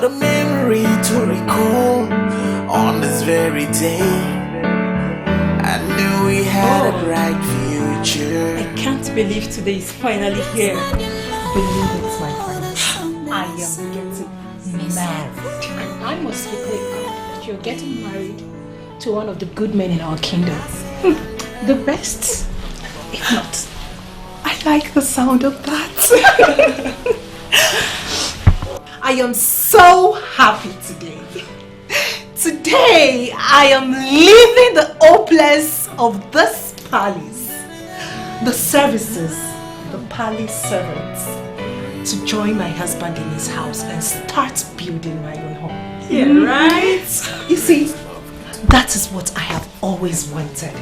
What a memory to recall on this very day. I knew we had a bright future. I can't believe today is finally here. Believe it, my friends. I am getting married. I must be thankful that you're getting married to one of the good men in our kingdom. The best, if not. I like the sound of that. I am so happy today. Today, I am leaving the hopeless of this palace, the services, the palace servants, to join my husband in his house and start building my own home. Yeah, right? You see, that is what I have always wanted.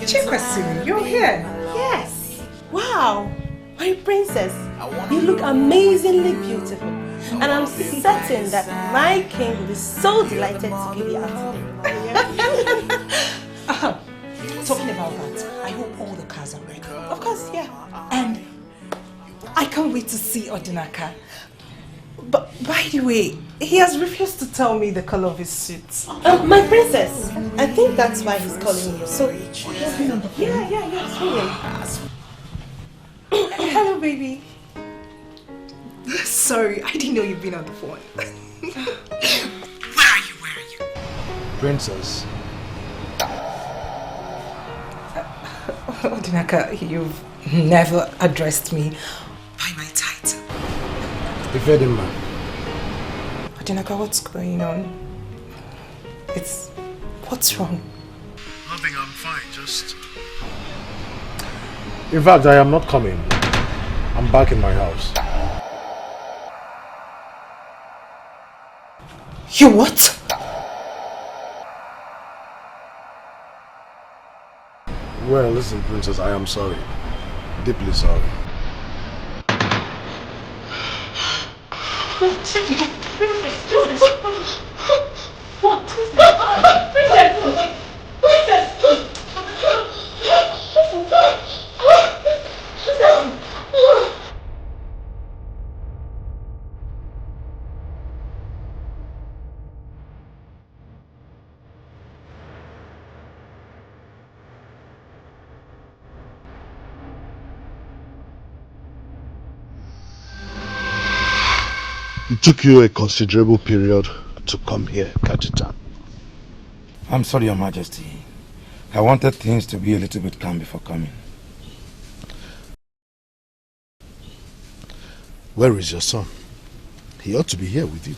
Chikwasiri, you're here? Yes. Wow, my princess, you look amazingly beautiful. And I'm certain that my king will be so delighted to give you out today. Talking about that, I hope all the cars are ready. Of course, yeah. And I can't wait to see Odinaka. But by the way, he has refused to tell me the color of his suit. My princess, I think that's why he's calling you. So, he's been on the phone. Yeah, sorry. Hello, baby. Sorry, I didn't know you've been on the phone. Where are you? Princess. Odinaka, you've never addressed me by my title. Ifedima. Odinaka, what's going on? What's wrong? Nothing, I'm fine, just... In fact, I am not coming. I'm back in my house. You what? Well, listen, Princess, I am sorry. Deeply sorry. It took you a considerable period to come here, Kajita. I'm sorry, Your Majesty. I wanted things to be a little bit calm before coming. Where is your son? He ought to be here with you.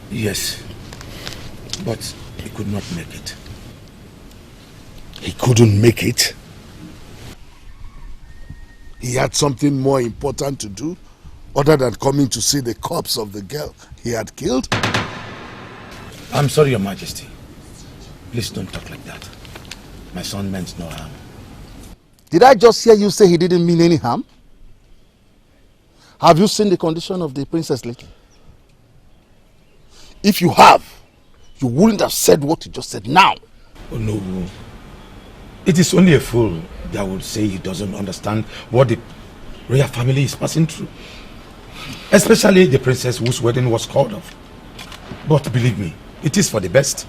Yes, but he could not make it. He couldn't make it? He had something more important to do other than coming to see the corpse of the girl he had killed? I'm sorry, Your Majesty. Please don't talk like that. My son meant no harm. Did I just hear you say he didn't mean any harm? Have you seen the condition of the princess lately? If you have, you wouldn't have said what you just said now. Oh no. It is only a fool that would say he doesn't understand what the royal family is passing through. Especially the princess whose wedding was called off. But believe me, it is for the best.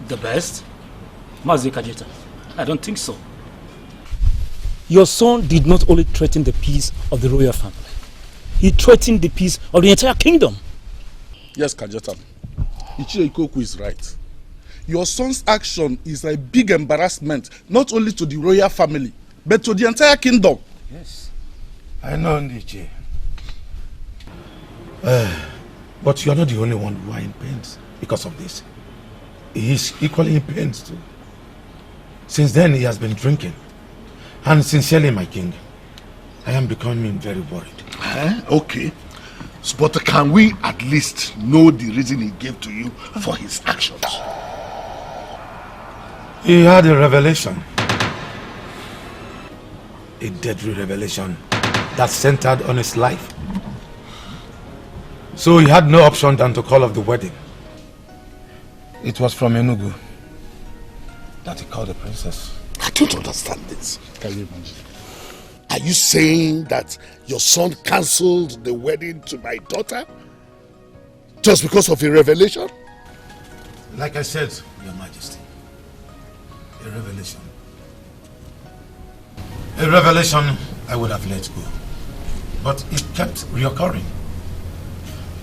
The best? Mazi Kajita, I don't think so. Your son did not only threaten the peace of the royal family, he threatened the peace of the entire kingdom. Yes, Kajita. Ichie Ikoku is right. Your son's action is a big embarrassment, not only to the royal family, but to the entire kingdom. Yes, I know, Nichi. But you are not the only one who are in pain because of this. He is equally in pain too. Since then, he has been drinking. And sincerely, my king, I am becoming very worried. Okay. But can we at least know the reason he gave to you for his actions? He had a revelation. A deadly revelation that centered on his life. So he had no option than to call off the wedding. It was from Enugu that he called the princess. I don't understand this. Can you imagine? Are you saying that your son cancelled the wedding to my daughter? Just because of a revelation? Like I said, Your Majesty, a revelation. A revelation I would have let go, but it kept reoccurring.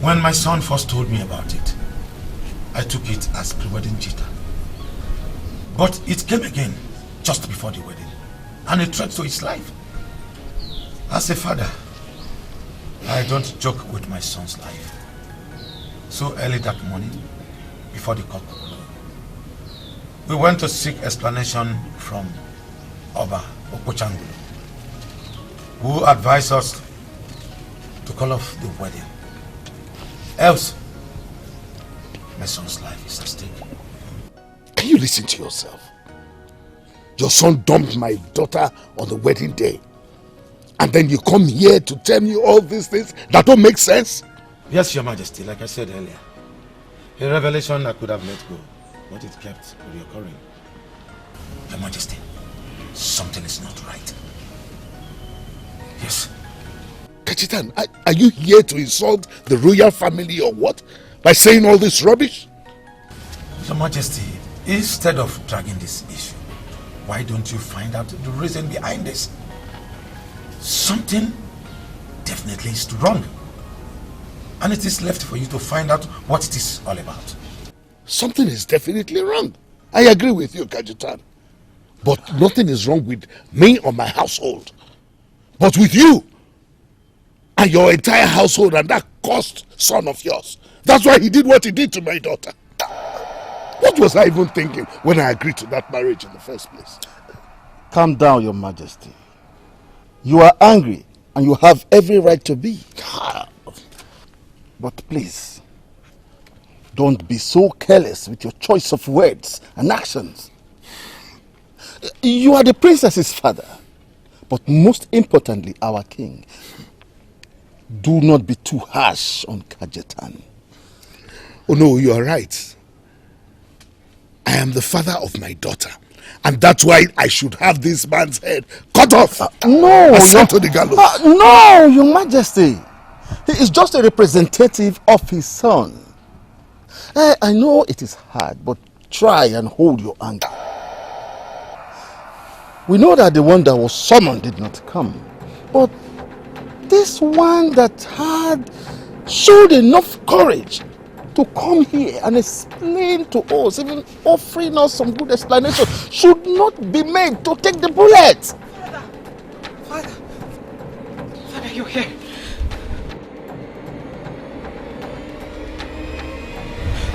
When my son first told me about it, I took it as pre-wedding jitter. But it came again just before the wedding, and a threat to his life. As a father, I don't joke with my son's life. So early that morning, before the cock crew, we went to seek explanation from Oba Opochangulu, who advised us to call off the wedding. Else, my son's life is at stake. Can you listen to yourself? Your son dumped my daughter on the wedding day. And then you come here to tell me all these things that don't make sense? Yes, Your Majesty, like I said earlier. A revelation I could have let go, but it kept reoccurring. Your Majesty, something is not right. Yes. Kachitan, are you here to insult the royal family or what? By saying all this rubbish? Your Majesty, instead of dragging this issue, why don't you find out the reason behind this? Something definitely is wrong. And it is left for you to find out what it is all about. Something is definitely wrong. I agree with you, Kajitan. But nothing is wrong with me or my household. But with you and your entire household and that cursed son of yours. That's why he did what he did to my daughter. What was I even thinking when I agreed to that marriage in the first place? Calm down, Your Majesty. You are angry and you have every right to be. But please, don't be so careless with your choice of words and actions. You are the princess's father, but most importantly, our king. Do not be too harsh on Kajetan. Oh no, you are right. I am the father of my daughter. And that's why I should have this man's head cut off. No, sent to the gallows. No, Your Majesty. He is just a representative of his son. I know it is hard, but try and hold your anger. We know that the one that was summoned did not come, but this one that had showed enough courage to come here and explain to us, even offering us some good explanation, should not be made to take the bullet. Father, you're here.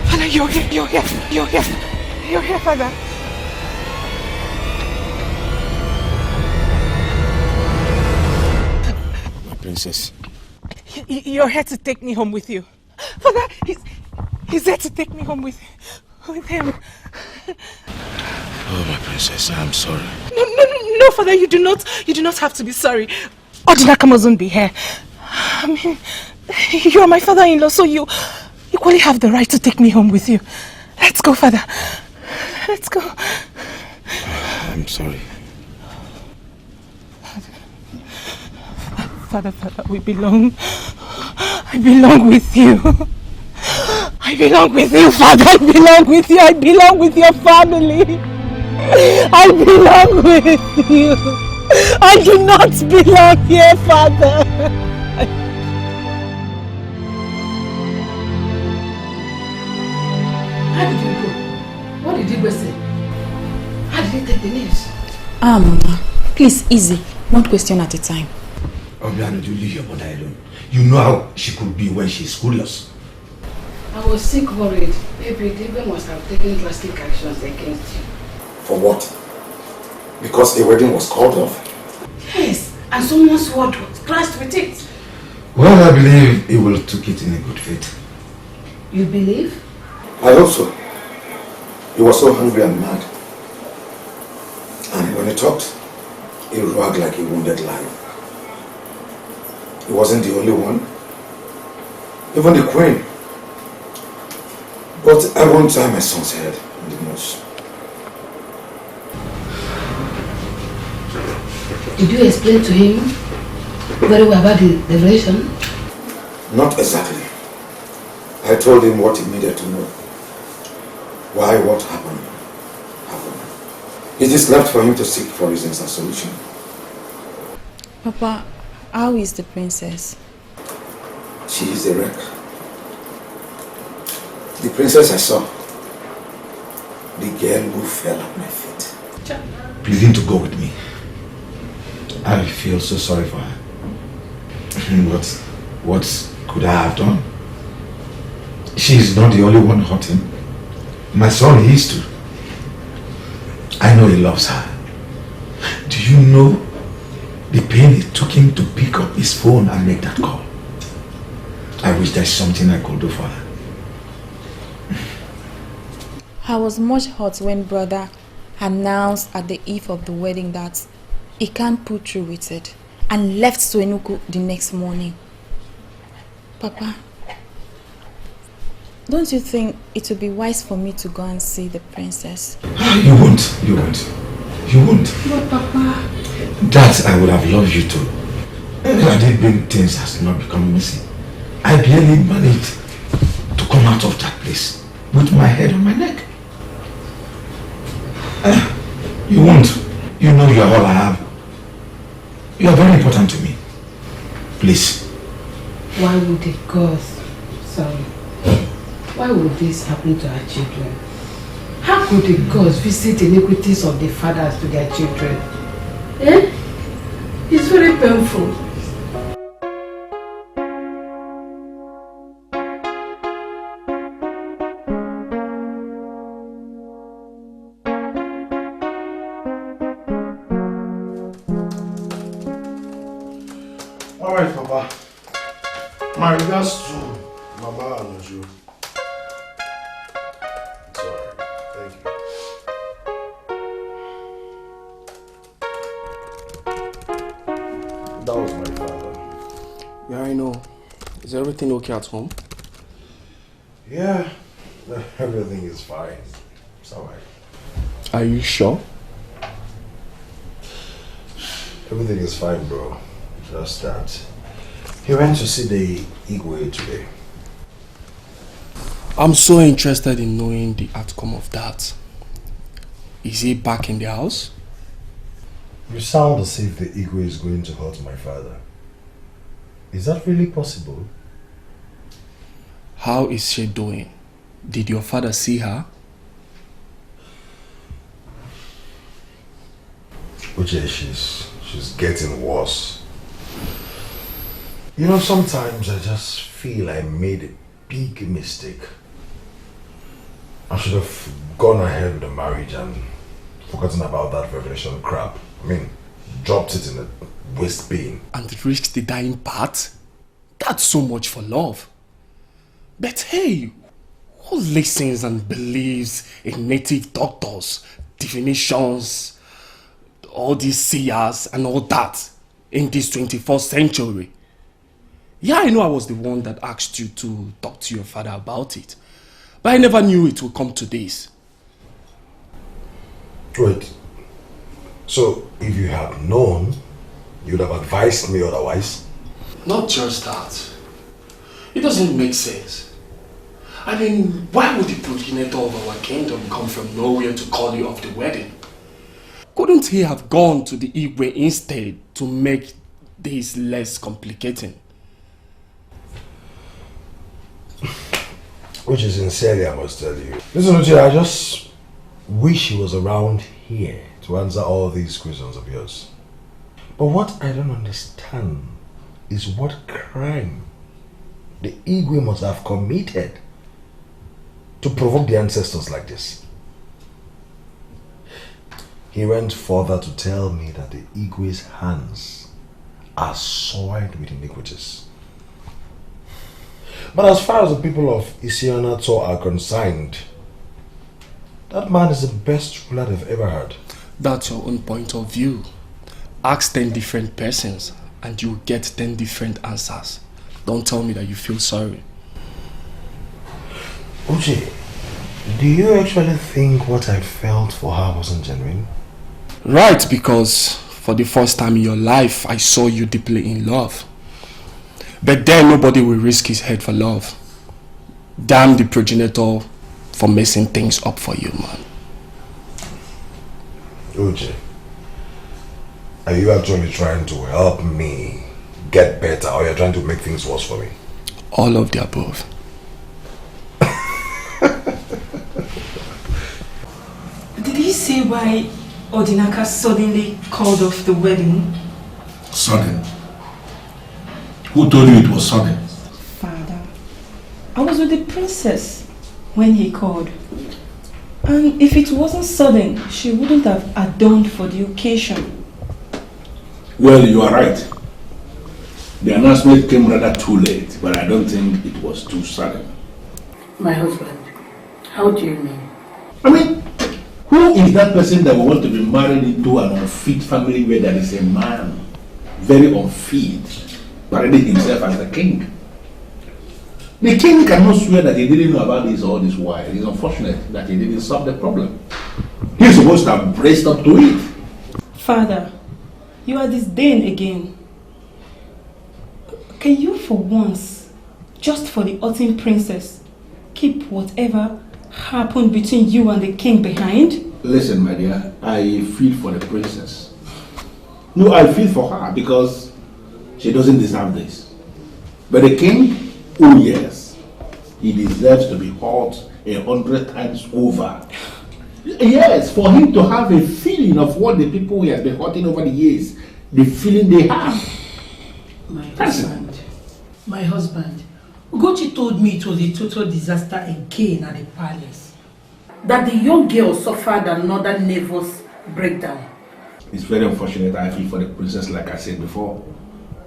Father, you're here, Father. My princess. You're here to take me home with you. Father, he's here to take me home with him. Oh, my princess, I'm sorry. No, Father, you do not have to be sorry. Odinaka mustn't be here. I mean, you are my father-in-law, so you equally have the right to take me home with you. Let's go, Father. Let's go. I'm sorry. Father, we belong. I belong with you. I belong with you, Father. I belong with you. I belong with your family. I belong with you. I do not belong here, Father. How did you go? What did you say? How did you take the news? Mama, please, easy. One question at a time. Obiano, you leave your mother alone. You know how she could be when she's curious. I was sick, worried. Maybe David must have taken drastic actions against you. For what? Because a wedding was called off? Yes, and someone's word was clashed with it. Well, I believe he will took it in a good faith. You believe? I hope so. He was so hungry and mad. And when he talked, he roared like a wounded lion. He wasn't the only one. Even the queen. But I won't tie my son's head in the noose. Did you explain to him very well about the revelation? Not exactly. I told him what he needed to know. Why what happened. It is left for him to seek for reasons and solution. Papa, how is the princess? She is a wreck. The princess I saw, the girl who fell at my feet. Pleading to go with me. I feel so sorry for her. What could I have done? She is not the only one hurting. My son is too. I know he loves her. Do you know the pain it took him to pick up his phone and make that call? I wish there's something I could do for her. I was much hurt when brother announced at the eve of the wedding that he can't pull through with it and left Suenuku the next morning. Papa, don't you think it would be wise for me to go and see the princess? You won't. But Papa... That I would have loved you to. Had it been things has not become messy, I barely managed to come out of that place with my head on my neck. You won't. You know you are all I have. You are very important to me. Please. Why would the gods... Sorry. Why would this happen to our children? How could the gods visit iniquities of the fathers to their children? It's very painful. Alright, Papa. My regards to Mama and Uju. It's alright. Thank you. That was my father. Yeah, I know. Is everything okay at home? Yeah, everything is fine. It's alright. Are you sure? Everything is fine, bro. Just that. He went to see the Igwe today. I'm so interested in knowing the outcome of that. Is he back in the house? You sound as if the Igwe is going to hurt my father. Is that really possible? How is she doing? Did your father see her? Uche, she's getting worse. You know, sometimes I just feel I made a big mistake. I should have gone ahead with the marriage and forgotten about that revelation crap. I mean, dropped it in the waste bin. And risked the dying part? That's so much for love. But hey, who listens and believes in native doctors, definitions, all these seers and all that in this 21st century? Yeah, I know I was the one that asked you to talk to your father about it. But I never knew it would come to this. Wait. So, if you had known, you'd have advised me otherwise? Not just that. It doesn't make sense. I mean, why would the progenitor of our kingdom come from nowhere to call you off the wedding? Couldn't he have gone to the Igwe instead to make this less complicating? Which is sincerely, I must tell you. Listen, Uche, I just wish he was around here to answer all these questions of yours. But what I don't understand is what crime the Igwe must have committed to provoke the ancestors like this. He went further to tell me that the Igwe's hands are soiled with iniquities. But as far as the people of Isianato are concerned, that man is the best ruler they've ever had. That's your own point of view. Ask 10 different persons and you get 10 different answers. Don't tell me that you feel sorry. Uche, do you actually think what I felt for her wasn't genuine? Right, because For the first time in your life, I saw you deeply in love. But then nobody will risk his head for love. Damn the progenitor for messing things up for you, man. Uche, are you actually trying to help me get better, or you're trying to make things worse for me? All of the above. Did he say why Odinaka suddenly called off the wedding? Sudden? Who told you it was sudden? Father, I was with the princess when he called. And if it wasn't sudden, she wouldn't have adorned for the occasion. Well, you are right. The announcement came rather too late, but I don't think it was too sudden. My husband, how do you mean? I mean, who is that person that will want to be married into an unfit family where there is a man, very unfit, parading himself as the king? The king cannot swear that he didn't know about this all this while. It's unfortunate that he didn't solve the problem. He's supposed to have braced up to it. Father, you are disdained again. Can you for once, just for the Autumn princess, keep whatever happened between you and the king behind? Listen, my dear, I feel for the princess. No, I feel for her because she doesn't deserve this. But the king, oh yes, he deserves to be hurt 100 times over. Yes, for him to have a feeling of what the people he has been hurting over the years, the feeling they have. My husband, Ugochi told me it was a total disaster again at the palace. That the young girl suffered another nervous breakdown. It's very unfortunate. I feel for the princess, like I said before.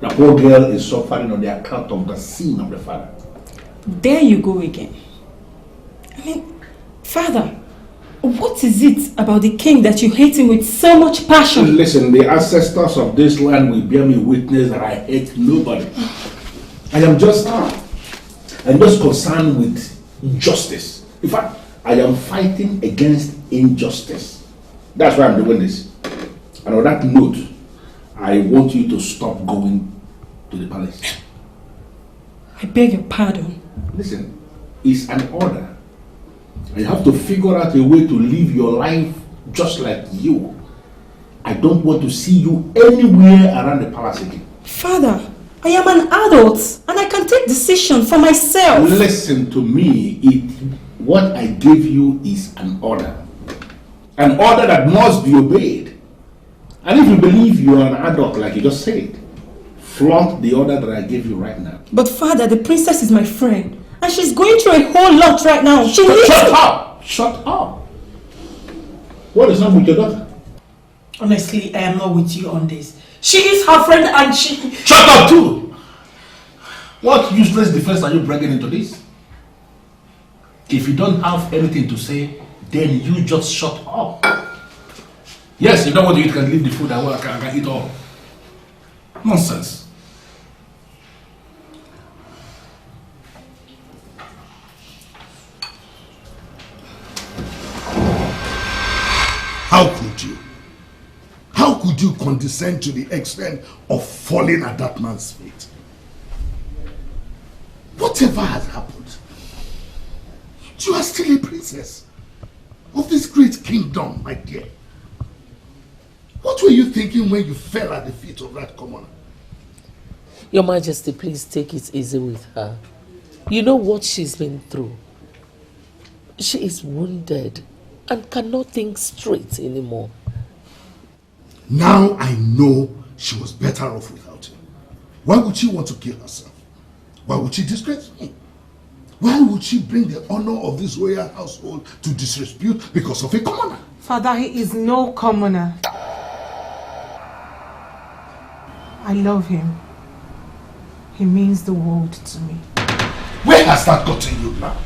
The poor girl is suffering on the account of the sin of the father. There you go again. I mean, Father, what is it about the king that you hate him with so much passion? Listen, the ancestors of this land will bear me witness that I hate nobody. I am just concerned with justice. In fact, I am fighting against injustice. That's why I'm doing this. And on that note, I want you to stop going to the palace. I beg your pardon. Listen, it's an order. And you have to figure out a way to live your life just like you. I don't want to see you anywhere around the palace again. Father, I am an adult and I can take decisions for myself. Listen to me. What I gave you is an order. An order that must be obeyed. And if you believe you are an adult, like you just said, flaunt the order that I gave you right now. But Father, the princess is my friend. And she's going through a whole lot right now. She needs Shut up! Shut up! What is wrong with your daughter? Honestly, I am not with you on this. She is her friend and she... Shut up too! What useless defense are you bringing into this? If you don't have anything to say, then you just shut up. Yes, you don't want to eat, can leave the food. I can eat all. Nonsense. How could you? How could you condescend to the extent of falling at that man's feet? Whatever has happened, you are still a princess of this great kingdom, my dear. What were you thinking when you fell at the feet of that commoner? Your Majesty, please take it easy with her. You know what she's been through. She is wounded and cannot think straight anymore. Now I know she was better off without him. Why would she want to kill herself? Why would she disgrace me? Why would she bring the honor of this royal household to disrepute because of a commoner? Father, he is no commoner. I love him. He means the world to me. Where has that gotten you now?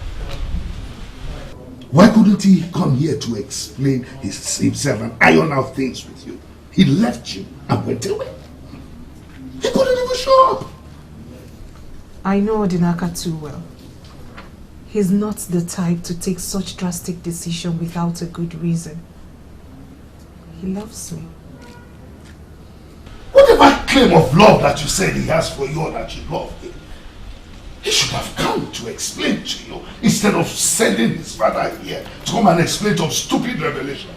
Why couldn't he come here to explain himself and iron out things with you? He left you and went away. He couldn't even show up. I know Odinaka too well. He's not the type to take such drastic decision without a good reason. He loves me. claim of love that you said he has for you or that you love him, he should have come to explain to you instead of sending his father here to come and explain some stupid revelation.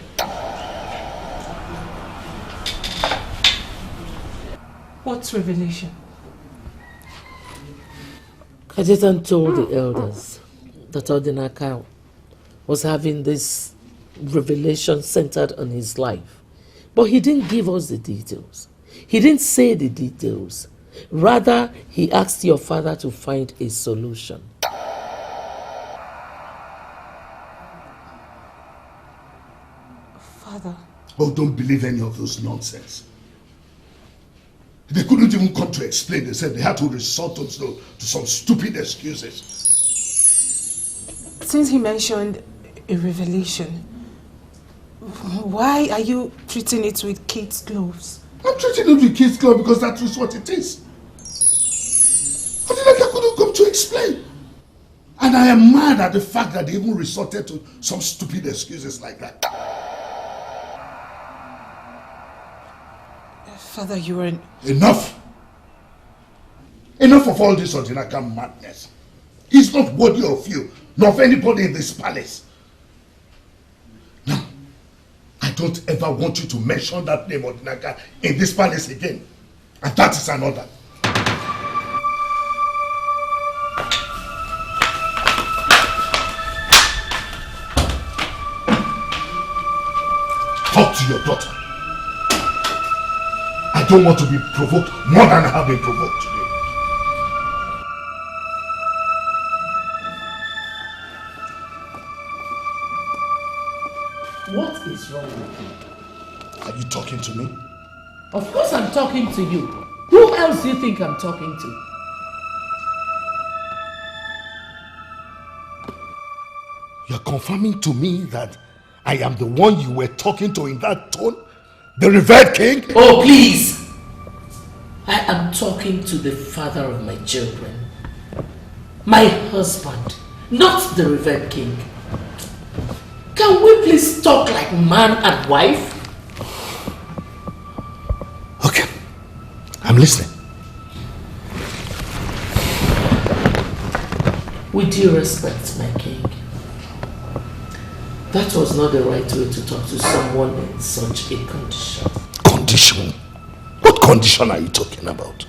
What revelation? Kajetan told the elders that Odinaka was having this revelation centered on his life. But he didn't give us the details. He didn't say the details. Rather, he asked your father to find a solution. Father. Oh, don't believe any of those nonsense. They couldn't even come to explain. They said they had to resort to some stupid excuses. Since he mentioned a revelation, why are you treating it with kid's gloves? I'm treating it with kid's gloves because that is what it is. I couldn't come to explain. And I am mad at the fact that they even resorted to some stupid excuses like that. Father, you are... Enough! Enough of all this Odinaka madness. He's not worthy of you, nor of anybody in this palace. Now, I don't ever want you to mention that name Odinaka in this palace again. And that is an order. Talk to your daughter. I don't want to be provoked more than I have been provoked today. What is wrong with you? Are you talking to me? Of course I'm talking to you. Who else do you think I'm talking to? You're confirming to me that I am the one you were talking to in that tone? The revered king? Oh, please! I am talking to the father of my children. My husband, not the revered king. Can we please talk like man and wife? Okay, I'm listening. With due respect, my king, that was not the right way to talk to someone in such a condition. Condition? What condition are you talking about?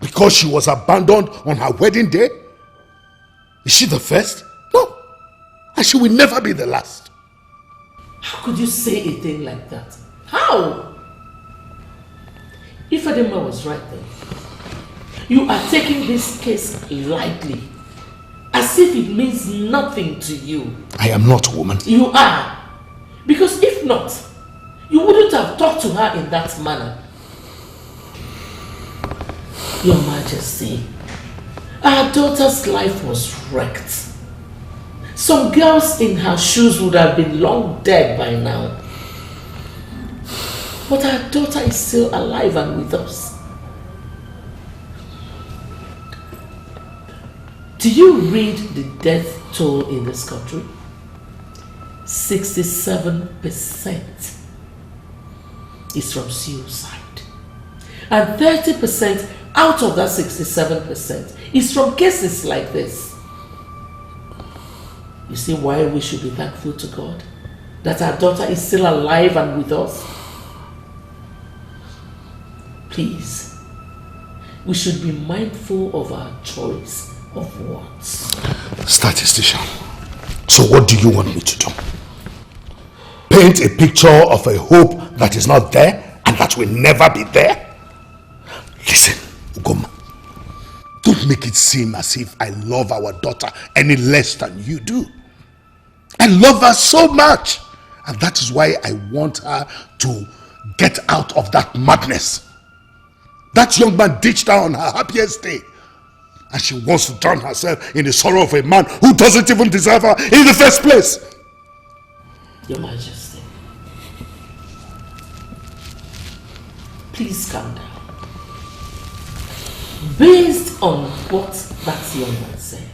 Because she was abandoned on her wedding day? Is she the first? No. And she will never be the last. How could you say a thing like that? How? If Adema was right then, you are taking this case lightly, as if it means nothing to you. I am not a woman. You are. Because if not, you wouldn't have talked to her in that manner. Your Majesty, our daughter's life was wrecked. Some girls in her shoes would have been long dead by now. But our daughter is still alive and with us. Do you read the death toll in this country? 67% is from suicide. And 30% out of that 67% is from cases like this. You see why we should be thankful to God that our daughter is still alive and with us? Please, we should be mindful of our choice of words. Statistician, so what do you want me to do? Paint a picture of a hope that is not there and that will never be there? Listen, Uzuma, don't make it seem as if I love our daughter any less than you do. I love her so much, and that is why I want her to get out of that madness. That young man ditched her on her happiest day, and she wants to drown herself in the sorrow of a man who doesn't even deserve her in the first place. Your Majesty, please calm down. Based on what that young man said,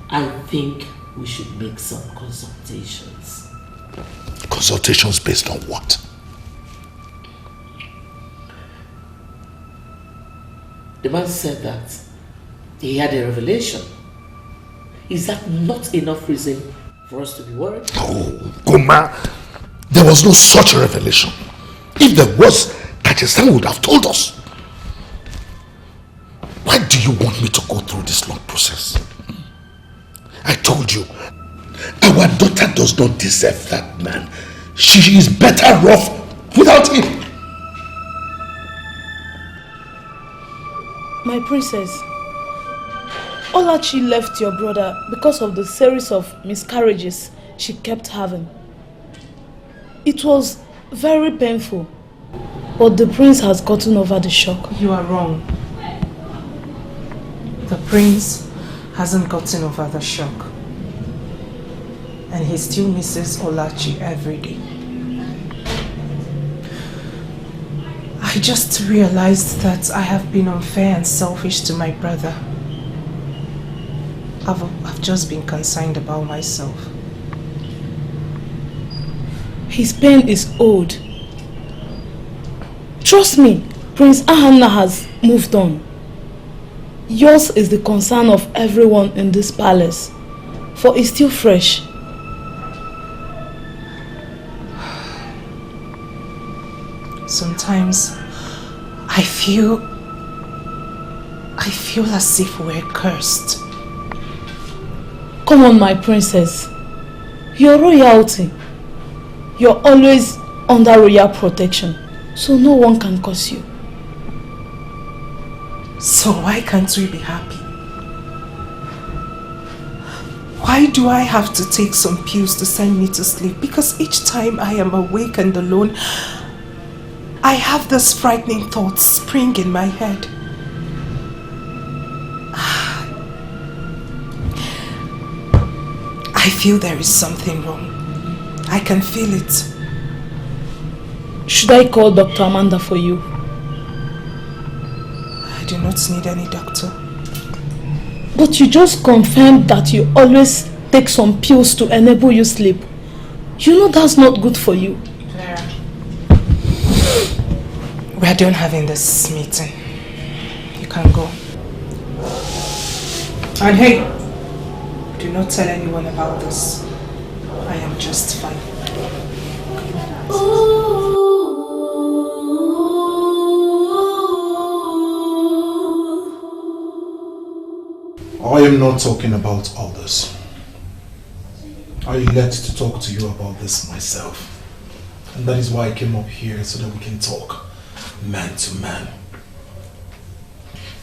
I think we should make some consultations. Consultations based on what? The man said that he had a revelation. Is that not enough reason for us to be worried? Oh, Goma, there was no such revelation. If there was, Kachesan would have told us. Why do you want me to go through this long process? I told you, our daughter does not deserve that man. She is better off without him. My princess, Olachi left your brother because of the series of miscarriages she kept having. It was very painful, but the prince has gotten over the shock. You are wrong. The prince hasn't gotten over the shock. And he still misses Olachi every day. I just realized that I have been unfair and selfish to my brother. I've just been concerned about myself. His pain is old. Trust me, Prince Ahana has moved on. Yours is the concern of everyone in this palace, for it's still fresh. Sometimes I feel as if we're cursed. Come on, my princess. You're royalty. You're always under royal protection, so no one can curse you. So why can't we be happy? Why do I have to take some pills to send me to sleep? Because each time I am awake and alone, I have this frightening thought spring in my head. I feel there is something wrong. I can feel it. Should I call Dr. Amanda for you? I do not need any doctor. But you just confirmed that you always take some pills to enable you sleep. You know that's not good for you. We are done having this meeting. You can go. And hey, do not tell anyone about this. I am just fine. I am not talking about all this. I led to talk to you about this myself. And that is why I came up here, so that we can talk man to man.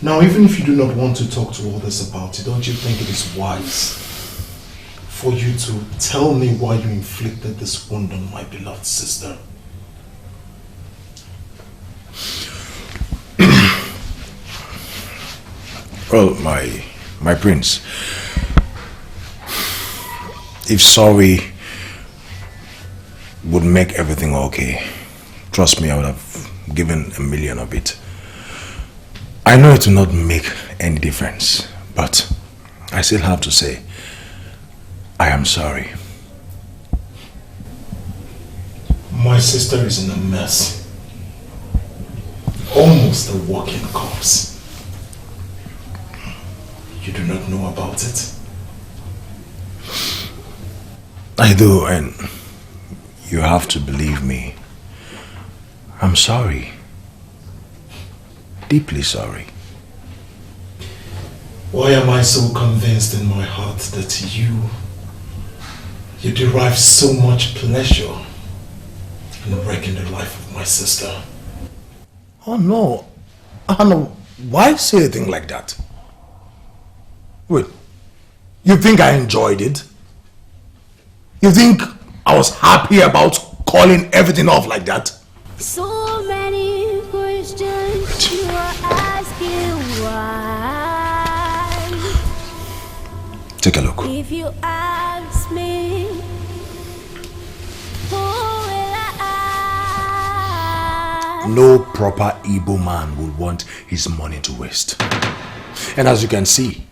Now, even if you do not want to talk to others about it, don't you think it is wise for you to tell me why you inflicted this wound on my beloved sister? Well, my prince, if sorry would make everything okay, trust me, I would have given $1 million of it. I know it will not make any difference, but I still have to say, I am sorry. My sister is in a mess. Almost a walking corpse. You do not know about it? I do, and you have to believe me. I'm sorry. Deeply sorry. Why am I so convinced in my heart that you derive so much pleasure in wrecking the life of my sister? Oh no. Anna, why say a thing like that? Wait, you think I enjoyed it? You think I was happy about calling everything off like that? So many questions you are asking why. Take a look. If you ask me, who will I ask? No proper Igbo man would want his money to waste. And as you can see,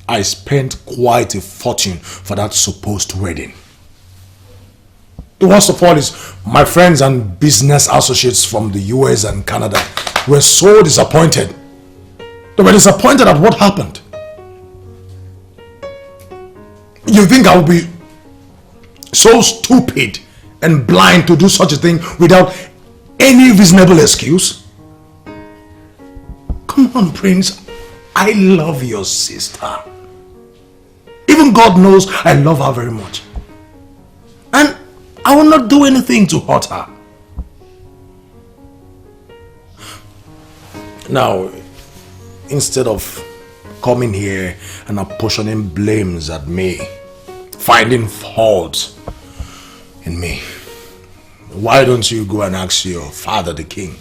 I spent quite a fortune for that supposed wedding. The worst of all is my friends and business associates from the US and Canada were so disappointed They were disappointed at what happened. You think I will be so stupid and blind to do such a thing without any reasonable excuse? Come on, Prince. I love your sister. Even God knows I love her very much. And I will not do anything to hurt her. Now, instead of coming here and apportioning blames at me, finding fault in me, why don't you go and ask your father, the king,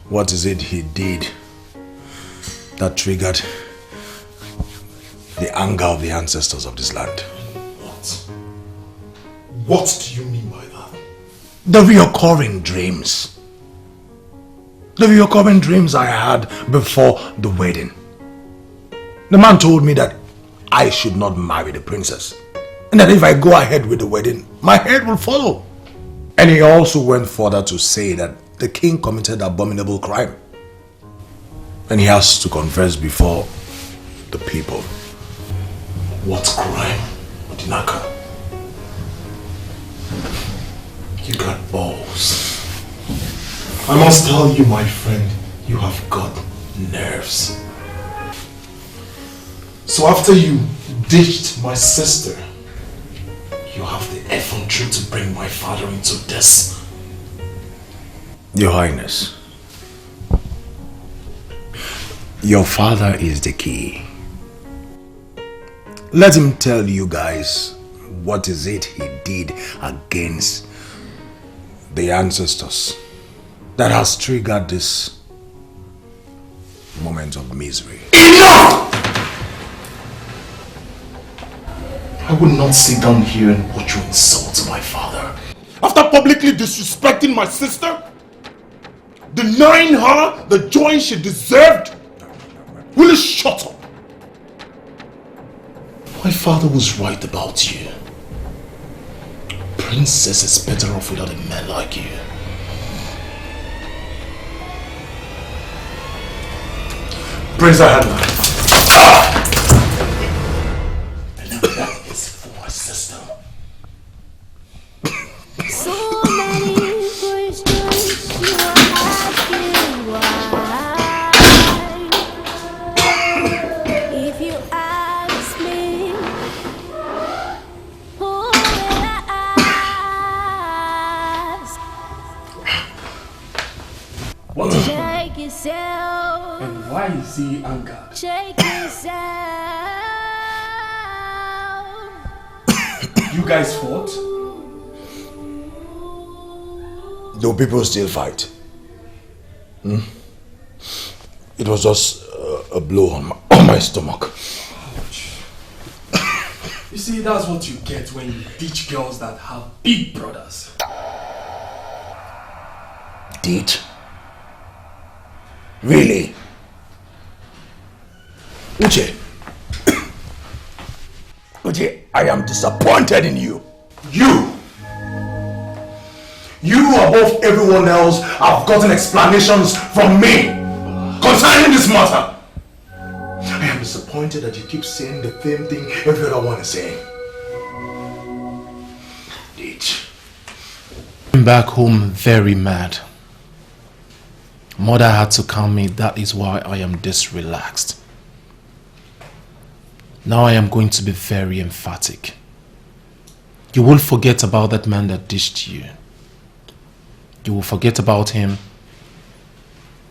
what is it he did that triggered the anger of the ancestors of this land? What do you mean by that? The reoccurring dreams. The reoccurring dreams I had before the wedding. The man told me that I should not marry the princess, and that if I go ahead with the wedding, my head will follow. And he also went further to say that the king committed abominable crime, and he has to confess before the people. What crime, Odinaka? You got balls. I must tell you, my friend, you have got nerves. So after you ditched my sister, you have the effrontery to bring my father into this. Your Highness, your father is the key. Let him tell you guys what is it he did against the ancestors that has triggered this moment of misery. Enough! I would not sit down here and watch you insult my father. After publicly disrespecting my sister, denying her the joy she deserved, will you shut up? My father was right about you. Princess is better off without a man like you. Prince Ahadna. And that is for my sister. So many questions you are asking why. If you ask me, who will I ask? What is Check yourself. And why is he angered? Check yourself. You guys fought? Do people still fight? It was just a blow on my stomach. You see, that's what you get when you teach girls that have big brothers. Did? Really? Uche. Uche, I am disappointed in you. You above everyone else have gotten explanations from me concerning this matter. I am disappointed that you keep saying the same thing every other one is saying. I'm back home very mad. Mother had to calm me, that is why I am this relaxed. Now I am going to be very emphatic. You will forget about that man that dished you. You will forget about him,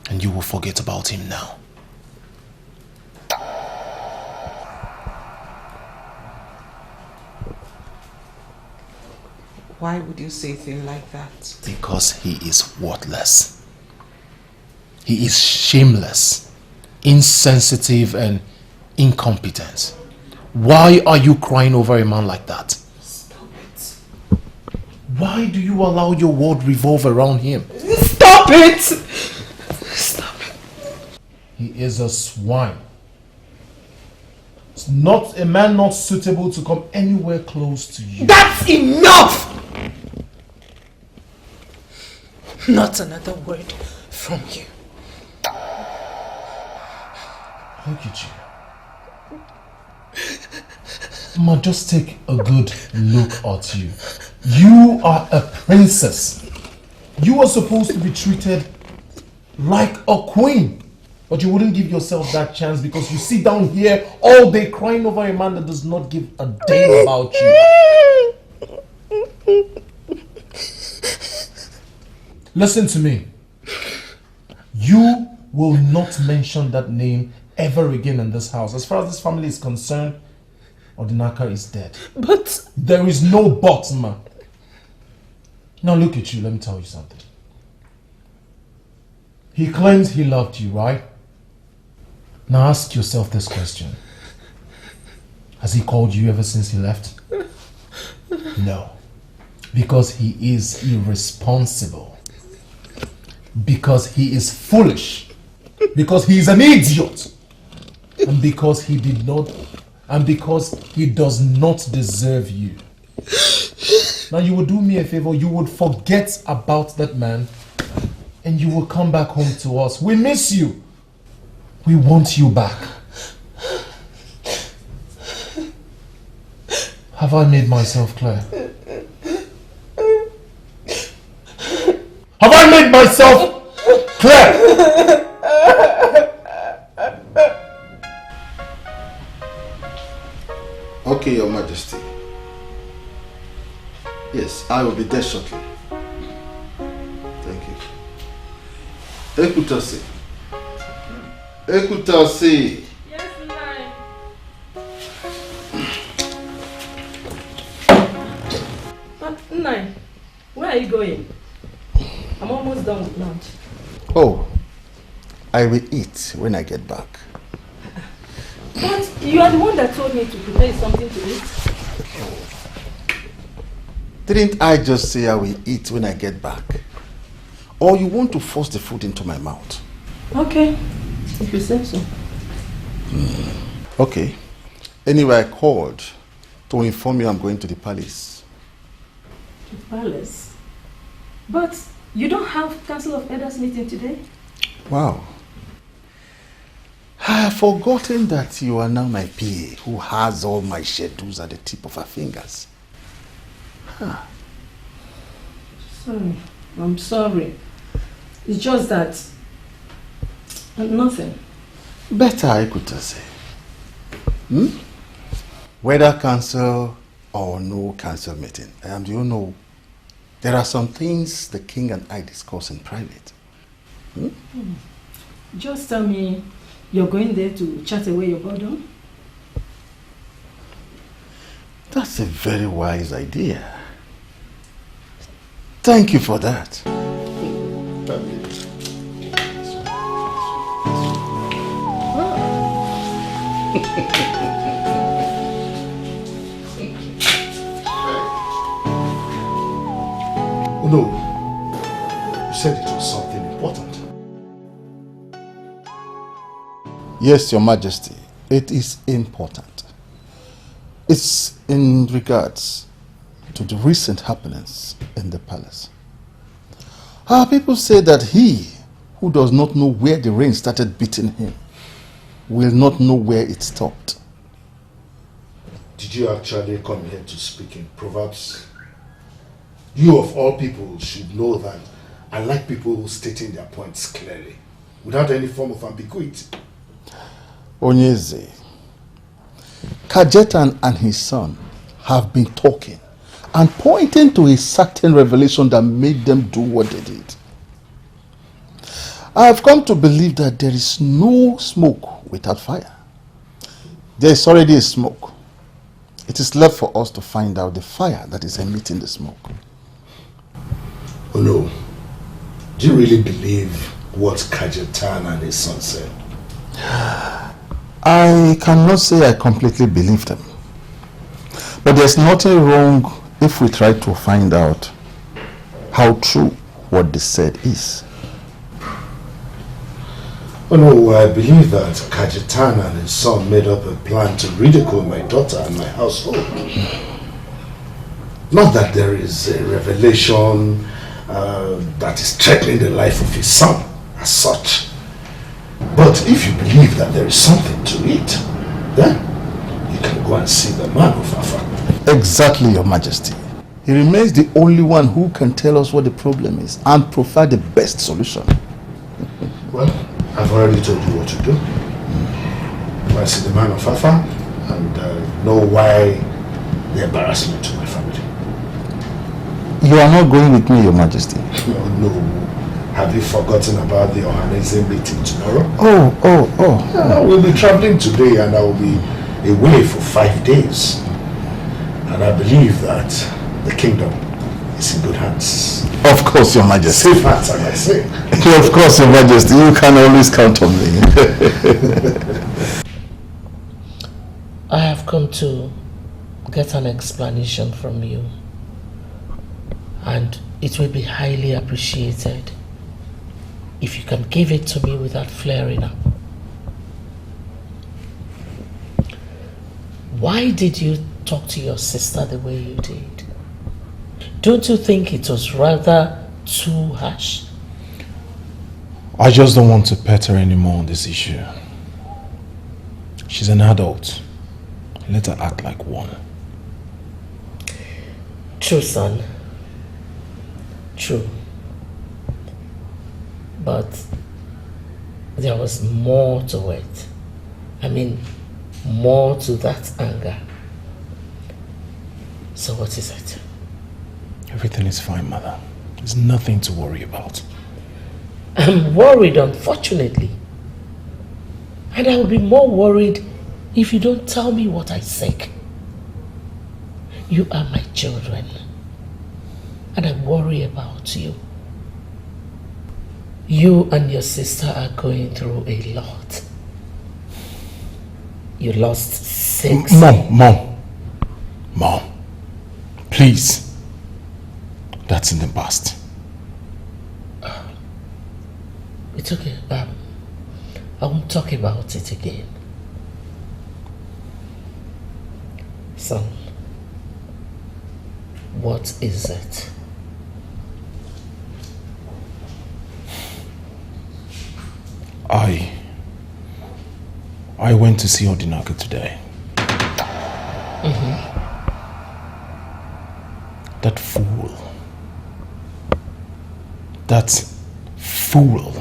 and you will forget about him now. Why would you say a thing like that? Because he is worthless. He is shameless, insensitive, and incompetent. Why are you crying over a man like that? Stop it. Why do you allow your world revolve around him? Stop it! Stop it. He is a swine. It's not a man not suitable to come anywhere close to you. That's enough! Not another word from you. Look at you. Ma, just take a good look at you. You are a princess. You are supposed to be treated like a queen. But you wouldn't give yourself that chance because you sit down here all day crying over a man that does not give a damn about you. Listen to me. You will not mention that name ever again in this house. As far as this family is concerned, Odinaka is dead. But... There is no but, ma. Now look at you, let me tell you something. He claims he loved you, right? Now ask yourself this question. Has he called you ever since he left? No. Because he is irresponsible. Because he is foolish. Because he is an idiot. And because he did not, and because he does not deserve you. Now you would do me a favor, you would forget about that man and you will come back home to us. We miss you. We want you back. Have I made myself clear? Have I made myself clear? Okay, Your Majesty. Yes, I will be there shortly. Thank you. Ekutase. Ekutase. Yes, Nai. Nai, where are you going? I'm almost done with lunch. Oh, I will eat when I get back. But you are the one that told me to prepare something to eat. Didn't I just say I will eat when I get back? Or you want to force the food into my mouth? Okay, if you say so. Okay. Anyway, I called to inform you I'm going to the palace. The palace? But you don't have Council of Elders meeting today? Wow. I have forgotten that you are now my PA who has all my schedules at the tip of her fingers. Huh. Sorry, I'm sorry. It's just that nothing. Better I could say. Whether council or no council meeting, do you know, there are some things the king and I discuss in private. Just tell me you're going there to chat away your boredom? That's a very wise idea. Thank you for that. Oh no, you said it was something important. Yes, Your Majesty, it is important. It's in regards to the recent happenings in the palace. Our people say that he who does not know where the rain started beating him will not know where it stopped. Did you actually come here to speak in Proverbs? You of all people should know that I like people stating their points clearly, without any form of ambiguity. Onyeze, Kajetan and his son have been talking and pointing to a certain revelation that made them do what they did. I have come to believe that there is no smoke without fire. There is already a smoke. It is left for us to find out the fire that is emitting the smoke. Oh no, do you really believe what Kajetan and his son said? I cannot say I completely believe them. But there's nothing wrong if we try to find out how true what they said is. Oh no, I believe that Kajetan and his son made up a plan to ridicule my daughter and my household. Not that there is a revelation that is threatening the life of his son as such. But But if you believe that there is something to it, then you can go and see the man of Afa. Exactly, Your Majesty. He remains the only one who can tell us what the problem is and provide the best solution. Well, I've already told you what to do. Go and see the man of Afa and know why the embarrassment to my family. You are not going with me, Your Majesty. No. Have you forgotten about the Ohanese meeting tomorrow? Oh. Yeah, we'll be traveling today and I will be away for 5 days. And I believe that the kingdom is in good hands. Of course, Your Majesty. Safe hands, as I say. Of course, Your Majesty. You can always count on me. I have come to get an explanation from you, and it will be highly appreciated if you can give it to me without flaring up. Why did you talk to your sister the way you did? Don't you think it was rather too harsh? I just don't want to pet her anymore on this issue. She's an adult. Let her act like one. True, son. True. But there was more to it. I mean, more to that anger. So what is it? Everything is fine, Mother. There's nothing to worry about. I'm worried, unfortunately. And I will be more worried if you don't tell me what I seek. You are my children. And I worry about you. You and your sister are going through a lot. You lost 6. Mom. Please. That's in the past. It's okay. I won't talk about it again. Son, what is it? I went to see Odinaka today. That fool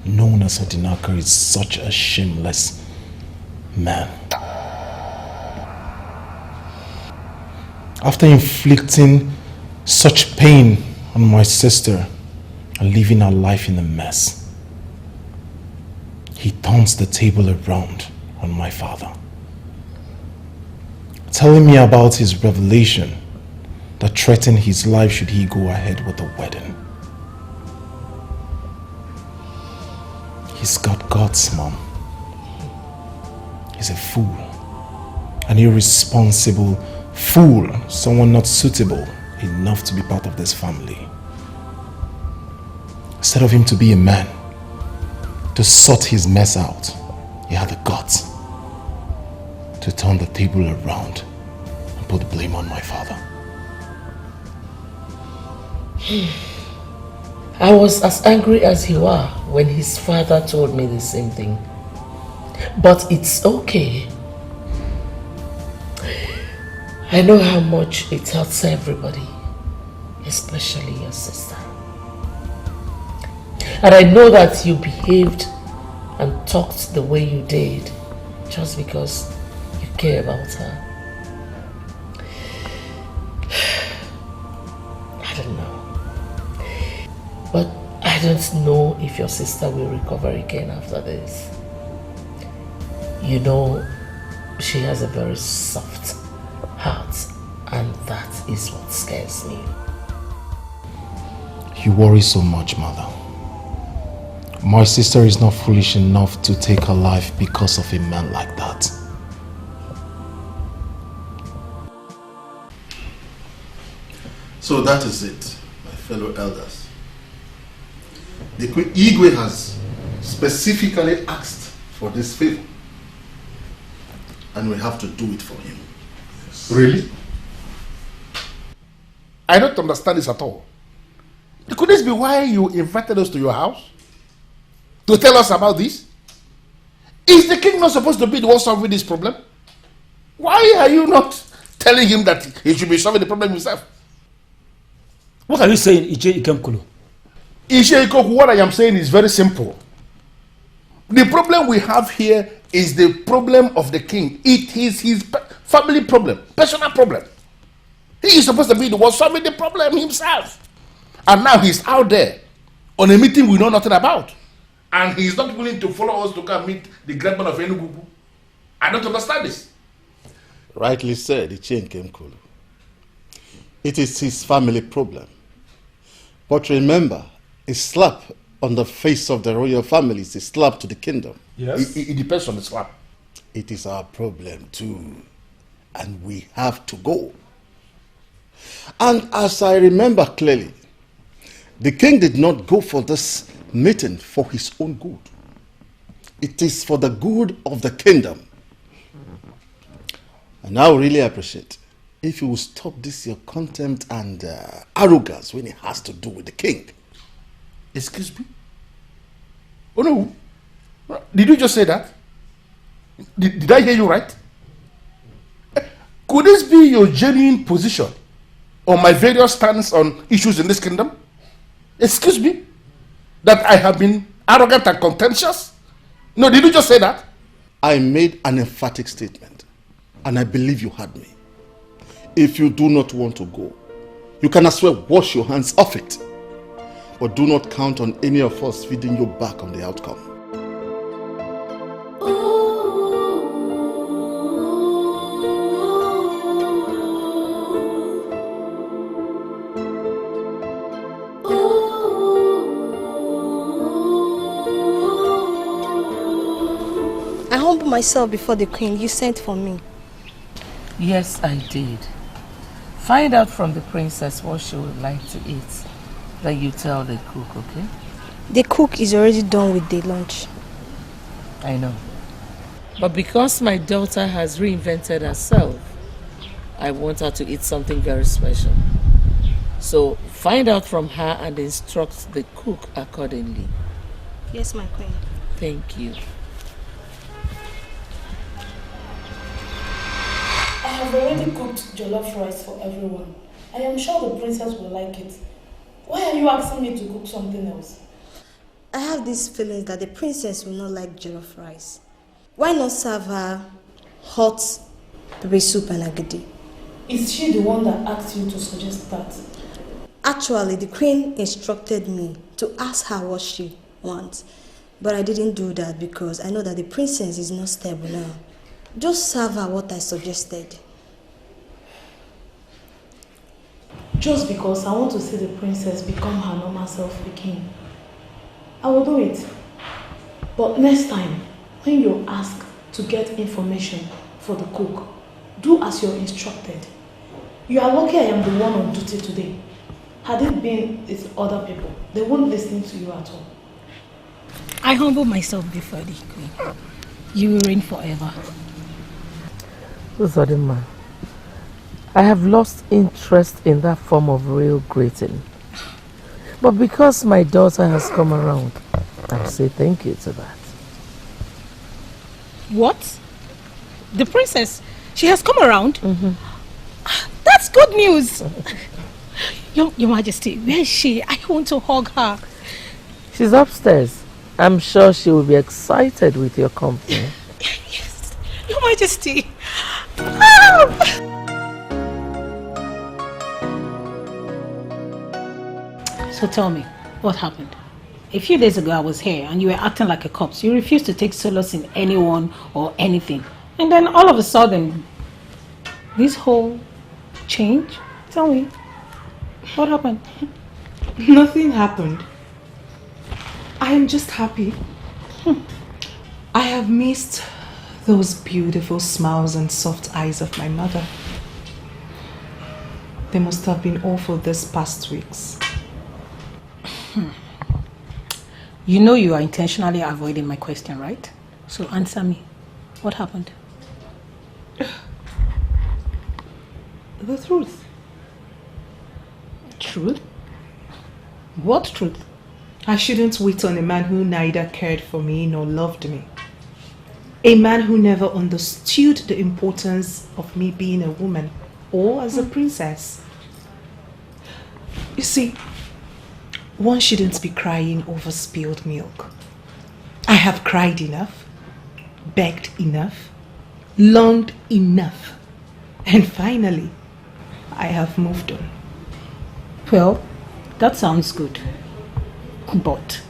known as Odinaka is such a shameless man. After inflicting such pain on my sister and leaving her life in a mess, he turns the table around on my father, telling me about his revelation that threatened his life should he go ahead with the wedding. He's got guts, Mom. He's a fool. An irresponsible fool. Someone not suitable enough to be part of this family. Instead of him to be a man, to sort his mess out, he had the guts to turn the table around and put the blame on my father. I was as angry as you are when his father told me the same thing. But it's okay. I know how much it hurts everybody, especially your sister. And I know that you behaved and talked the way you did just because you care about her. I don't know. But I don't know if your sister will recover again after this. You know, she has a very soft heart, and that is what scares me. You worry so much, Mother. My sister is not foolish enough to take her life because of a man like that. So that is it, my fellow elders. The Queen Igwe has specifically asked for this favor, and we have to do it for him. Yes. Really? I don't understand this at all. Could this be why you invited us to your house? To tell us about this? Is the king not supposed to be the one solving this problem? Why are you not telling him that he should be solving the problem himself? What are you saying, Ije Ikemkulu? Ije Ikoku, what I am saying is very simple. The problem we have here is the problem of the king. It is his family problem, personal problem. He is supposed to be the one solving the problem himself. And now he's out there on a meeting we know nothing about. And he's not willing to follow us to come meet the great man of Enugu. I don't understand this. Rightly said, Ichie Nkemkulu. It is his family problem. But remember, a slap on the face of the royal family is a slap to the kingdom. Yes. It depends on the slap. It is our problem too. And we have to go. And as I remember clearly, the king did not go for this meeting for his own good. It is for the good of the kingdom. And I would really appreciate if you will stop this your contempt and arrogance when it has to do with the king. Excuse me? Oh no. Did you just say that? Did I hear you right? Could this be your genuine position on my various stands on issues in this kingdom? Excuse me? That I have been arrogant and contentious? No, did you just say that? I made an emphatic statement, and I believe you heard me. If you do not want to go, you can as well wash your hands off it. But do not count on any of us feeding you back on the outcome. I humbled myself before the queen. You sent for me. Yes, I did. Find out from the princess what she would like to eat. Then you tell the cook, okay? The cook is already done with the lunch. I know. But because my daughter has reinvented herself, I want her to eat something very special. So find out from her and instruct the cook accordingly. Yes, my queen. Thank you. I have already cooked jollof rice for everyone. I am sure the princess will like it. Why are you asking me to cook something else? I have these feelings that the princess will not like jollof rice. Why not serve her hot pepper soup and agidi? Is she the one that asked you to suggest that? Actually, the queen instructed me to ask her what she wants. But I didn't do that because I know that the princess is not stable now. Just serve her what I suggested. Just because I want to see the princess become her normal self again. I will do it. But next time, when you ask to get information for the cook, do as you're instructed. You are lucky I am the one on duty today. Had it been with other people, they won't listen to you at all. I humble myself before the queen. You will reign forever. Uzuma, I have lost interest in that form of real greeting. But because my daughter has come around, I say thank you to that. What? The princess? She has come around? That's good news. Your Majesty, where is she? I want to hug her. She's upstairs. I'm sure she will be excited with your company. Yes, Your Majesty. So tell me, what happened? A few days ago I was here and you were acting like a corpse. You refused to take solace in anyone or anything. And then all of a sudden, this whole change? Tell me, what happened? Nothing happened. I am just happy. I have missed those beautiful smiles and soft eyes of my mother. They must have been awful these past weeks. You know you are intentionally avoiding my question, right? So answer me. What happened? The truth. Truth? What truth? I shouldn't wait on a man who neither cared for me nor loved me. A man who never understood the importance of me being a woman or as a princess. You see, one shouldn't be crying over spilled milk. I have cried enough, begged enough, longed enough, and finally, I have moved on. Well, that sounds good. But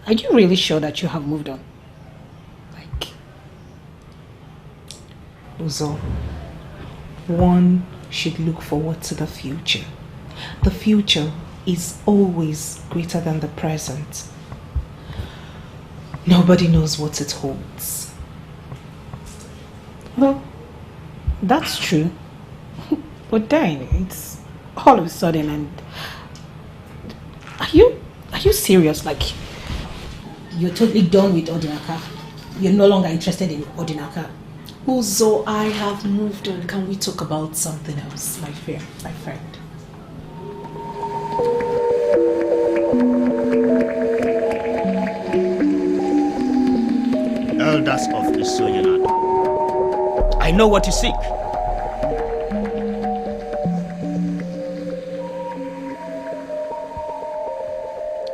are you really sure that you have moved on? Uzo, one should look forward to the future. The future is always greater than the present. Nobody knows what it holds. Well, that's true. But then it's all of a sudden, and are you serious? Like, you're totally done with Odinaka? You're no longer interested in Odinaka? Uzo, I have moved on. Can we talk about something else, my friend? Elders of Isoyanan, I know what you seek.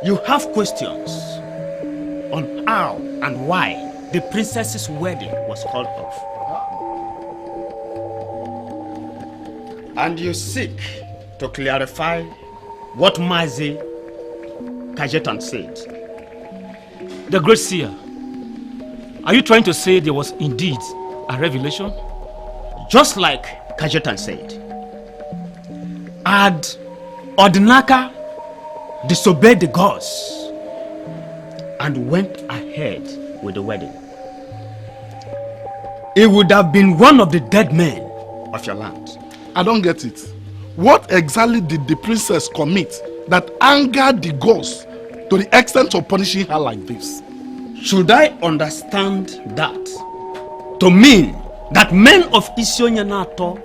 You have questions on how and why the princess's wedding was called off. And you seek to clarify what Mazi Kajetan said. The great seer, are you trying to say there was indeed a revelation? Just like Kajetan said, had Odinaka disobeyed the gods and went ahead with the wedding, it would have been one of the dead men of your land. I don't get it. What exactly did the princess commit that angered the gods to the extent of punishing her like this? Should I understand that to mean that men of Isionyanato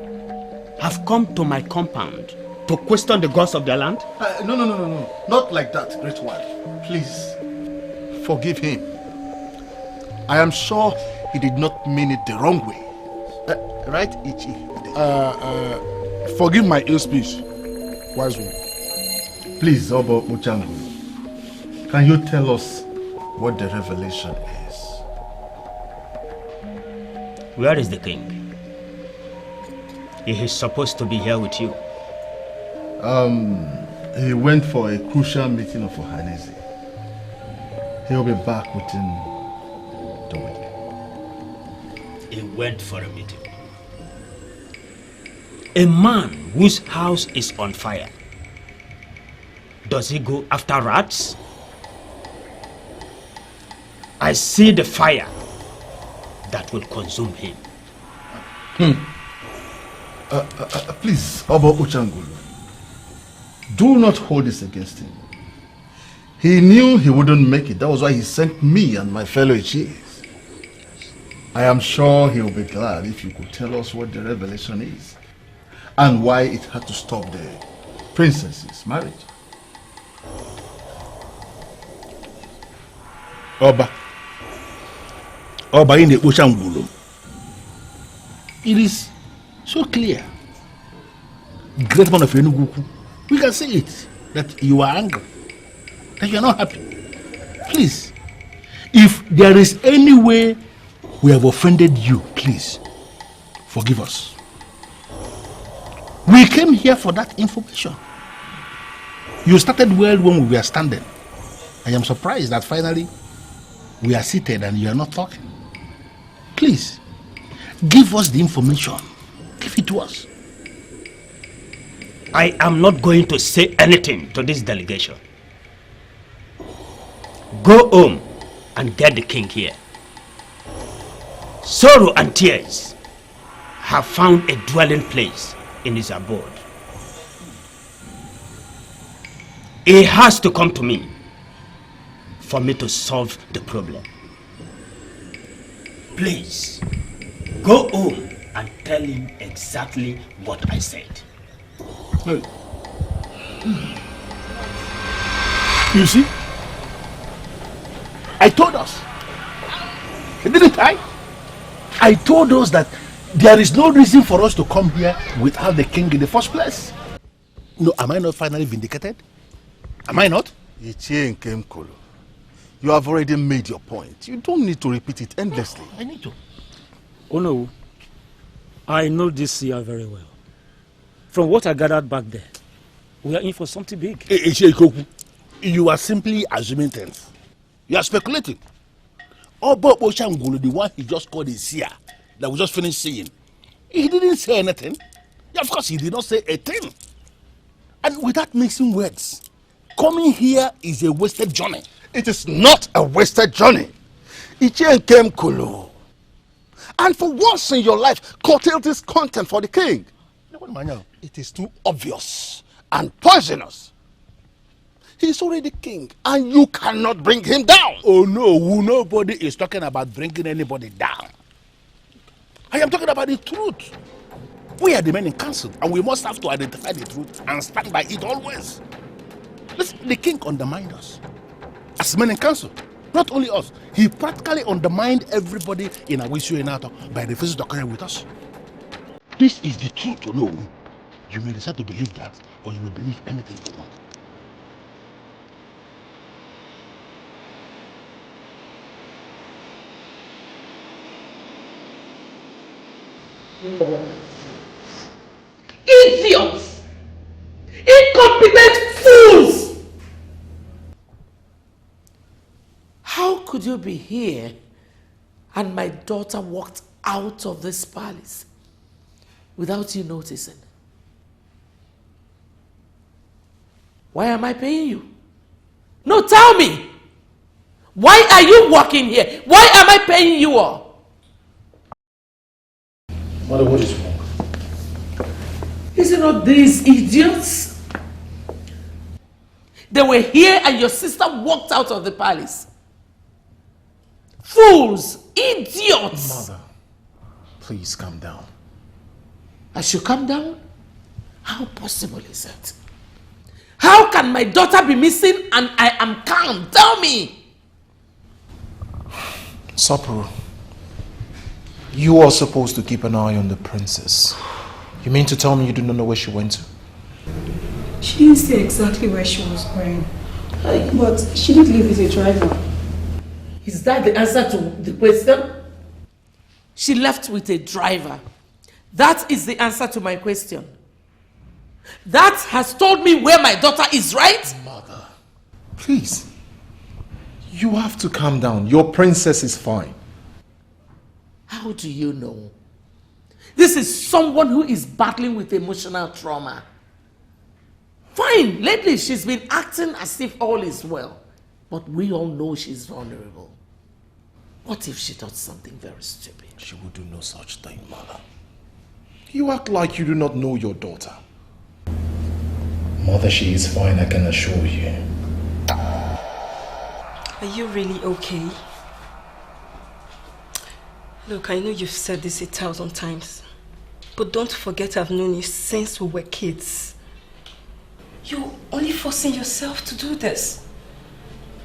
have come to my compound to question the gods of their land? No. Not like that, great one. Please, forgive him. I am sure he did not mean it the wrong way. Right, Ichi? Forgive my ill speech, wise one. Please, Obo Muchangu, can you tell us what the revelation is? Where is the king? He is supposed to be here with you. He went for a crucial meeting of Ohanese. He'll be back within the week. He went for a meeting. A man whose house is on fire, does he go after rats? I see the fire that will consume him. Please, Obo Uchangulu, do not hold this against him. He knew he wouldn't make it. That was why he sent me and my fellow chiefs. I am sure he will be glad if you could tell us what the revelation is and why it had to stop the princess's marriage. Oba in the Oshangulu. It is so clear. Great man of Enugu. We can see it, that you are angry, that you are not happy. Please, if there is any way we have offended you, please, forgive us. We came here for that information. You started well when we were standing. I am surprised that finally we are seated and you are not talking. Please, give us the information. Give it to us. I am not going to say anything to this delegation. Go home and get the king here. Sorrow and tears have found a dwelling place in his abode. He has to come to me for me to solve the problem. Please, go home and tell him exactly what I said. Hey. You see? I told us. Didn't I? I told us that there is no reason for us to come here without the king in the first place. No, am I not finally vindicated? Am I not? You have already made your point. You don't need to repeat it endlessly. I need to. Oh no, I know this seer very well. From what I gathered back there, we are in for something big. You are simply assuming things. You are speculating. Obo Oshangulu, the one he just called a seer, that we just finished seeing, he didn't say anything. Yeah, of course, he did not say a thing. And without mixing words, coming here is a wasted journey. It is not a wasted journey. Ichien came Kulu. And for once in your life, curtail this content for the king. It is too obvious and poisonous. He is already king, and you cannot bring him down. Oh no, nobody is talking about bringing anybody down. I am talking about the truth. We are the men in council, and we must have to identify the truth and stand by it always. Listen, the king undermined us as men in council. Not only us, he practically undermined everybody in Awisio Enato by refusing to carry with us. This is the truth, you know. You may decide to believe that, or you will believe anything you want. Idiots! Incompetent fools! How could you be here and my daughter walked out of this palace without you noticing? Why am I paying you? No, tell me! Why are you walking here? Why am I paying you all? Mother, what is wrong? Is it not these idiots? They were here and your sister walked out of the palace. Fools! Idiots! Mother, please calm down. I should calm down? How possible is it? How can my daughter be missing and I am calm? Tell me! Sapporo, you are supposed to keep an eye on the princess. You mean to tell me you do not know where she went to? She didn't say exactly where she was going. But she did leave with a driver. Is that the answer to the question? She left with a driver. That is the answer to my question. That has told me where my daughter is, right? Mother, please. You have to calm down. Your princess is fine. How do you know? This is someone who is battling with emotional trauma. Fine, lately she's been acting as if all is well. But we all know she's vulnerable. What if she does something very stupid? She will do no such thing, Mother. You act like you do not know your daughter. Mother, she is fine, I can assure you. Are you really okay? Look, I know you've said this 1,000 times, but don't forget I've known you since we were kids. You're only forcing yourself to do this.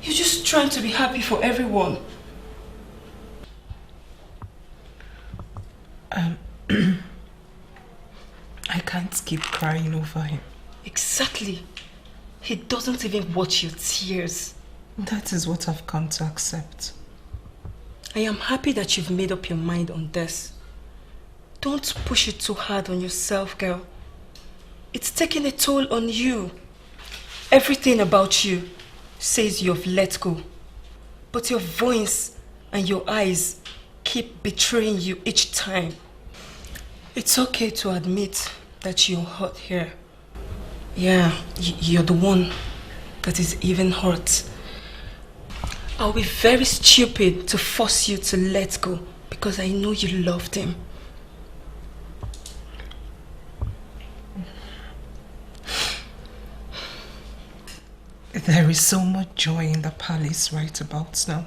You're just trying to be happy for everyone. I can't keep crying over him. Exactly. He doesn't even watch your tears. That is what I've come to accept. I am happy that you've made up your mind on this. Don't push it too hard on yourself, girl. It's taking a toll on you. Everything about you says you've let go. But your voice and your eyes keep betraying you each time. It's okay to admit that you're hurt here. Yeah, you're the one that is even hurt. I'll be very stupid to force you to let go because I know you loved him. There is so much joy in the palace right about now.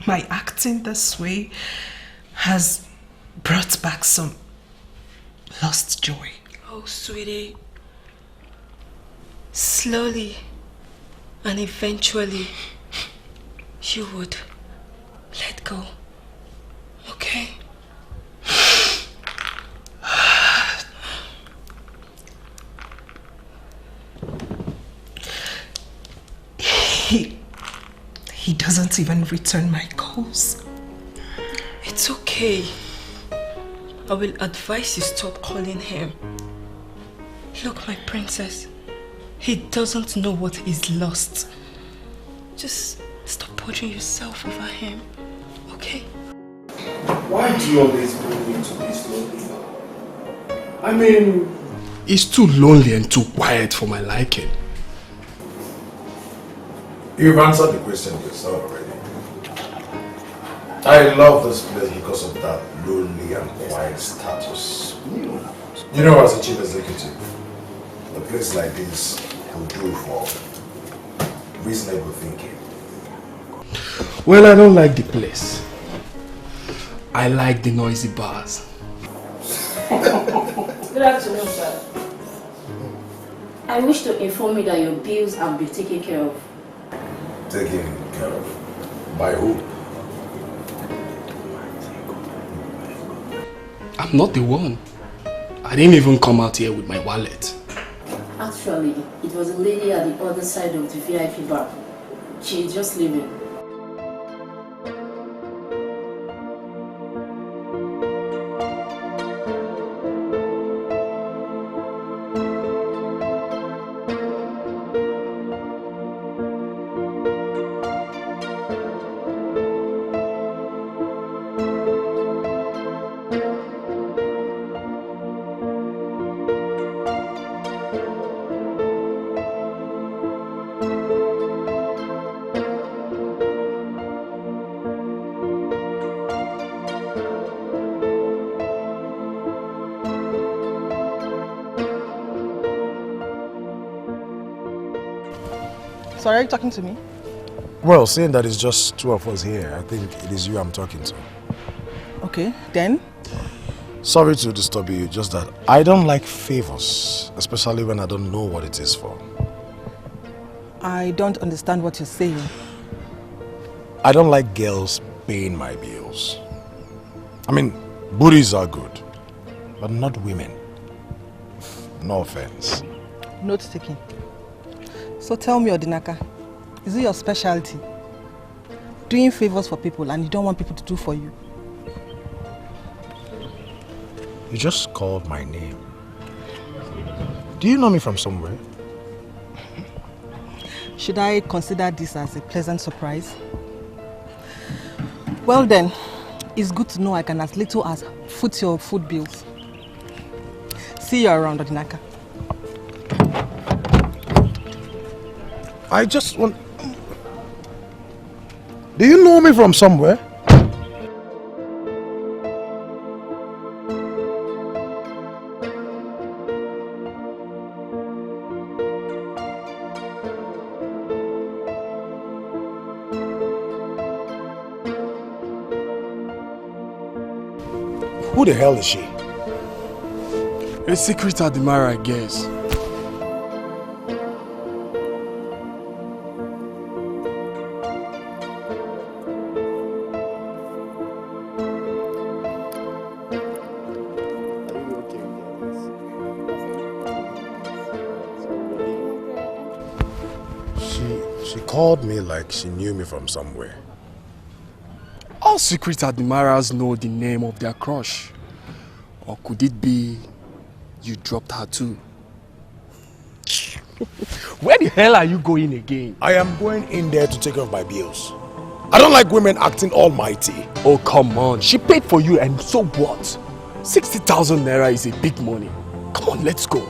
My acting this way has brought back some lost joy. Oh, sweetie. Slowly And eventually, you would let go. Okay? He doesn't even return my calls. It's okay. I will advise you stop calling him. Look, my princess, he doesn't know what he's lost. Just stop bothering yourself over him, okay? Why do you always bring me to this lonely? I mean, it's too lonely and too quiet for my liking. You've answered the question yourself already. I love this place because of that lonely and quiet status. You know, as a chief executive, a place like this will do for reasonable thinking. Well, I don't like the place. I like the noisy bars. Good afternoon, sir. I wish to inform you that your bills have been taken care of. Taken care of? By who? I'm not the one. I didn't even come out here with my wallet. Actually, it was a lady at the other side of the VIP bar. She is just leaving. Sorry, are you talking to me? Well, seeing that it's just two of us here, I think it is you I'm talking to. Okay, then? Sorry to disturb you, just that I don't like favors, especially when I don't know what it is for. I don't understand what you're saying. I don't like girls paying my bills. I mean, booties are good, but not women. No offense. Note taking. So tell me, Odinaka, is it your specialty? Doing favors for people and you don't want people to do for you? You just called my name. Do you know me from somewhere? Should I consider this as a pleasant surprise? Well then, it's good to know I can as little as foot your food bills. See you around, Odinaka. I just want... Do you know me from somewhere? Who the hell is she? A secret admirer, I guess. She called me like she knew me from somewhere. All secret admirers know the name of their crush. Or could it be you dropped her too? Where the hell are you going again? I am going in there to take off my bills. I don't like women acting almighty. Oh, come on. She paid for you and so what? 60,000 naira is a big money. Come on, let's go.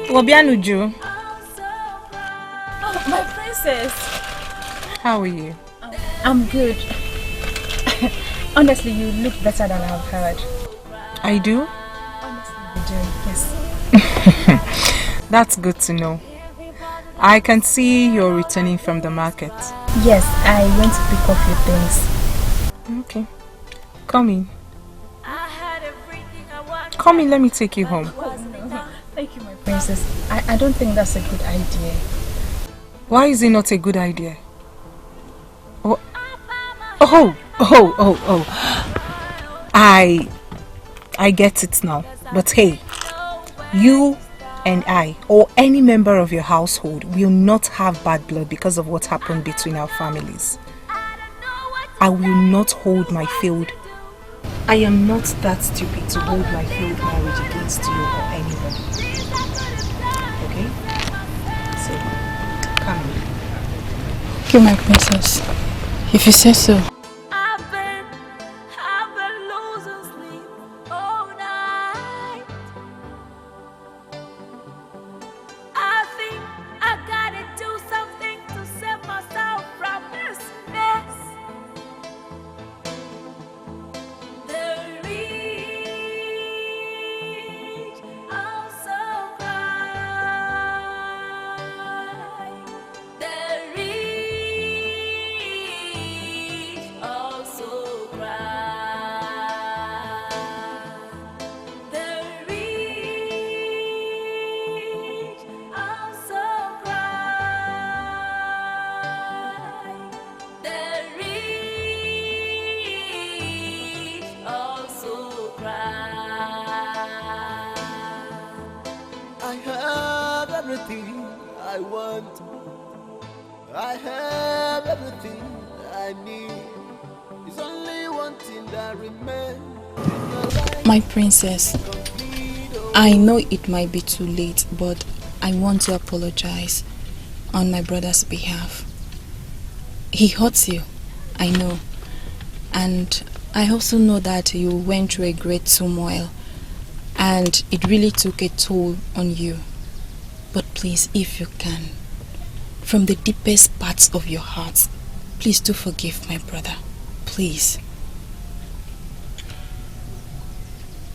Obianuju. Oh, my princess. How are you? I'm good. Honestly, you look better than I've heard. I do? Honestly, you do, yes. That's good to know. I can see you're returning from the market. Yes, I went to pick up your things. Okay. Come in. Come in, let me take you home. Thank you, my princess. I don't think that's a good idea. Why is it not a good idea? Oh. I get it now. But hey, you and I, or any member of your household, will not have bad blood because of what happened between our families. I will not hold my failed. I am not that stupid to hold my failed marriage against you or anybody. Okay? So, come in. Okay, my princess. If you say so. I have everything I need. It's only one thing that remains. My princess, I know it might be too late, but I want to apologize on my brother's behalf. He hurts you, I know. And I also know that you went through a great turmoil and it really took a toll on you. But please, if you can, from the deepest parts of your heart, please do forgive my brother. Please.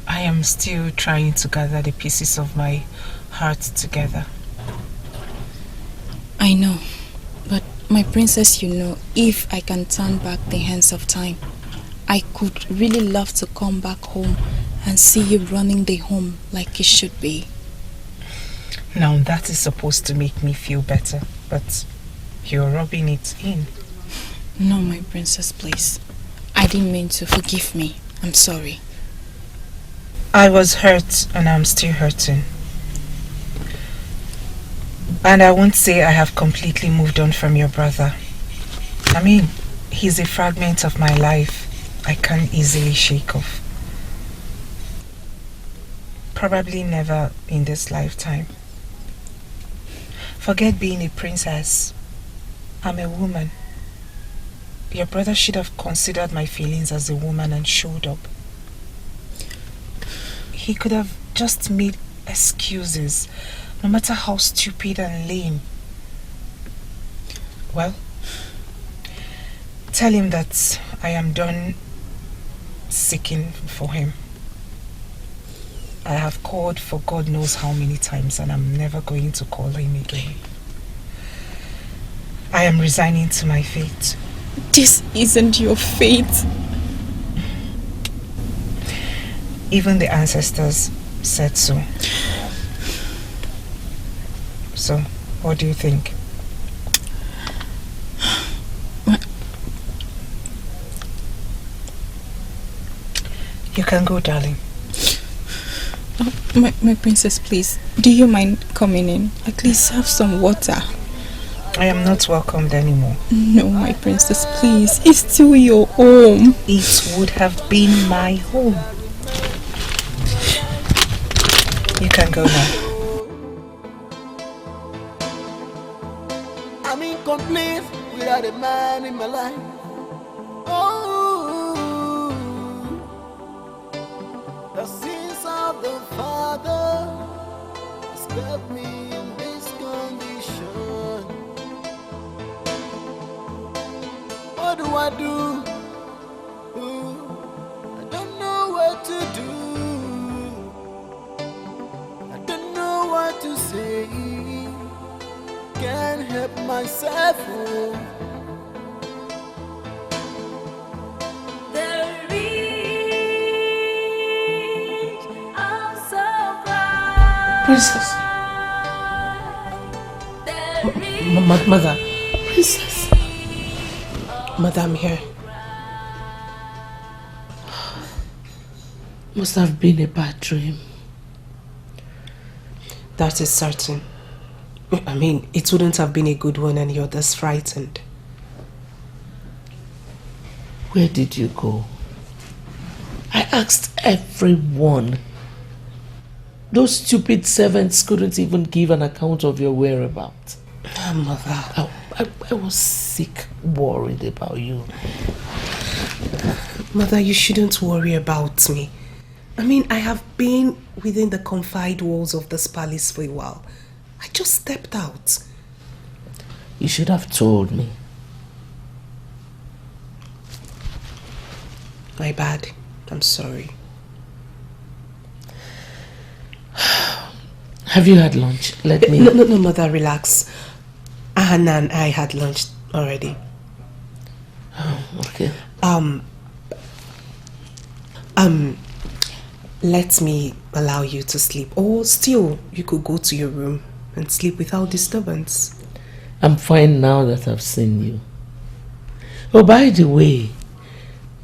I am still trying to gather the pieces of my heart together. I know, but my princess, you know, if I can turn back the hands of time, I could really love to come back home and see you running the home like it should be. Now that is supposed to make me feel better, but you're rubbing it in. No, my princess, please. I didn't mean to. Forgive me. I'm sorry. I was hurt and I'm still hurting. And I won't say I have completely moved on from your brother. I mean, he's a fragment of my life I can't easily shake off. Probably never in this lifetime. Forget being a princess. I'm a woman. Your brother should have considered my feelings as a woman and showed up. He could have just made excuses, no matter how stupid and lame. Well, tell him that I am done seeking for him. I have called for God knows how many times and I'm never going to call him again. I am resigning to my fate. This isn't your fate. Even the ancestors said so. So, what do you think? You can go, darling. My princess, please, do you mind coming in? At least have some water. I am not welcomed anymore. No, my princess, please. It's still your home. It would have been my home. You can go now. I'm incomplete without a man in my life. Oh, the sins of the father has kept me in this condition. What do I do? I don't know what to do. I don't know what what to say. Can't help myself. Oh. The rich also cry. Princess. Mother. Princess. Mother, I'm here. Must have been a bad dream. That is certain. I mean, it wouldn't have been a good one and you're this frightened. Where did you go? I asked everyone. Those stupid servants couldn't even give an account of your whereabouts. Mother. I was sick, worried about you. Mother, you shouldn't worry about me. I mean, I have been within the confined walls of this palace for a while. I just stepped out. You should have told me. My bad. I'm sorry. Have you had lunch? Let me... No, Mother, relax. Anna and I had lunch already. Oh, okay. Let me allow you to sleep. Or still, you could go to your room and sleep without disturbance. I'm fine now that I've seen you. Oh, by the way,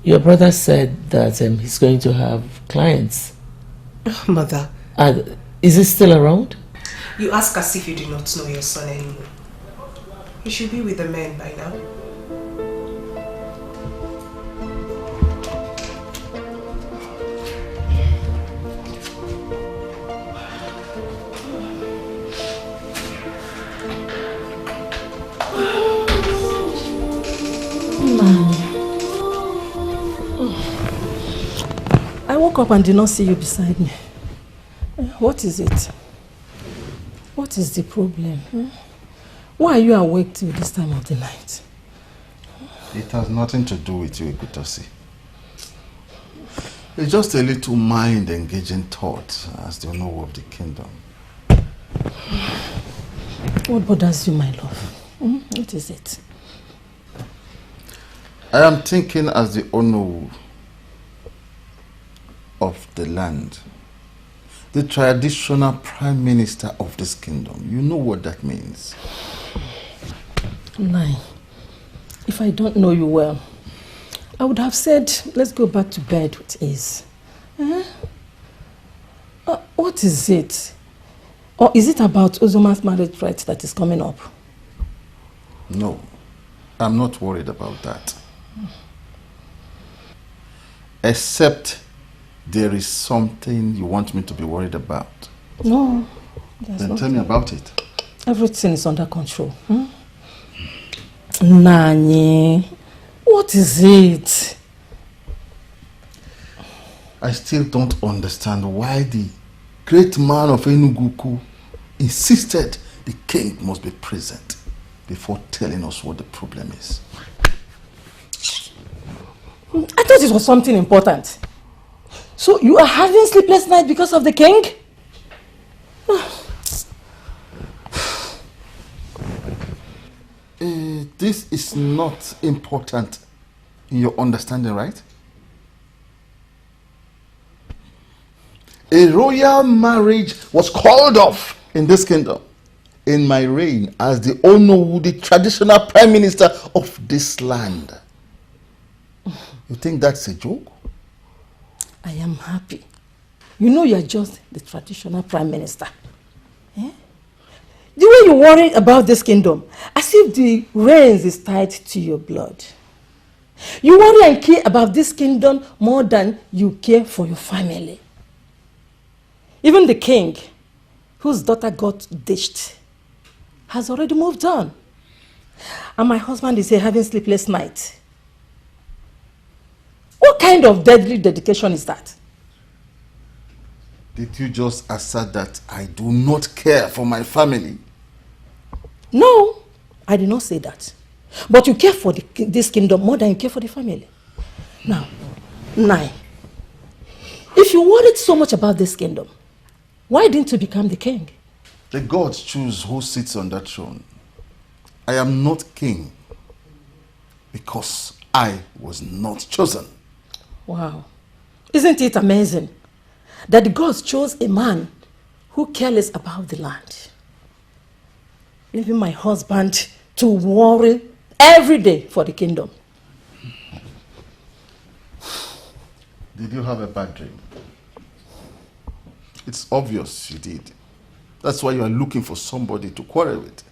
your brother said that he's going to have clients. Mother. Is he still around? You ask as if you do not know your son anymore. He should be with the men by now. I woke up and did not see you beside me. What is it? What is the problem? Why are you awake till this time of the night? It has nothing to do with you, Ikutosi. It's just a little mind-engaging thought as the owner of the kingdom. What bothers you, my love? What is it? I am thinking as the owner of the land, the traditional prime minister of this kingdom. You know what that means. Nai, if I don't know you well, I would have said, let's go back to bed with ease. What is it? Or is it about Uzuma's marriage right that is coming up? No, I'm not worried about that. Except there is something you want me to be worried about. No. Then tell me about it. Everything is under control. Nani, what is it? I still don't understand why the great man of Enugu insisted the king must be present before telling us what the problem is. I thought it was something important. So you are having sleepless nights because of the king? This is not important in your understanding, right? A royal marriage was called off in this kingdom in my reign as the Onowu, the traditional prime minister of this land. You think that's a joke? I am happy. You know you are just the traditional prime minister. The way you worry about this kingdom, as if the reins is tied to your blood. You worry and care about this kingdom more than you care for your family. Even the king, whose daughter got ditched, has already moved on. And my husband is here having sleepless nights. What kind of deadly dedication is that? Did you just assert that I do not care for my family? No, I did not say that. But you care for this kingdom more than you care for the family. Now, Nai, if you worried so much about this kingdom, why didn't you become the king? The gods choose who sits on that throne. I am not king because I was not chosen. Wow. Isn't it amazing that the gods chose a man who careless about the land, leaving my husband to worry every day for the kingdom? Did you have a bad dream? It's obvious you did. That's why you are looking for somebody to quarrel with.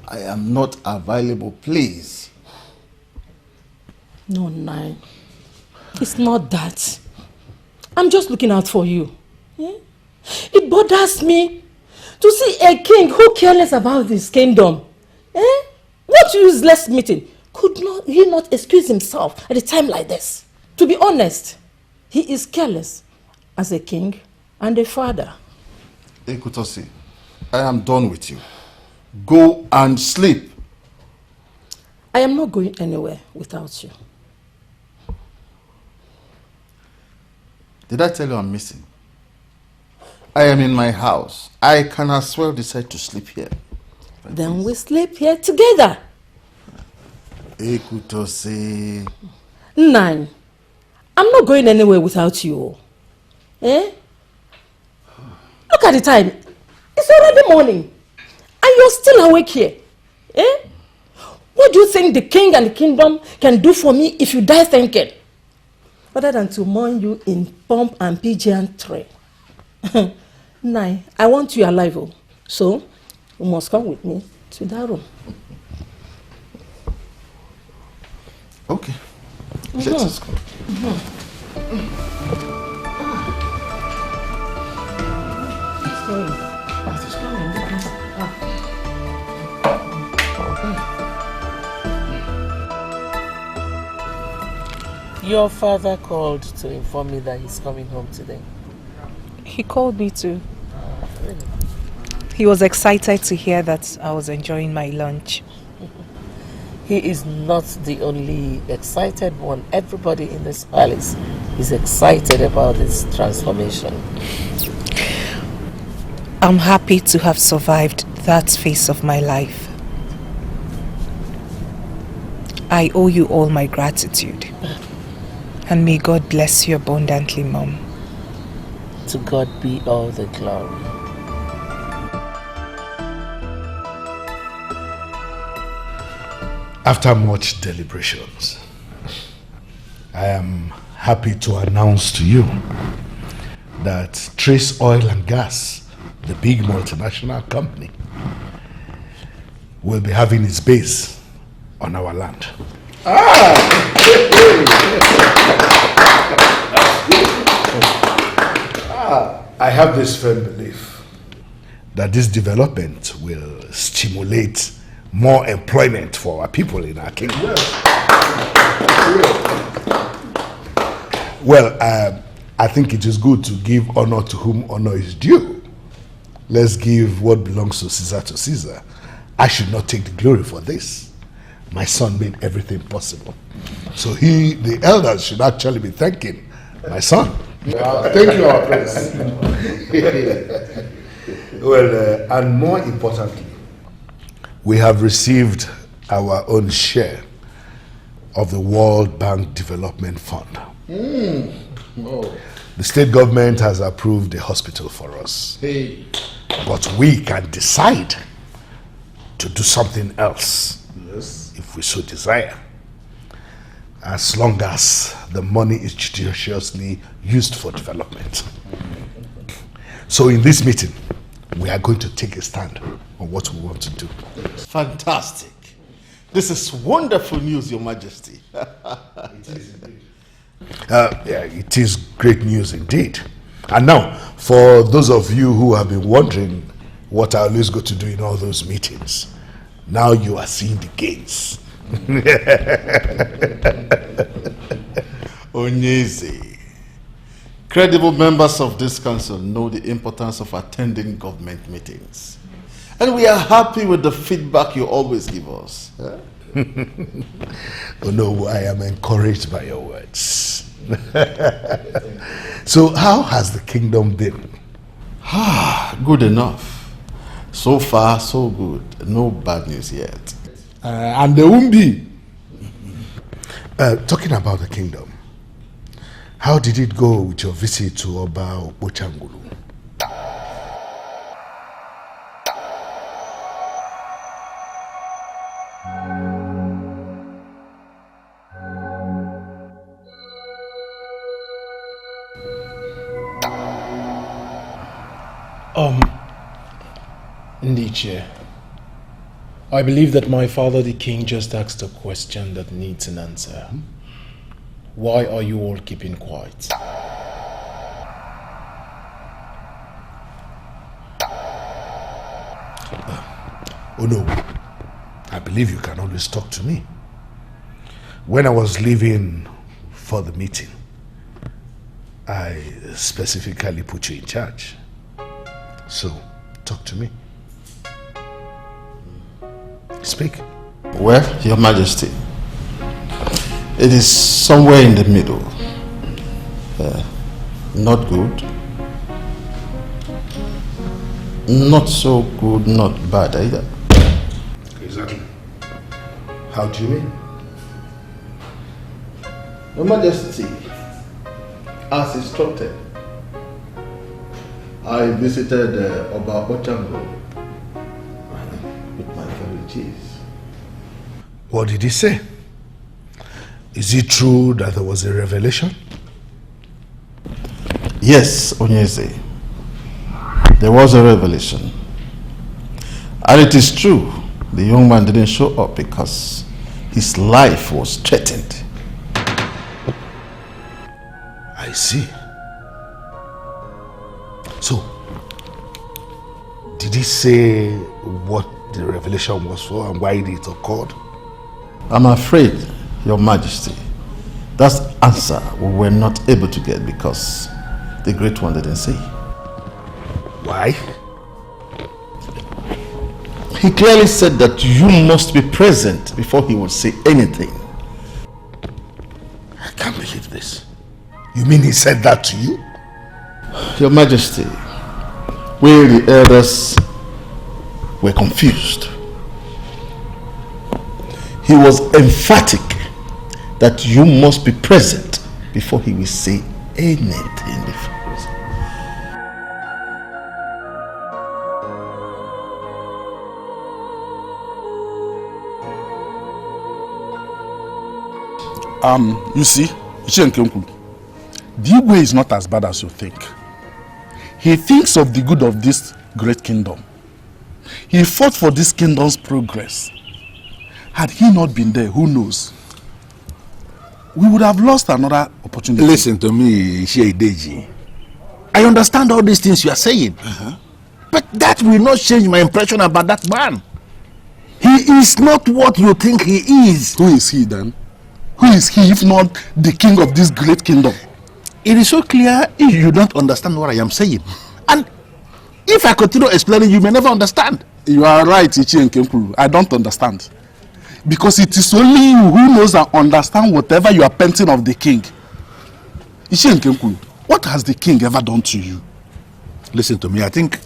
I am not available, please. No, Nine. It's not that. I'm just looking out for you. Yeah? It bothers me to see a king who careless about his kingdom. Eh? What useless meeting? Could not he not excuse himself at a time like this? To be honest, he is careless as a king and a father. Ekutosi, I am done with you. Go and sleep. I am not going anywhere without you. Did I tell you I'm missing? I am in my house. I can as well decide to sleep here. Then we sleep here together. Ekutosi. Nine. I'm not going anywhere without you. Eh? Look at the time. It's already morning. And you're still awake here. Eh? What do you think the king and the kingdom can do for me if you die thinking? Other than to mourn you in pomp and pageantry. Nine, I want you alive. Oh. So, you must come with me to that room. Okay. Let us go. Your father called to inform me that he's coming home today. He called me too. He was excited to hear that I was enjoying my lunch. He is not the only excited one. Everybody in this palace is excited about this transformation. I'm happy to have survived that phase of my life. I owe you all my gratitude. And may God bless you abundantly, Mom. To God be all the glory. After much deliberations, I am happy to announce to you that Trace Oil and Gas, the big multinational company, will be having its base on our land. I have this firm belief that this development will stimulate more employment for our people in our kingdom. Well, I think it is good to give honor to whom honor is due. Let's give what belongs to Caesar. I should not take the glory for this. My son made everything possible. So the elders should actually be thanking my son. Thank you, our prince. Well, and more importantly, we have received our own share of the World Bank Development Fund. Oh. The state government has approved a hospital for us. Hey. But we can decide to do something else, Yes. if we so desire, as long as the money is judiciously used for development. So in this meeting, we are going to take a stand on what we want to do. Fantastic. This is wonderful news, Your Majesty. It is indeed. Yeah, it is great news indeed. And now, for those of you who have been wondering what I always go to do in all those meetings, now you are seeing the gains. Onyeze, credible members of this council know the importance of attending government meetings. And we are happy with the feedback you always give us. Oh no, I am encouraged by your words. So how has the kingdom been? Good enough. So far, so good. No bad news yet. And there won't be. Talking about the kingdom, how did it go with your visit to Oba Opochangulu? Ndiche, I believe that my father the king just asked a question that needs an answer. Why are you all keeping quiet? Oh no, I believe you can always talk to me. When I was leaving for the meeting, I specifically put you in charge. So, talk to me. Speak. Well, Your Majesty, it is somewhere in the middle. Not good. Not so good, not bad either. Exactly. How do you mean? Your Majesty, as instructed, I visited Oba Opochangulu with my fellow chiefs. What did he say? Is it true that there was a revelation? Yes, Onyeze. There was a revelation. And it is true, the young man didn't show up because his life was threatened. I see. So, did he say what the revelation was for and why it occurred? I'm afraid, Your Majesty, that answer we were not able to get because the Great One didn't say. Why? He clearly said that you must be present before he would say anything. I can't believe this. You mean he said that to you? Your Majesty, we the elders were confused. He was emphatic that you must be present before he will say anything different. You see, the Igwe is not as bad as you think. He thinks of the good of this great kingdom. He fought for this kingdom's progress. Had he not been there, who knows? We would have lost another opportunity. Listen to me, Sheideji. I understand all these things you are saying. But that will not change my impression about that man. He is not what you think he is. Who is he then? Who is he if not the king of this great kingdom? It is so clear if you don't understand what I am saying. And if I continue explaining, you may never understand. You are right, Ichi Nkemkuru. I don't understand. Because it is only you who knows and understand whatever you are painting of the king. Ichi Nkemkuru, what has the king ever done to you? Listen to me, I think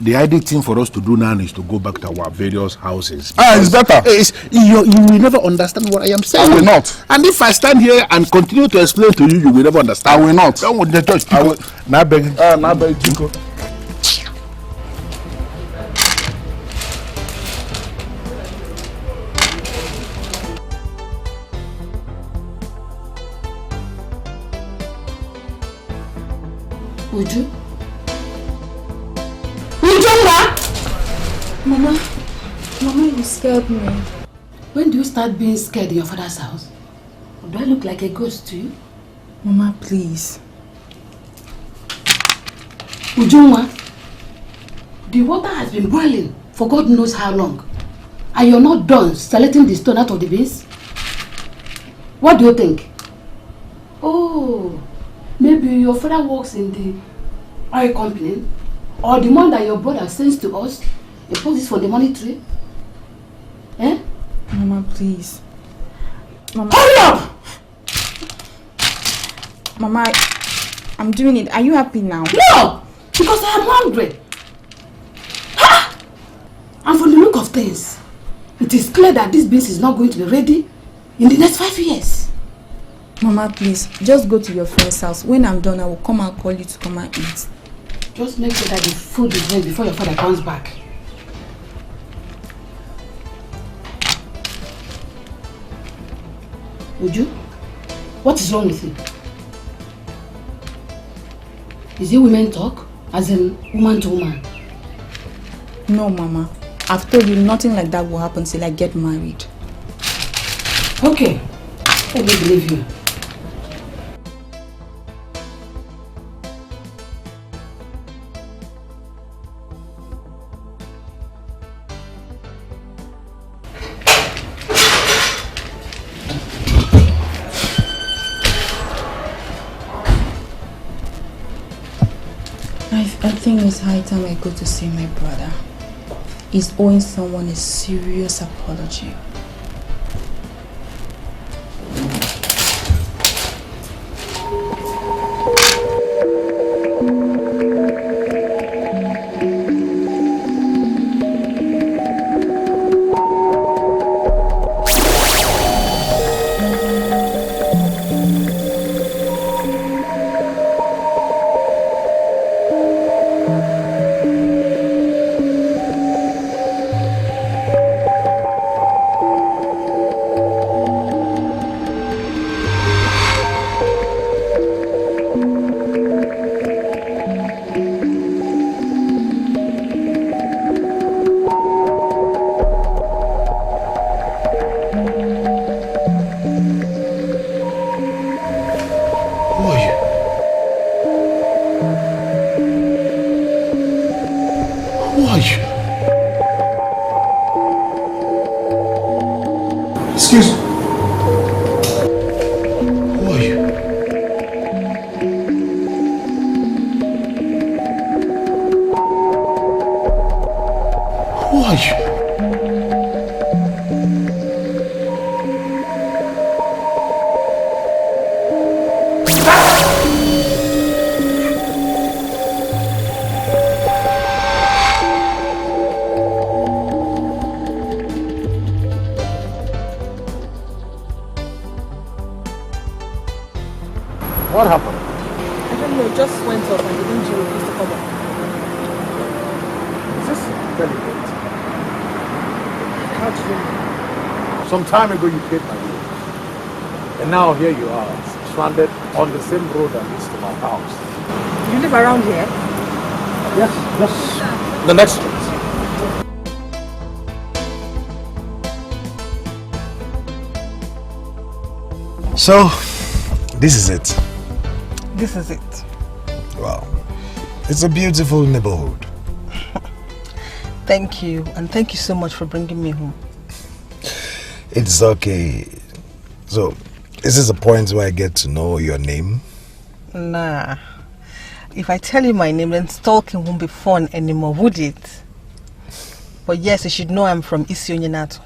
the ideal thing for us to do now is to go back to our various houses. It's better. You will never understand what I am saying. I will not. And if I stand here and continue to explain to you, you will never understand. I will not. Don't want the judge. I will. Now beg. Now beg, Chico. Uju? Ujumba! Mama, you scared me. When do you start being scared in your father's house? Or do I look like a ghost to you? Mama, please. Ujumba, the water has been boiling for God knows how long. And you're not done selecting the stone out of the base? What do you think? Oh, maybe your father works in the oil company, or the money that your brother sends to us, he puts this for the money tree. Eh? Mama, please. Mama. Hurry up! Mama, I'm doing it. Are you happy now? No! Because I am hungry. Ha! things. It is clear that this beans is not going to be ready in the next 5 years. Mama, please, just go to your friend's house. When I'm done, I will come and call you to come and eat. Just make sure that the food is ready before your father comes back. Uju, what is wrong with you? Is it women talk? As in woman to woman? No, Mama. I've told you nothing like that will happen till I get married. Okay, let me believe you. I think it's high time I go to see my brother. He's owing someone a serious apology. What happened? I don't know, it just went off and the engine refused to come on. Is this very late? How do you know? Some time ago you paid my bill. And now here you are, stranded on the same road that leads to my house. You live around here? Yes, just the next street. So, this is it. This is it. Wow. It's a beautiful neighborhood. Thank you, and thank you so much for bringing me home. It's okay. So, is this a point where I get to know your name? Nah. If I tell you my name, then stalking won't be fun anymore, would it? But yes, you should know I'm from Isionyanato.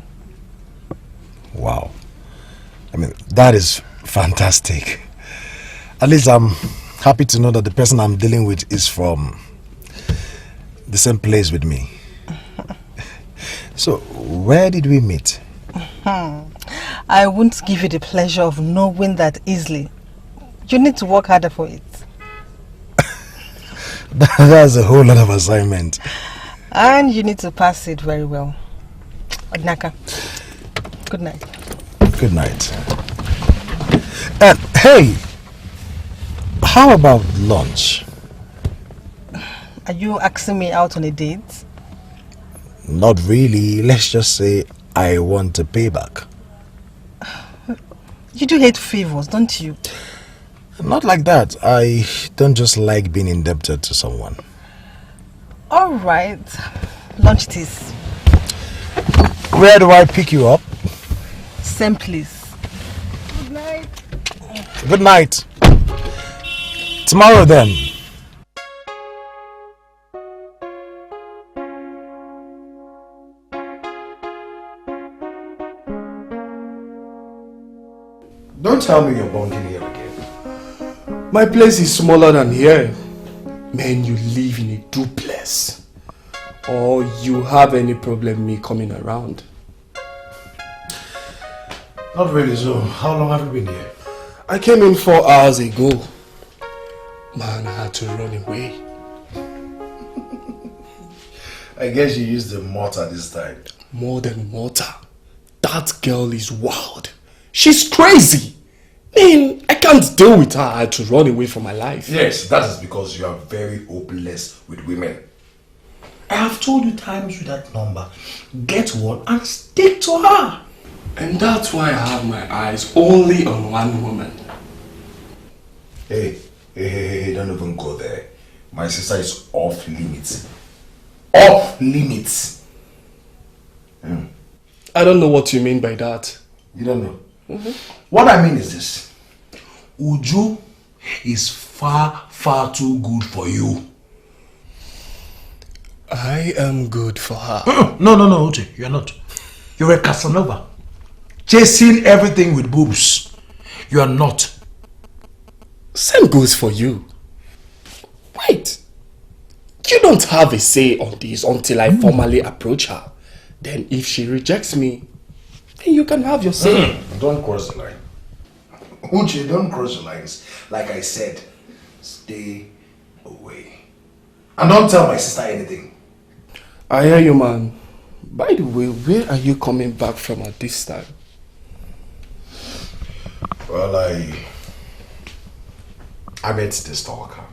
Wow. I mean, that is fantastic. At least I'm happy to know that the person I'm dealing with is from the same place with me. So, where did we meet? I won't give you the pleasure of knowing that easily. You need to work harder for it. That's a whole lot of assignment. And you need to pass it very well. Odinaka, good night. Good night. And hey, how about lunch? Are you asking me out on a date? Not really. Let's just say I want a payback. You do hate favors, don't you? Not like that. I don't just like being indebted to someone. Alright. Lunch it is. Where do I pick you up? Same place. Good night. Good night. Tomorrow then. Don't tell me you're bunking here again. My place is smaller than here. Man, you live in a duplex. Or you have any problem me coming around? Not really, so how long have you been here? I came in 4 hours ago. Man, I had to run away. I guess you used the mortar this time. More than mortar. That girl is wild. She's crazy. Man, I can't deal with her. I had to run away from my life. Yes, that is because you are very hopeless with women. I have told you times with that number. Get one and stick to her. And that's why I have my eyes only on one woman. Hey, don't even go there. My sister is off limits. Off limits. I don't know what you mean by that. You don't know? What I mean is this. Uju is far, far too good for you. I am good for her. No, Uche, you're not. You're a Casanova. Chasing everything with boobs. You are not. Same goes for you. Wait. You don't have a say on this until I formally approach her. Then if she rejects me, then you can have your say. Don't cross the line. Uche, don't cross the lines. Like I said, stay away. And don't tell my sister anything. I hear you, man. By the way, where are you coming back from at this time? Well, I met this stalker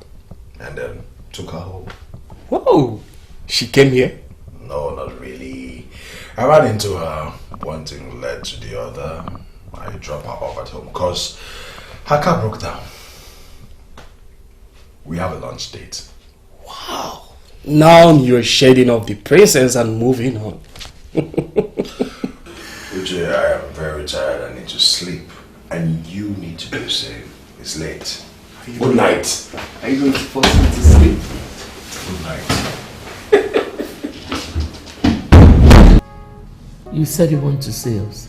and then took her home. Whoa! She came here? No, not really. I ran into her, one thing led to the other. I dropped her off at home because her car broke down. We have a lunch date. Wow! Now you're shedding off the presence and moving on. Uche, I am very tired. I need to sleep. And you need to do the same. It's late. Good night. Are you going to force me to sleep? Good night. You said you want to see us.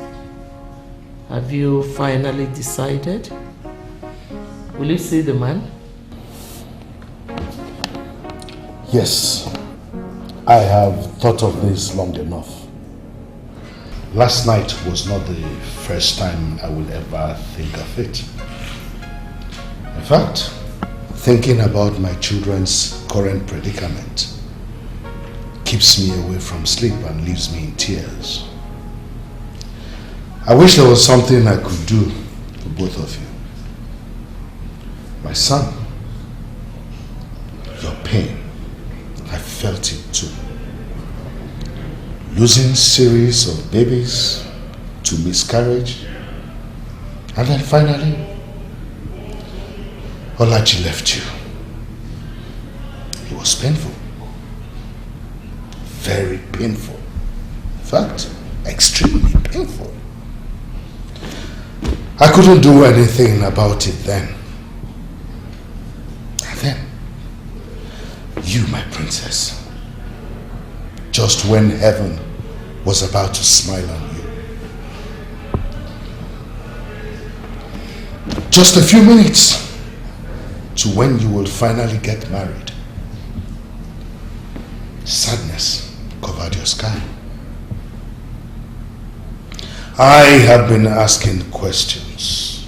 Have you finally decided? Will you see the man? Yes, I have thought of this long enough. Last night was not the first time I will ever think of it. In fact, thinking about my children's current predicament keeps me away from sleep and leaves me in tears. I wish there was something I could do for both of you. My son, your pain, I felt it too. Losing series of babies to miscarriage, and then finally, Olaji left you. It was painful. Very painful. In fact, extremely painful. I couldn't do anything about it then. And then, you, my princess, just when heaven was about to smile on you. Just a few minutes to when you will finally get married. Sadness covered your sky. I have been asking questions.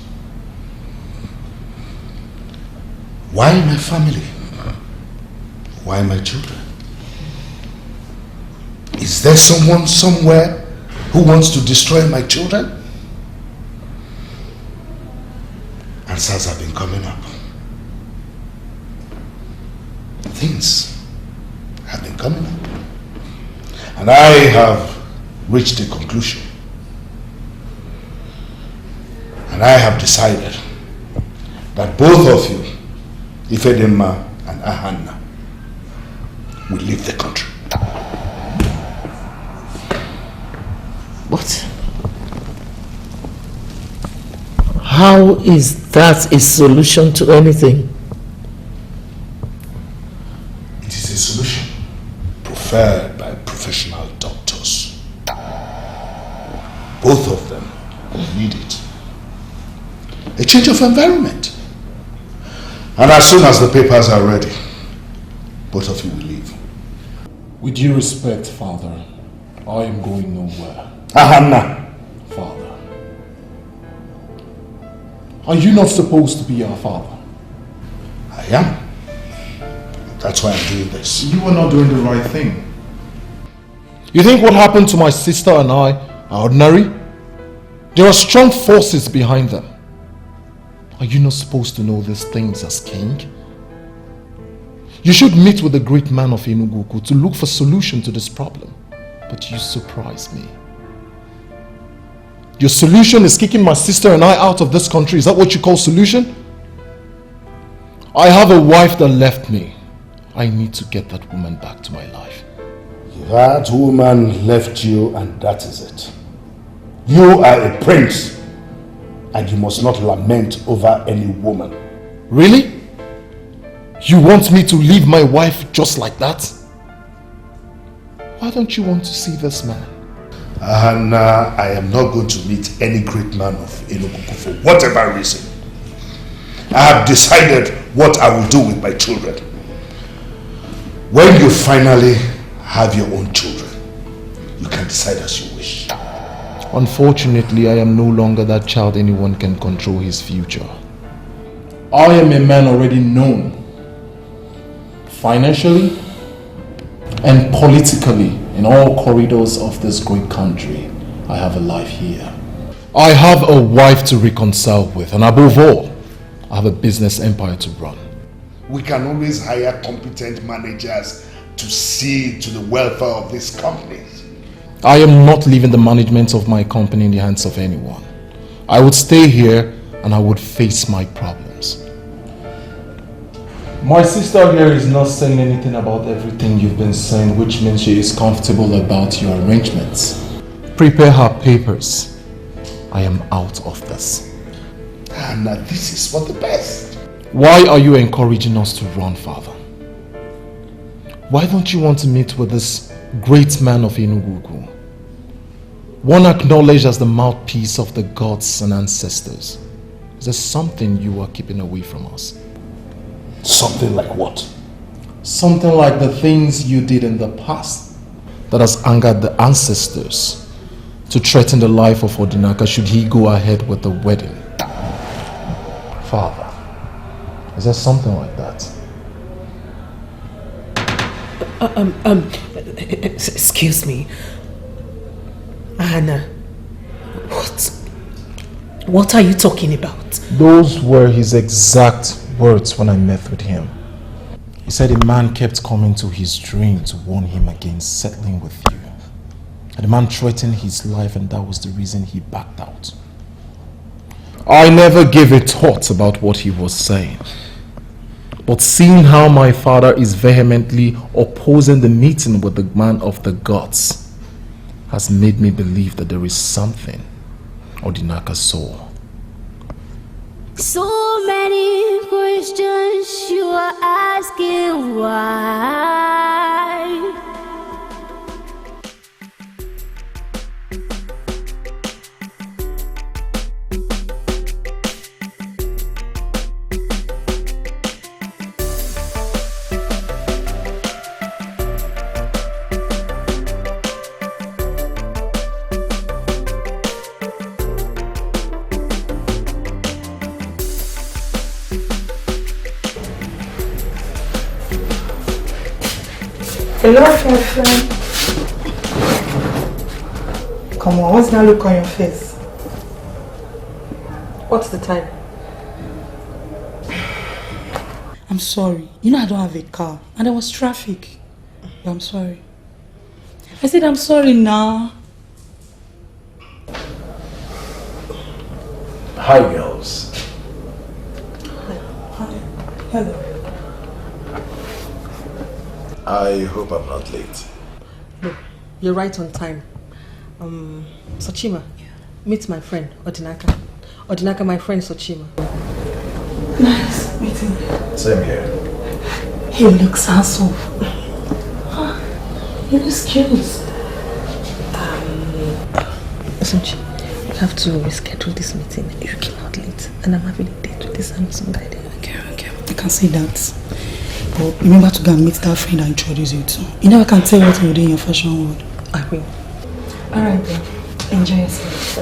Why my family? Why my children? Is there someone somewhere who wants to destroy my children? Answers have been coming up. Things have been coming up. And I have reached a conclusion. And I have decided that both of you, Ifedema and Ahanna, will leave the country. What? How is that a solution to anything? It is a solution preferred by professional doctors. Both of them need it. A change of environment. And as soon as the papers are ready, both of you will leave. With due respect, Father, I am going nowhere. Ahana. Father, are you not supposed to be our father? I am. That's why I'm doing this. You are not doing the right thing. You think what happened to my sister and I are ordinary? There are strong forces behind them. Are you not supposed to know these things as king? You should meet with the great man of Enugu to look for solution to this problem. But you surprise me. Your solution is kicking my sister and I out of this country. Is that what you call solution? I have a wife that left me. I need to get that woman back to my life. That woman left you and that is it. You are a prince and you must not lament over any woman. Really? You want me to leave my wife just like that? Why don't you want to see this man? And I am not going to meet any great man of Enugu for whatever reason. I have decided what I will do with my children. When you finally have your own children, you can decide as you wish. Unfortunately, I am no longer that child anyone can control his future. I am a man already known financially and politically in all corridors of this great country. I have a life here. I have a wife to reconcile with, and above all, I have a business empire to run. We can always hire competent managers to see to the welfare of these companies. I am not leaving the management of my company in the hands of anyone. I would stay here and I would face my problems. My sister here is not saying anything about everything you've been saying, which means she is comfortable about your arrangements. Prepare her papers. I am out of this. And this is for the best. Why are you encouraging us to run, Father? Why don't you want to meet with this great man of Enugu? One acknowledged as the mouthpiece of the gods and ancestors. Is there something you are keeping away from us? Something like what? Something like the things you did in the past that has angered the ancestors to threaten the life of Odinaka should he go ahead with the wedding. Father, is there something like that? Excuse me. Anna, what are you talking about? Those were his exact words when I met with him. He said a man kept coming to his dream to warn him against settling with you. And the man threatened his life, and that was the reason he backed out. I never gave a thought about what he was saying. But seeing how my father is vehemently opposing the meeting with the man of the gods has made me believe that there is something Odinaka saw. So many questions you are asking why. Hello, my friend. Come on, what's that look on your face? What's the time? I'm sorry. You know I don't have a car and there was traffic. But I'm sorry. I said I'm sorry now. Hi, girls. Hi. Hello. I hope I'm not late. No, you're right on time. Sochima, meet my friend, Odinaka. Odinaka, my friend Sochima. Nice meeting you. Same here. He looks handsome. He looks cute. Sochi, you have to reschedule this meeting. You came out late, and I'm having a date with this handsome guy there. Okay. I can see that. But remember to go and meet that friend I introduce you to. You never can tell what you're doing in your fashion world. I will. Alright then. Enjoy yourself.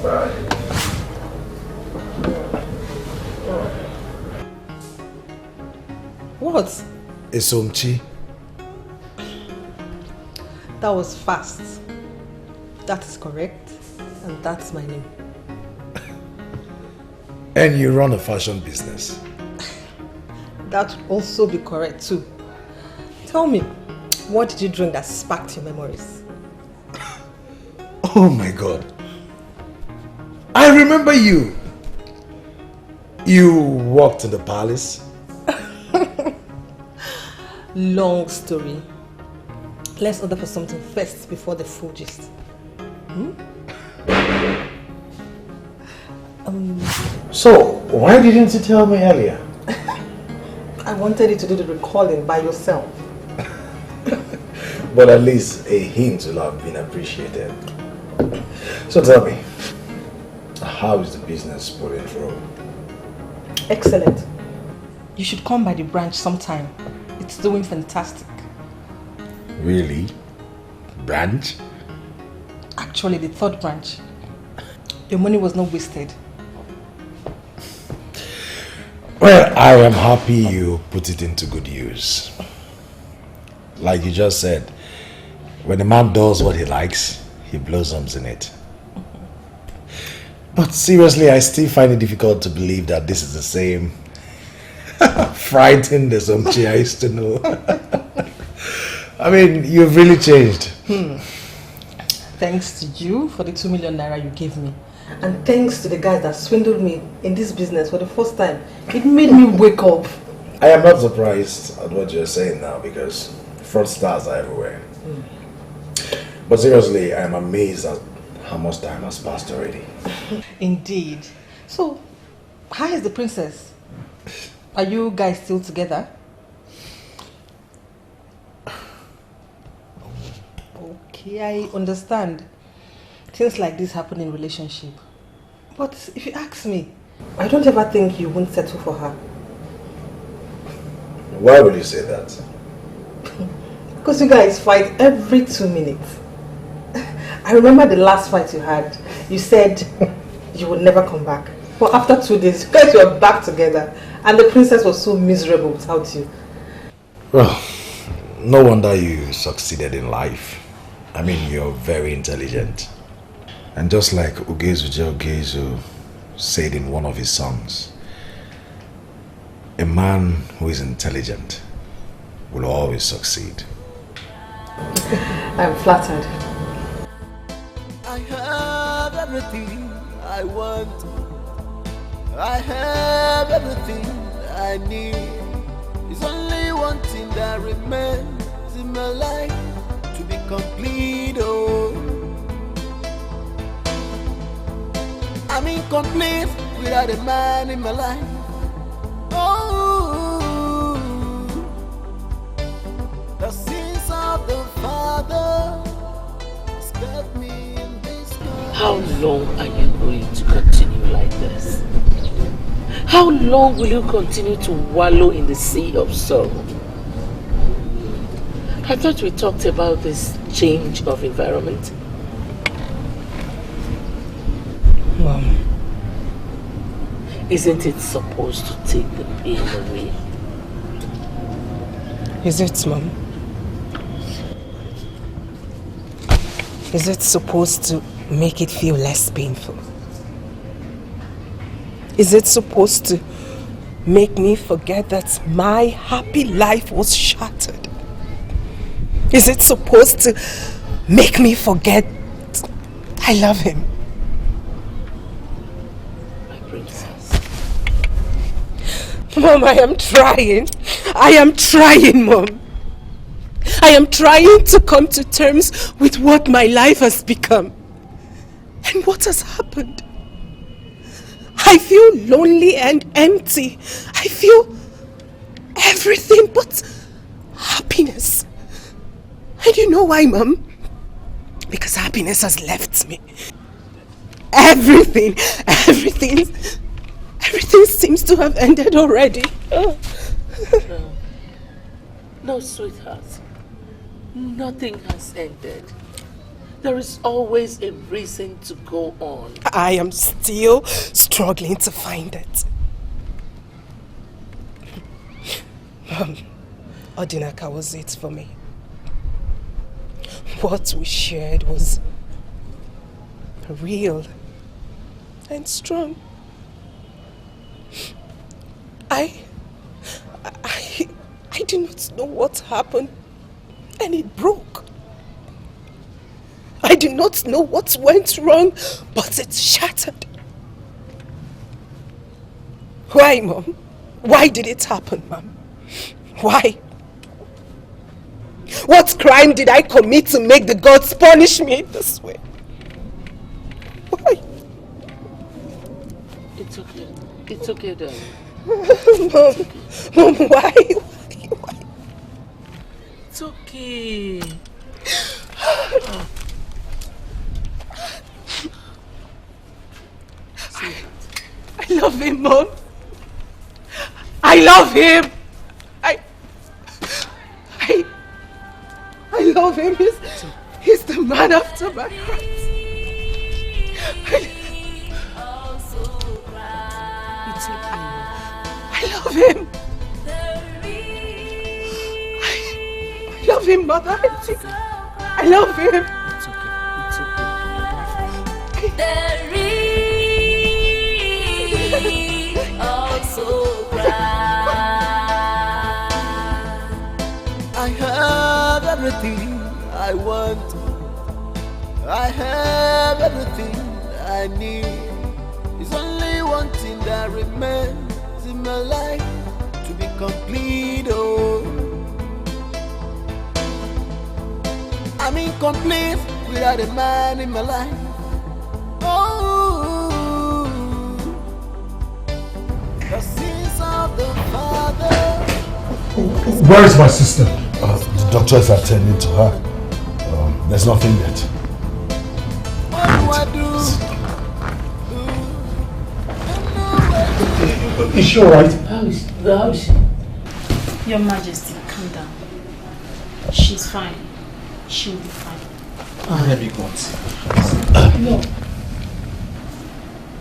Bye. What? Esomchi. That was fast. That is correct. And that's my name. And you run a fashion business. That would also be correct too. Tell me, what did you drink that sparked your memories? Oh my God. I remember you. You walked in the palace. Long story. Let's order for something first before the full gist. So, why didn't you tell me earlier? I wanted you to do the recalling by yourself. But at least a hint will have been appreciated. So tell me, how is the business pulling through? Excellent. You should come by the branch sometime. It's doing fantastic. Really? Branch? Actually, the third branch. Your money was not wasted. Well, I am happy you put it into good use. Like you just said, when a man does what he likes, he blossoms in it. But seriously, I still find it difficult to believe that this is the same frightened Esomchi I used to know. I mean, you've really changed. Thanks to you for the 2 million naira you gave me. And thanks to the guys that swindled me in this business for the first time. It made me wake up. I am not surprised at what you're saying now because fraudsters are everywhere. But seriously, I am amazed at how much time has passed already. Indeed. So, how is the princess? Are you guys still together? Okay, I understand. Things like this happen in relationship. But if you ask me, I don't ever think you won't settle for her. Why would you say that? Because you guys fight every 2 minutes. I remember the last fight you had. You said you would never come back. But after 2 days, you guys were back together. And the princess was so miserable without you. Well, no wonder you succeeded in life. I mean, you're very intelligent. And just like Ugezu said in one of his songs, a man who is intelligent will always succeed. I'm flattered. I have everything I want. I have everything I need. It's only one thing that remains in my life to be complete. Oh, I'm incomplete without a man in my life. Oh, the sins of the Father kept me in this life. How long are you going to continue like this? How long will you continue to wallow in the sea of sorrow? I thought we talked about this change of environment. Mom. Isn't it supposed to take the pain away? Is it, Mom? Is it supposed to make it feel less painful? Is it supposed to make me forget that my happy life was shattered? Is it supposed to make me forget I love him? My princess. Mom, I am trying. I am trying, Mom. I am trying to come to terms with what my life has become. And what has happened? I feel lonely and empty. I feel everything but happiness. And you know why, Mom? Because happiness has left me. everything seems to have ended already. No, sweetheart. Nothing has ended. There is always a reason to go on. I am still struggling to find it. Odinaka was it for me. What we shared was real and strong. I do not know what happened, and it broke. I do not know what went wrong, but it shattered. Why, Mom? Why did it happen, Mom? Why? What crime did I commit to make the gods punish me this way? Why? It's okay. It's okay, darling. Mom, why? It's okay. I love him, Mom. I love him. I love him. He's the man after my heart. I love him. I love him, Mother. I love him. It's okay. It's okay. There is also I have everything I want. I have everything I need. It's only one thing that remains in my life to be complete. Oh, I'm incomplete without a man in my life. Oh, the sins of the Father. Where is my sister? The doctor is attending to her. There's nothing yet. What do I do? Is she alright? How is she? Your Majesty, calm down. She's fine. She'll be fine. Let me go and see. No.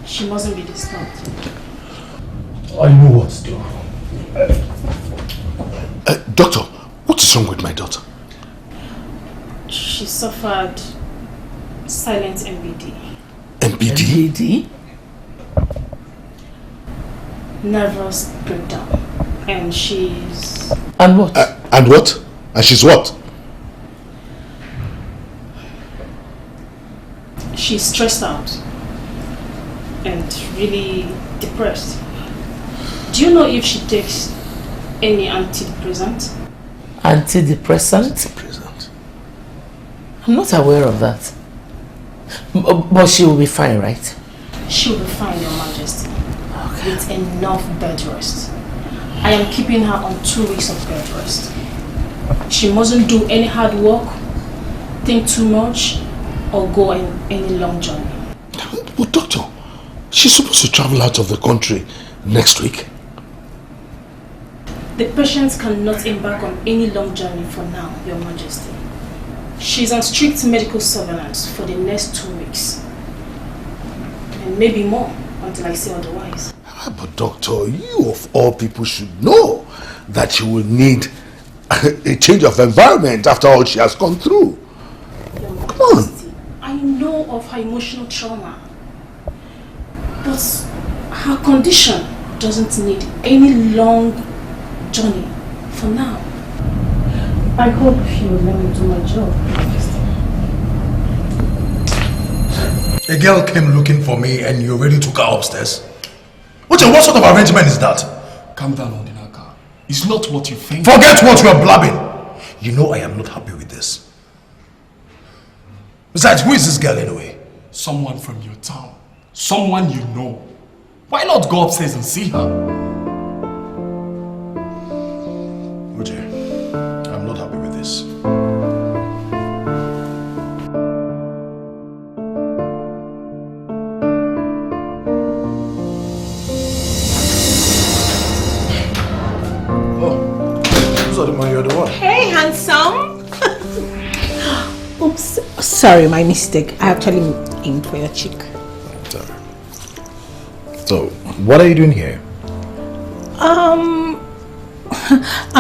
She mustn't be disturbed. I know what to do. Doctor, what is wrong with my daughter? She suffered silent MBD. MBD? Nervous breakdown. And she's... And what? And what? And she's what? She's stressed out. And really depressed. Do you know if she takes any antidepressant? Antidepressant? I'm not aware of that. But she will be fine, right? She will be fine, Your Majesty. Okay. With enough bed rest. I am keeping her on 2 weeks of bed rest. She mustn't do any hard work, think too much, or go on any long journey. But doctor, she's supposed to travel out of the country next week. The patient cannot embark on any long journey for now, Your Majesty. She's on strict medical surveillance for the next 2 weeks. And maybe more, until I say otherwise. But doctor, you of all people should know that she will need a change of environment after all she has gone through. Come on. I know of her emotional trauma. But her condition doesn't need any long journey for now. I hope you will let me do my job. A girl came looking for me and you already took her upstairs. What sort of arrangement is that? Calm down, Odinaka. It's not what you think. Forget what you are blabbing. You know I am not happy with this. Besides, who is this girl anyway? Someone from your town. Someone you know. Why not go upstairs and see her? Uche, I'm not happy with this. Uzuma, you're the one. Hey, handsome. Oops, sorry, my mistake. I actually aimed for your cheek. Sorry. So, what are you doing here? I'm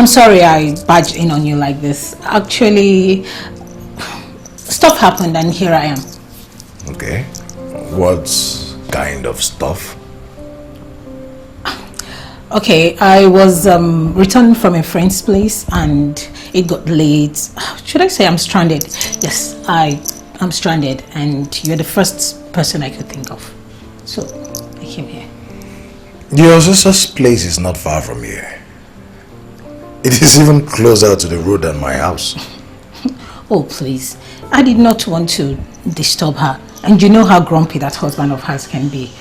sorry I barged in on you like this. Actually, stuff happened and here I am. Okay. What kind of stuff? Okay, I was returning from a friend's place and it got late. Should I say I'm stranded? Yes, I'm stranded and you're the first person I could think of. So, I came here. Your sister's place is not far from here. It is even closer to the road than my house. Oh, please. I did not want to disturb her. And you know how grumpy that husband of hers can be.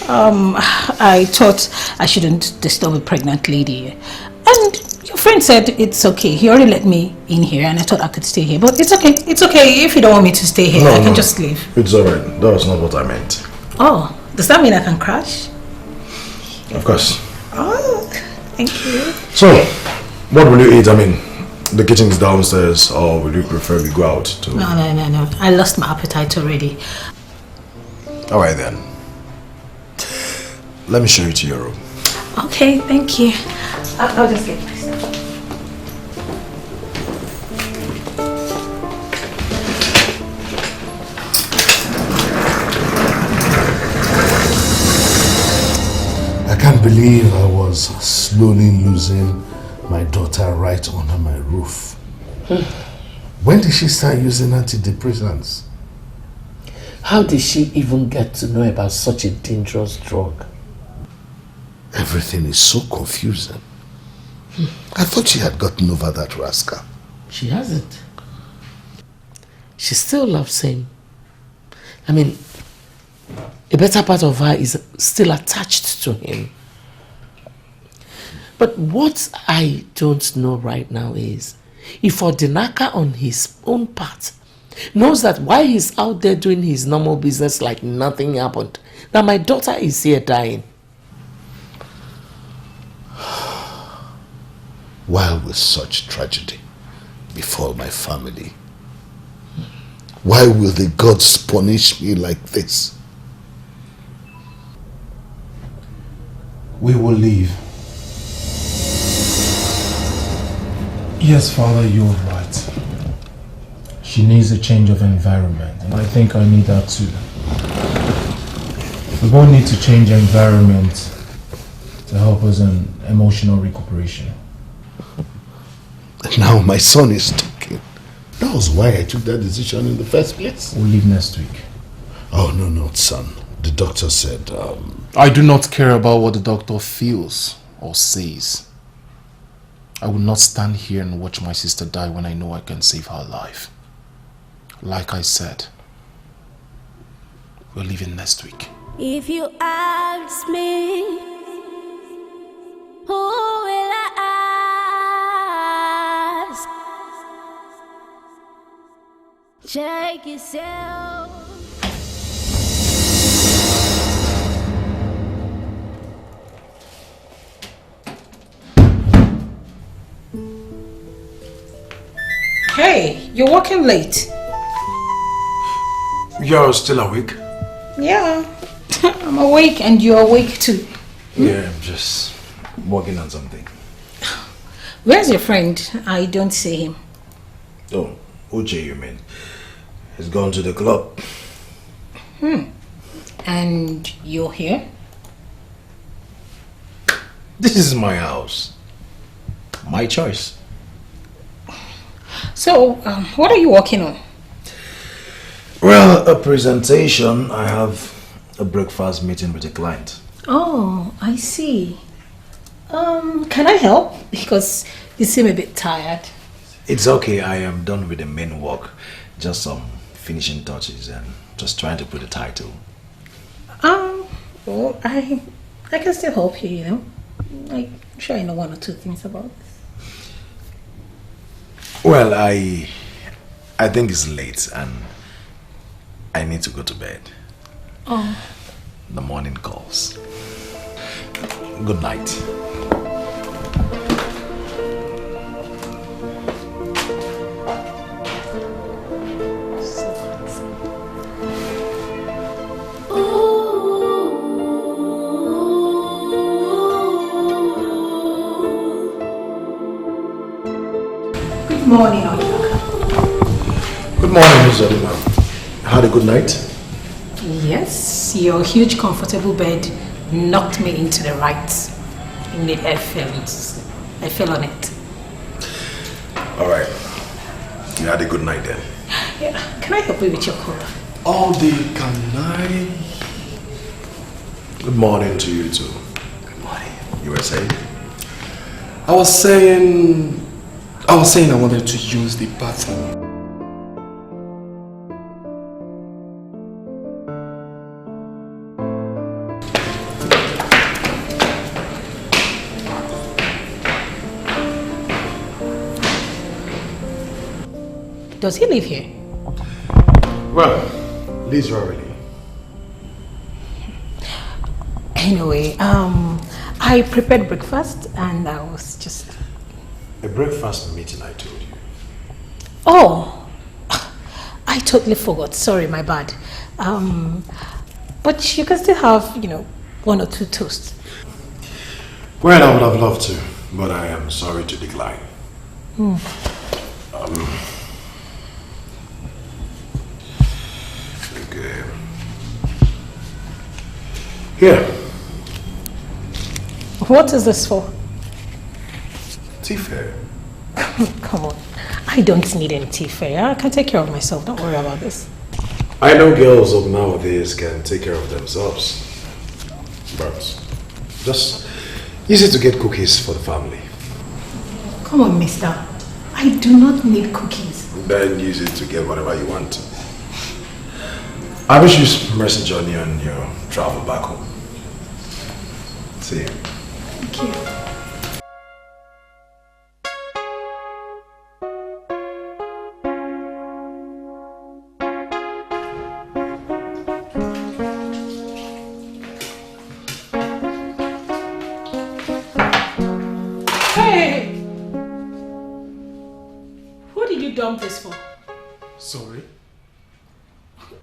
I thought I shouldn't disturb a pregnant lady. And your friend said it's okay. He already let me in here and I thought I could stay here. But it's okay. It's okay. If you don't want me to stay here, I can just leave. It's alright. That was not what I meant. Oh, does that mean I can crash? Of course. Oh, thank you. So, what will you eat? I mean, the kitchen is downstairs, or will you prefer we go out to... No. I lost my appetite already. Alright then. Let me show you to your room. Okay, thank you. I'll just get my stuff. I can't believe I was slowly losing my daughter right under my roof. When did she start using antidepressants? How did she even get to know about such a dangerous drug? Everything is so confusing. I thought she had gotten over that rascal. She hasn't. She still loves him. I mean, a better part of her is still attached to him. But what I don't know right now is if Odinaka on his own part knows that while he's out there doing his normal business like nothing happened, that my daughter is here dying. Why will such tragedy befall my family? Why will the gods punish me like this? We will leave. Yes, Father, you're right. She needs a change of environment, and I think I need that too. We both need to change environment to help us in emotional recuperation. And now my son is talking. That was why I took that decision in the first place. We'll leave next week. Oh, no, son. The doctor said, I do not care about what the doctor feels or says. I will not stand here and watch my sister die when I know I can save her life. Like I said, we're leaving next week. If you ask me, who will I ask? Check yourself. Hey, you're working late. You're still awake? Yeah, I'm awake and you're awake too. Yeah, I'm just working on something. Where's your friend? I don't see him. Oh, Uche, you mean? He's gone to the club. And you're here? This is my house. My choice. So, what are you working on? Well, a presentation. I have a breakfast meeting with a client. Oh, I see. Can I help? Because you seem a bit tired. It's okay, I am done with the main work. Just some finishing touches and just trying to put a title. Well, I can still help you, you know. I'm sure I know one or two things about this. Well, I think it's late and I need to go to bed. Oh. The morning calls. Good night. morning, Odinaka. Good morning, Miss Uzuma. Had a good night? Yes, your huge comfortable bed knocked me into the right. I fell on it. Alright. You had a good night then? Yeah. Can I help you with your cola? All day, can I? Good morning to you too. Good morning. You were saying? I was saying I wanted to use the bathroom. Does he live here? Well, Liz rarely. Anyway, I prepared breakfast and I was just... A breakfast meeting, I told you. Oh, I totally forgot. Sorry, my bad. But you can still have, 1 or 2 toasts. Well, I would have loved to, but I am sorry to decline. Okay. Here. What is this for? Tea fair. Come on. I don't need any tea fair. I can take care of myself. Don't worry about this. I know girls of nowadays can take care of themselves. But just use it to get cookies for the family. Come on, mister. I do not need cookies. Then use it to get whatever you want. I wish you mercy journey on your travel back home. See you. Thank you. Hey! Who did you dump this for? Sorry?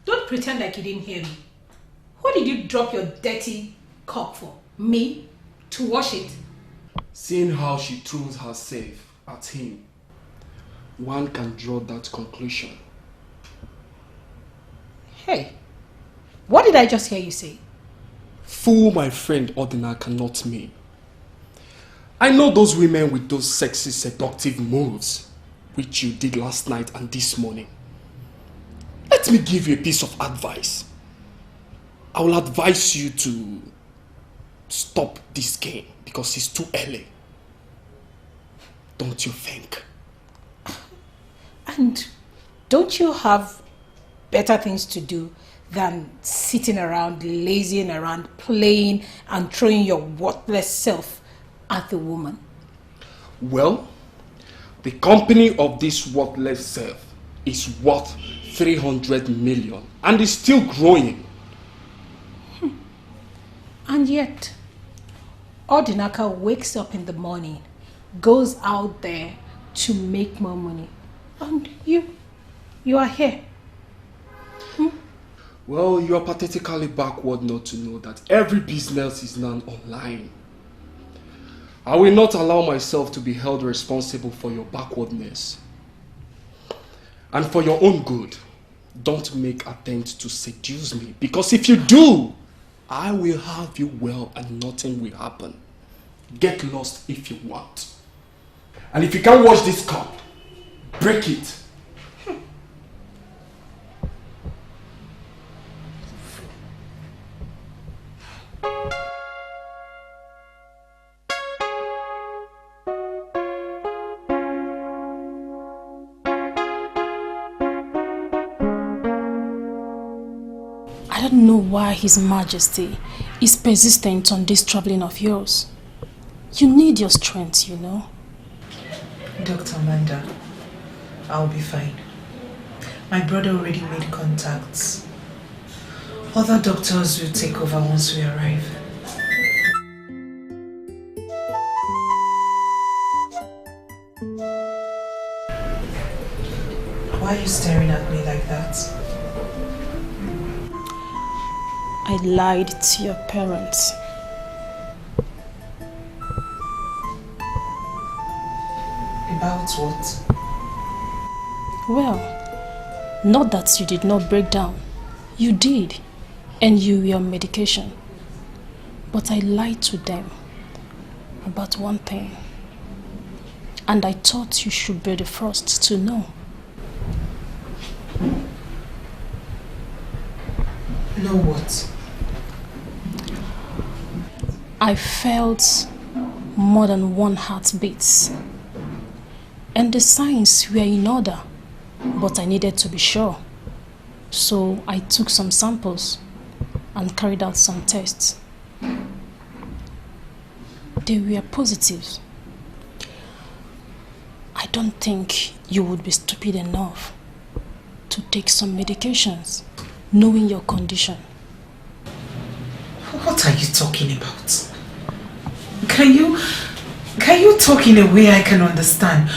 Don't pretend like you didn't hear me. Who did you drop your dirty cup for? Me? To wash it? Seeing how she throws herself at him, one can draw that conclusion. Hey, what did I just hear you say? Fool my friend Odinaka, not me. I know those women with those sexy, seductive moves, which you did last night and this morning. Let me give you a piece of advice. I will advise you to stop this game because it's too early. Don't you think? And don't you have better things to do than sitting around, lazing around, playing and throwing your worthless self at the woman? Well, the company of this worthless self is worth 300 million and is still growing. And yet, Odinaka wakes up in the morning, goes out there to make more money. And you are here. Well, you are pathetically backward not to know that every business is now online. I will not allow myself to be held responsible for your backwardness. And for your own good, don't make attempt to seduce me, because if you do, I will have you well and nothing will happen. Get lost if you want. And if you can't wash this cup, break it. I don't know why His Majesty is persistent on this traveling of yours. You need your strength, you know. Dr. Amanda, I'll be fine. My brother already made contacts. Other doctors will take over once we arrive. Why are you staring at me like that? I lied to your parents. About what? Well, not that you did not break down. You did, and you were on medication. But I lied to them about one thing. And I thought you should be the first to know. Know what? I felt more than one heartbeat. And the signs were in order, but I needed to be sure. So I took some samples and carried out some tests. They were positive. I don't think you would be stupid enough to take some medications, knowing your condition. What are you talking about? Can you talk in a way I can understand?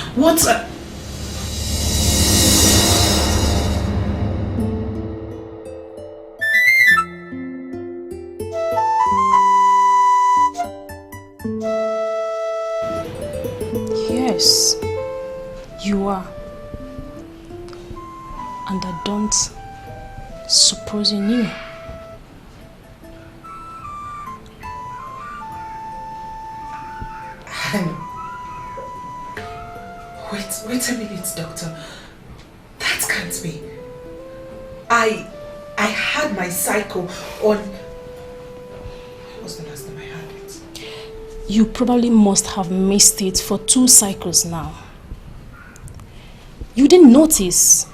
Yes, you are. And I don't suppose you knew. Wait a minute, doctor. That can't be. I had my cycle on... When was the last time I had it? You probably must have missed it for 2 cycles now. You didn't notice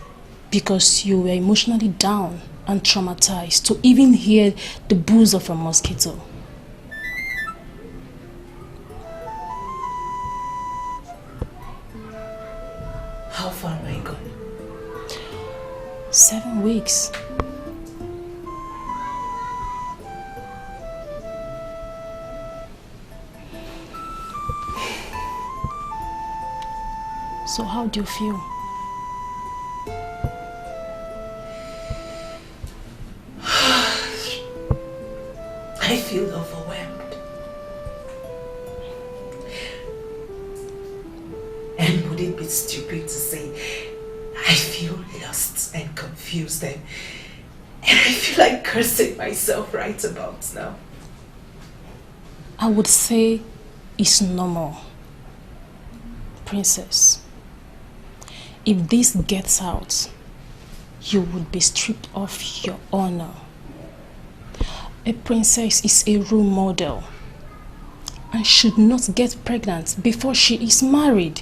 because you were emotionally down and traumatized to even hear the buzz of a mosquito. How far am I gone? 7 weeks. So how do you feel? I feel overwhelmed. And would it be stupid to say I feel lost and confused and I feel like cursing myself right about now? I would say it's normal, princess. If this gets out, you would be stripped of your honor. A princess is a role model and should not get pregnant before she is married.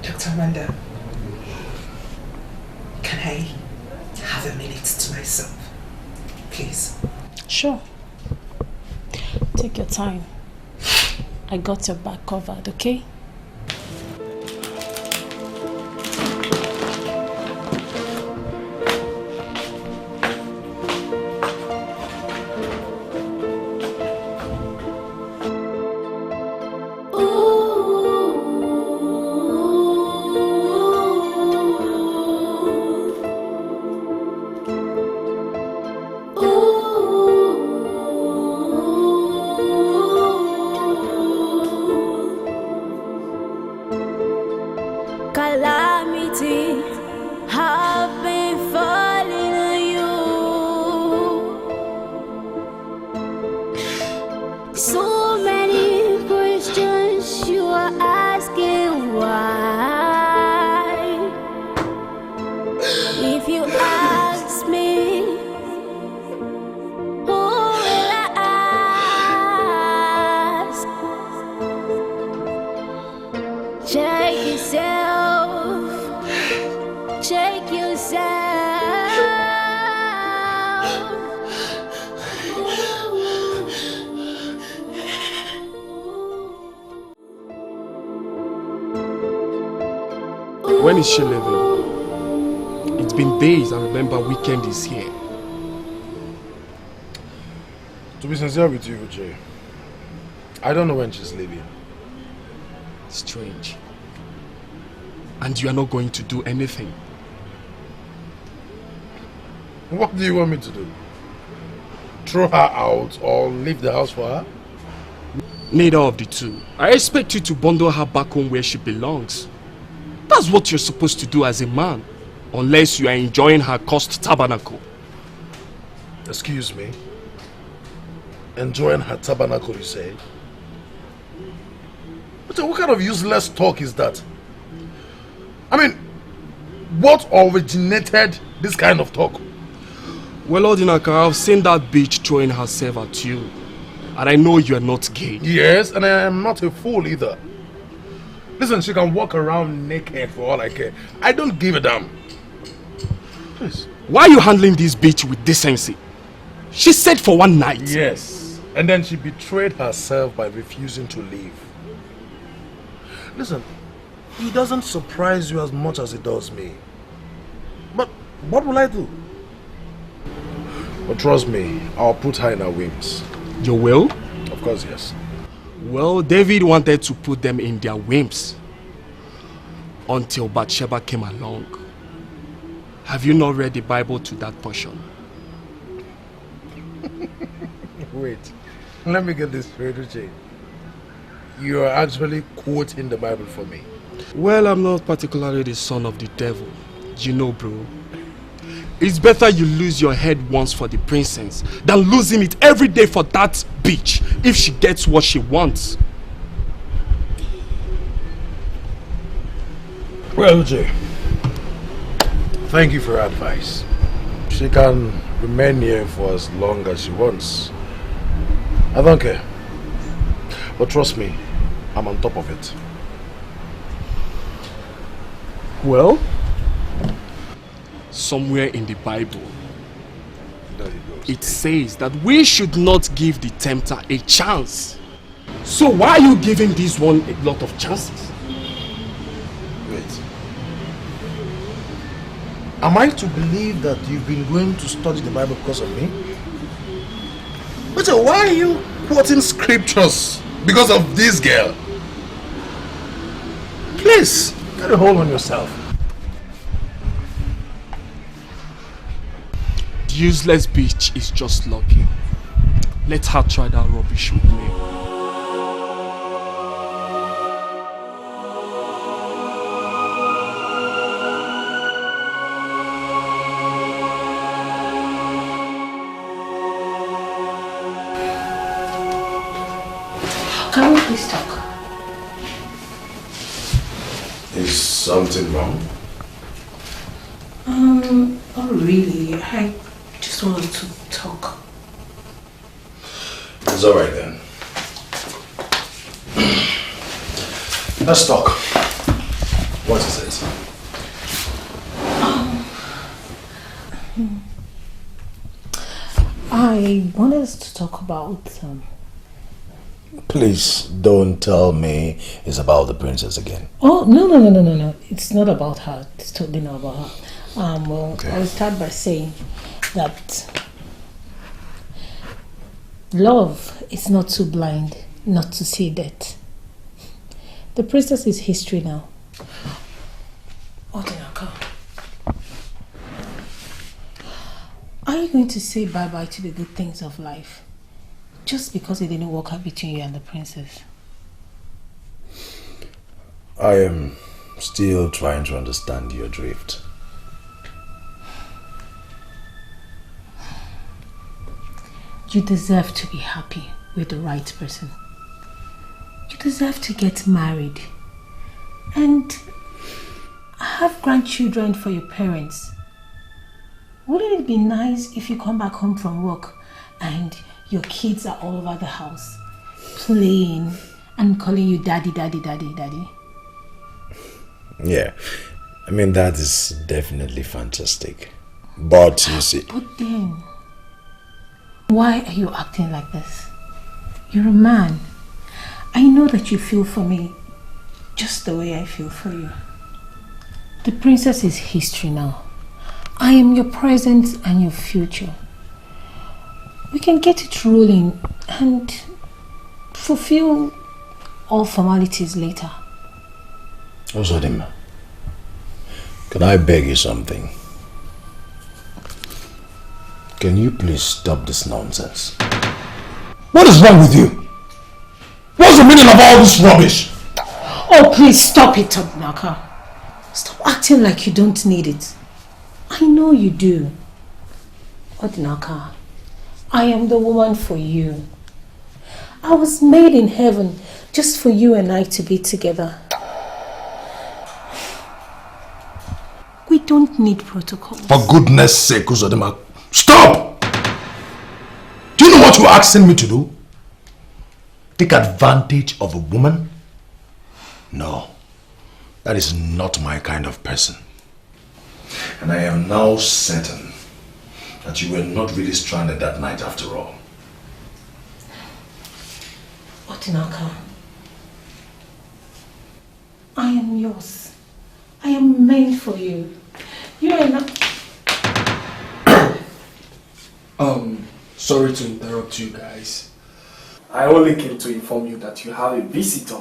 Dr. Amanda, can I have a minute to myself, please? Sure. Take your time. I got your back covered, okay? Calamity have been falling on you. So many questions you are asking why. If you ask me, who will I ask? Check yourself. Check yourself. When is she leaving? It's been days and remember weekend is here. To be sincere with you, Jay, I don't know when she's leaving. Strange. And you are not going to do anything. What do you want me to do? Throw her out or leave the house for her? Neither of the two. I expect you to bundle her back home where she belongs. That's what you're supposed to do as a man. Unless you are enjoying her cursed tabernacle. Excuse me? Enjoying her tabernacle, you say? But what kind of useless talk is that? I mean, what originated this kind of talk? Well, Odinaka, I've seen that bitch throwing herself at you. And I know you're not gay. Yes, and I am not a fool either. Listen, she can walk around naked for all I care. I don't give a damn. Please. Why are you handling this bitch with decency? She said for one night. Yes, and then she betrayed herself by refusing to leave. Listen, it doesn't surprise you as much as it does me. But what will I do? But trust me, I'll put her in her wings. You will? Of course, yes. Well, David wanted to put them in their whims until Bathsheba came along. Have you not read the Bible to that portion? Wait, let me get this straight, Uche. You are actually quoting the Bible for me. Well, I'm not particularly the son of the devil. You know, bro. It's better you lose your head once for the princess than losing it every day for that bitch if she gets what she wants. Well, Uche, thank you for your advice. She can remain here for as long as she wants. I don't care. But trust me, I'm on top of it. Well, somewhere in the Bible, it says that we should not give the tempter a chance. So why are you giving this one a lot of chances? Wait. Am I to believe that you've been going to study the Bible because of me? But why are you quoting scriptures because of this girl? Please, get a hold on yourself. The useless bitch is just lucky. Let her try that rubbish with me. Can we please talk? Is something wrong? Not really. I just wanted to talk. It's alright then. Let's talk. What is it? I wanted us to talk about Please don't tell me it's about the princess again. Oh, no. It's not about her. It's totally not about her. Okay. I will start by saying that love is not too blind not to see that. The princess is history now. Odinaka, are you going to say bye-bye to the good things of life just because it didn't work out between you and the princess? I am still trying to understand your drift. You deserve to be happy with the right person. You deserve to get married and have grandchildren for your parents. Wouldn't it be nice if you come back home from work and your kids are all over the house playing and calling you daddy? Yeah, I mean that is definitely fantastic. But you see... But then, why are you acting like this? You're a man. I know that you feel for me just the way I feel for you. The princess is history now. I am your present and your future. We can get it rolling and fulfill all formalities later. Uzuma, can I beg you something? Can you please stop this nonsense? What is wrong with you? What's the meaning of all this rubbish? Oh, please stop it, Odinaka. Stop acting like you don't need it. I know you do. Odinaka, I am the woman for you. I was made in heaven just for you and I to be together. We don't need protocols. For goodness sake, Uzodima, stop! Do you know what you're asking me to do? Take advantage of a woman? No, that is not my kind of person. And I am now certain that you were not really stranded that night after all. Odinaka, I am yours. I am made for you. You are not... Sorry to interrupt you guys. I only came to inform you that you have a visitor.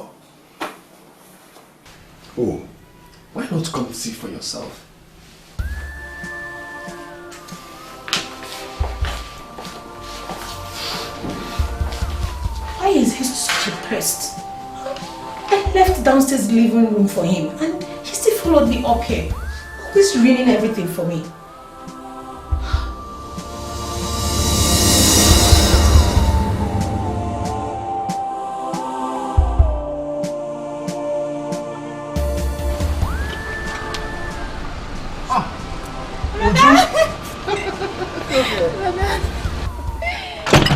Who? Why not come see for yourself? Why is he so depressed? I left downstairs living room for him and he still followed me up here. Always ruining everything for me.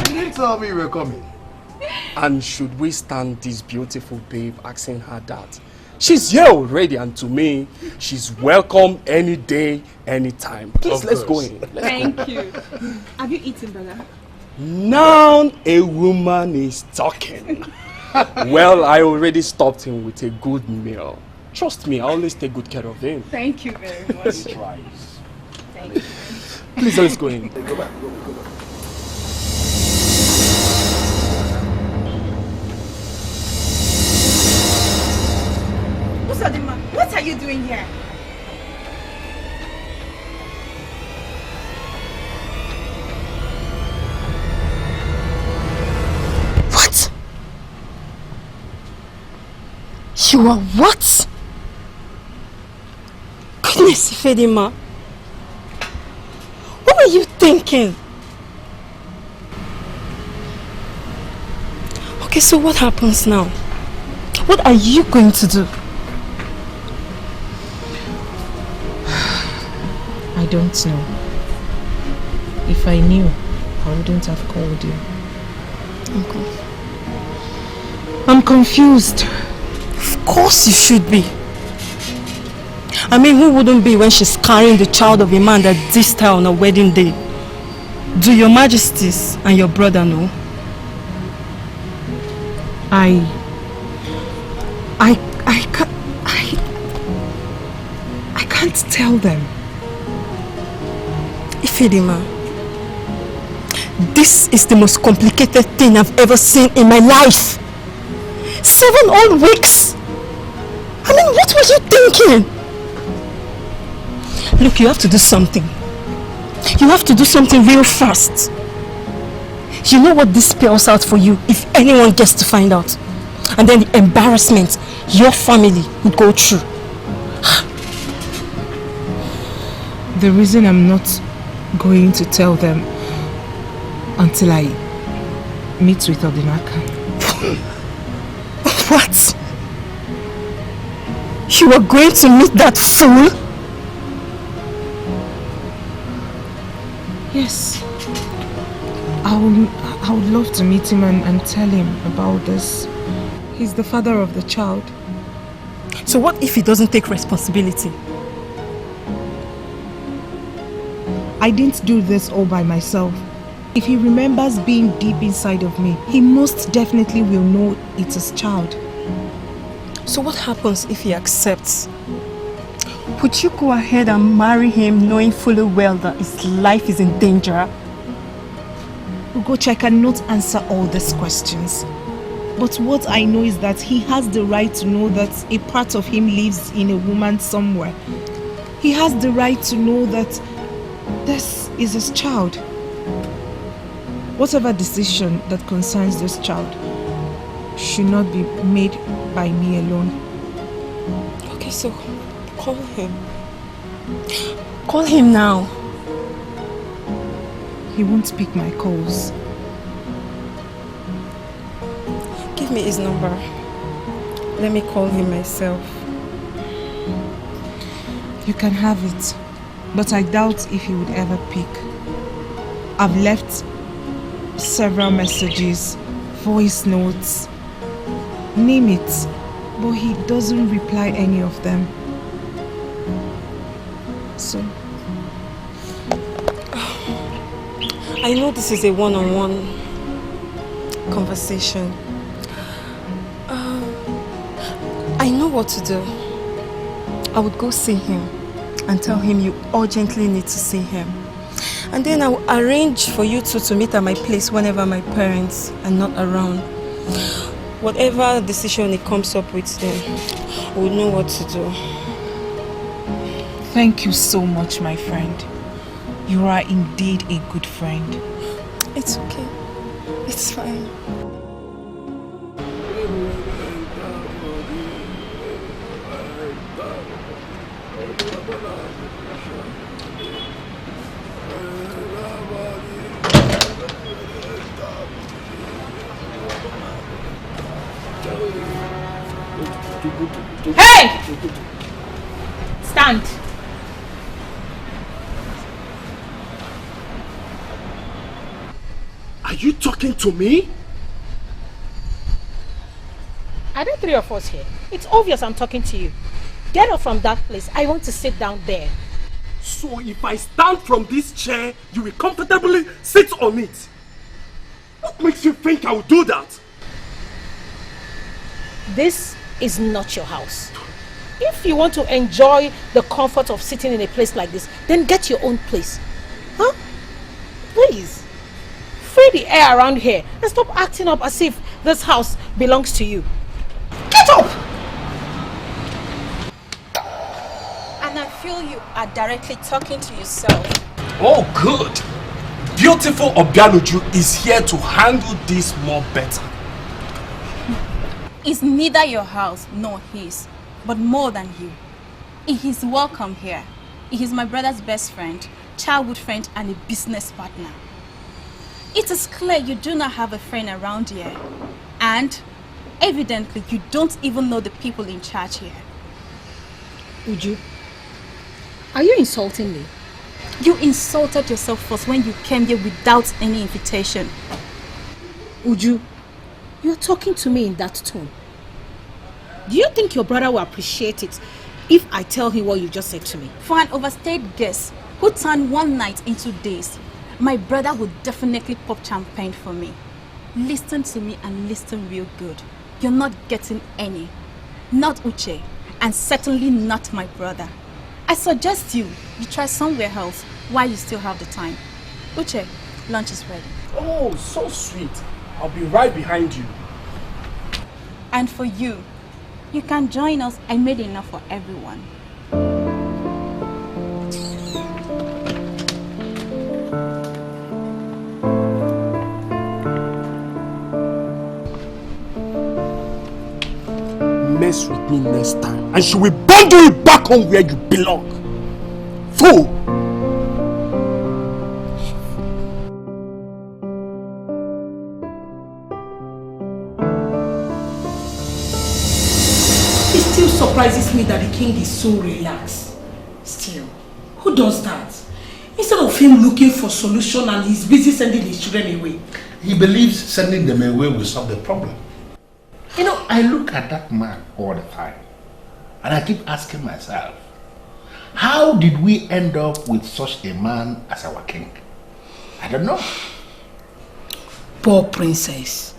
You didn't tell me you were coming. And should we stand this beautiful babe asking her that? She's here already, and to me, she's welcome any day, anytime. Please, let's go in. Thank you. Have you eaten, brother? Now a woman is talking. Well, I already stopped him with a good meal. Trust me, I always take good care of him. Thank you very much. Thank you. Please, let's go in. Go back. What are you doing here? What? You are what? Goodness, Ifedima. What were you thinking? Okay, so what happens now? What are you going to do? I don't know. If I knew, I wouldn't have called you. I'm confused. Of course you should be. I mean, who wouldn't be when she's carrying the child of a man that dissed her on her wedding day? Do your majesties and your brother know? I can't tell them. Ifedima, this is the most complicated thing I've ever seen in my life. 7 whole weeks. I mean, what were you thinking? Look, you have to do something. You have to do something real fast. You know what this spells out for you if anyone gets to find out. And then the embarrassment your family would go through. The reason I'm not going to tell them until I meet with Odinaka. What? You are going to meet that fool? Yes. I would love to meet him and tell him about this. He's the father of the child. So what if he doesn't take responsibility? I didn't do this all by myself. If he remembers being deep inside of me, he most definitely will know it's his child. So what happens if he accepts? Would you go ahead and marry him knowing fully well that his life is in danger? Ugochi, I cannot answer all these questions. But what I know is that he has the right to know that a part of him lives in a woman somewhere. He has the right to know that this is his child. Whatever decision that concerns this child, should not be made by me alone. Okay, so call him. Call him now. He won't pick my calls. Give me his number. Let me call him myself. You can have it, but I doubt if he would ever pick. I've left several messages, voice notes, name it, but he doesn't reply any of them. So, I know this is a one-on-one conversation. I know what to do. I would go see him and tell him you urgently need to see him. And then I will arrange for you two to meet at my place whenever my parents are not around. Whatever decision he comes up with, then we'll know what to do. Thank you so much, my friend. You are indeed a good friend. It's okay. It's fine. Hey! Stand. Are you talking to me? Are there three of us here? It's obvious I'm talking to you. Get up from that place. I want to sit down there. So if I stand from this chair, you will comfortably sit on it. What makes you think I will do that? This is not your house. If you want to enjoy the comfort of sitting in a place like this, then get your own place. Huh? Please. Free the air around here and stop acting up as if this house belongs to you. Get up! And I feel you are directly talking to yourself. Oh, good. Beautiful Obianuju is here to handle this more better. It's neither your house nor his, but more than you. He is welcome here. He is my brother's best friend, childhood friend, and a business partner. It is clear you do not have a friend around here. And evidently you don't even know the people in charge here. Uju, are you insulting me? You insulted yourself first when you came here without any invitation. Uju, you're talking to me in that tone. Do you think your brother will appreciate it if I tell him what you just said to me? For an overstayed guest who turned one night into days, my brother would definitely pop champagne for me. Listen to me and listen real good. You're not getting any. Not Uche, and certainly not my brother. I suggest you try somewhere else while you still have the time. Uche, lunch is ready. Oh, so sweet. I'll be right behind you. And for you, you can join us. I made enough for everyone. Mess with me next time, and she will bundle you back home where you belong. Fool! It still surprises me that the king is so relaxed. Still, who does that? Instead of him looking for solution and he's busy sending his children away. He believes sending them away will solve the problem. You know, I look at that man all the time and I keep asking myself, how did we end up with such a man as our king? I don't know. Poor princess.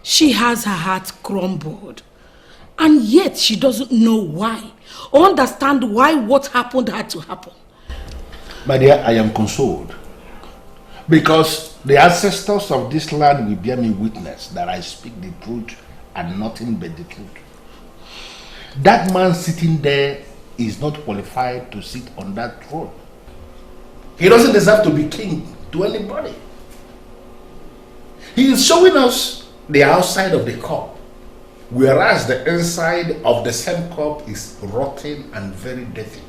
She has her heart crumbled. And yet she doesn't know why or understand why what happened had to happen. My dear, I am consoled because the ancestors of this land will bear me witness that I speak the truth and nothing but the truth. That man sitting there is not qualified to sit on that throne. He doesn't deserve to be king to anybody. He is showing us the outside of the cup whereas the inside of the same cup is rotten and very dirty.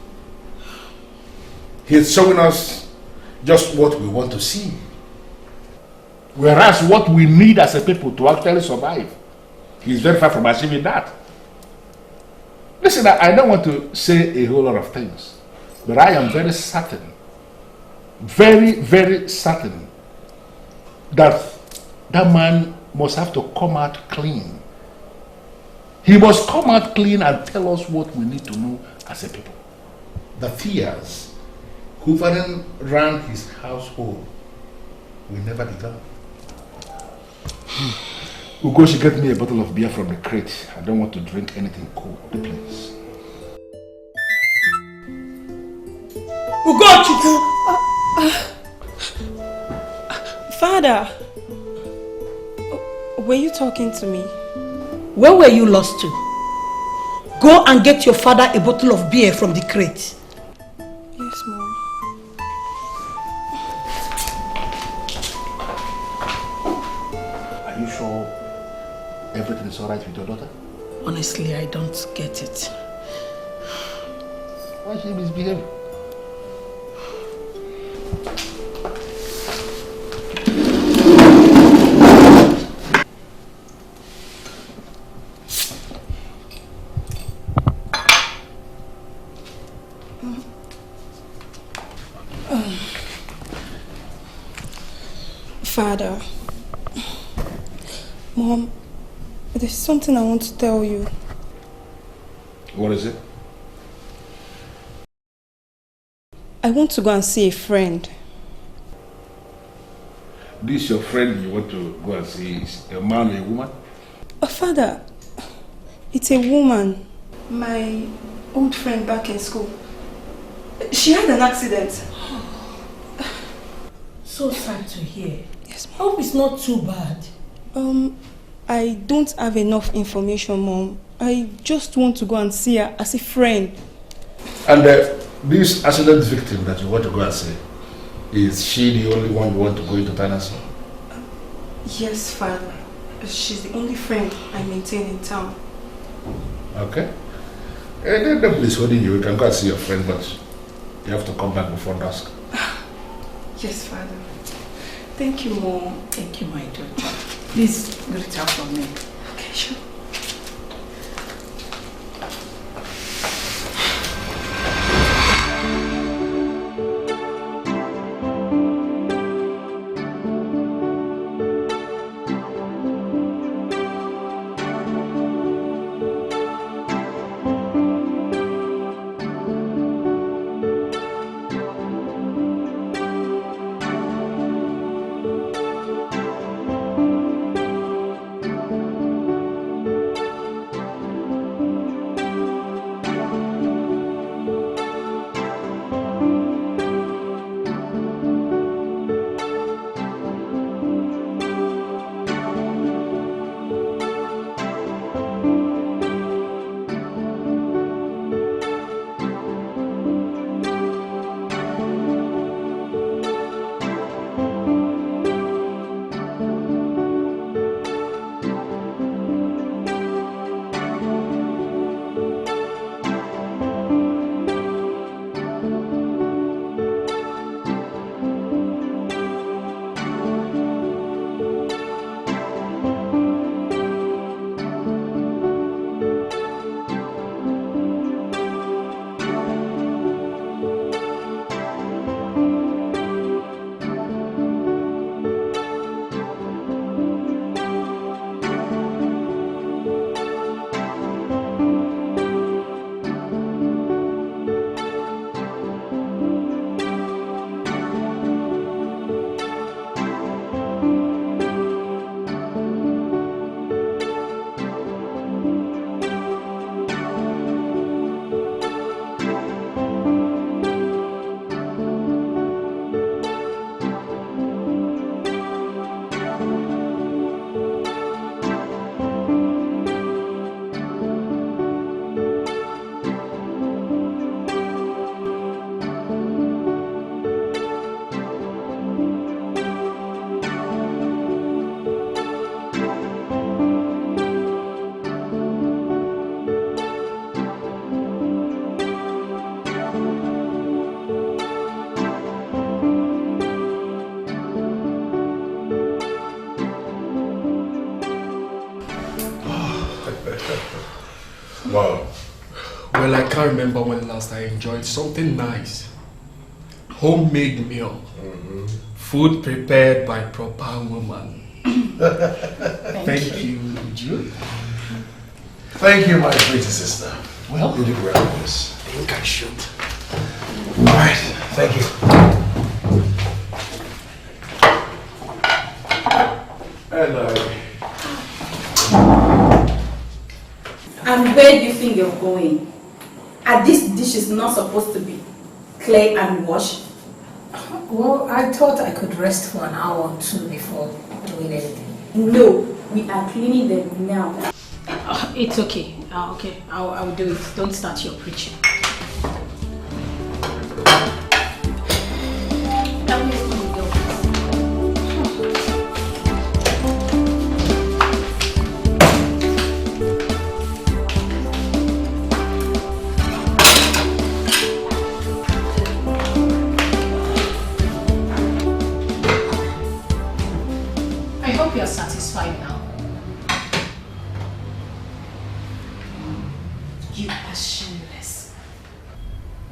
He's showing us just what we want to see, whereas what we need as a people to actually survive, he's very far from achieving that. Listen, I don't want to say a whole lot of things, but I am very certain, very, very certain that that man must have to come out clean. He must come out clean and tell us what we need to know as a people. The fears hovering around his household will never be gone. Ugo should get me a bottle of beer from the crate. I don't want to drink anything cold, please. Ugo Chuku! Father, were you talking to me? Where were you lost to? Go and get your father a bottle of beer from the crate. Yes, Mom. Are you sure everything is alright with your daughter? Honestly, I don't get it. Why is she misbehaving? Father, Mom, there's something I want to tell you. What is it? I want to go and see a friend. This your friend you want to go and see is a man or a woman? Father, it's a woman. My old friend back in school. She had an accident. So sad to hear. Yes, Mom. I hope it's not too bad. I don't have enough information, Mom. I just want to go and see her as a friend. And this accident victim that you want to go and see, is she the only one you want to go into town and see? Yes, Father. She's the only friend I maintain in town. Okay. Then the police holding you. You can go and see your friend, but you have to come back before dusk. Yes, Father. Thank you, Mom. Thank you, my daughter. Please greet her for me. Okay, sure. Wow. Well, I can't remember when last I enjoyed something nice. Homemade meal. Food prepared by proper woman. Thank you, Uju. Thank you, my pretty sister. Well, you did well with this. I think I should. Alright, thank you. Hello. And where do you think you're going? Are these dishes not supposed to be clean and washed? Well, I thought I could rest for an hour or two before doing anything. No, we are cleaning them now. It's okay. Okay, I'll do it. Don't start your preaching. I hope you're satisfied now. You are shameless.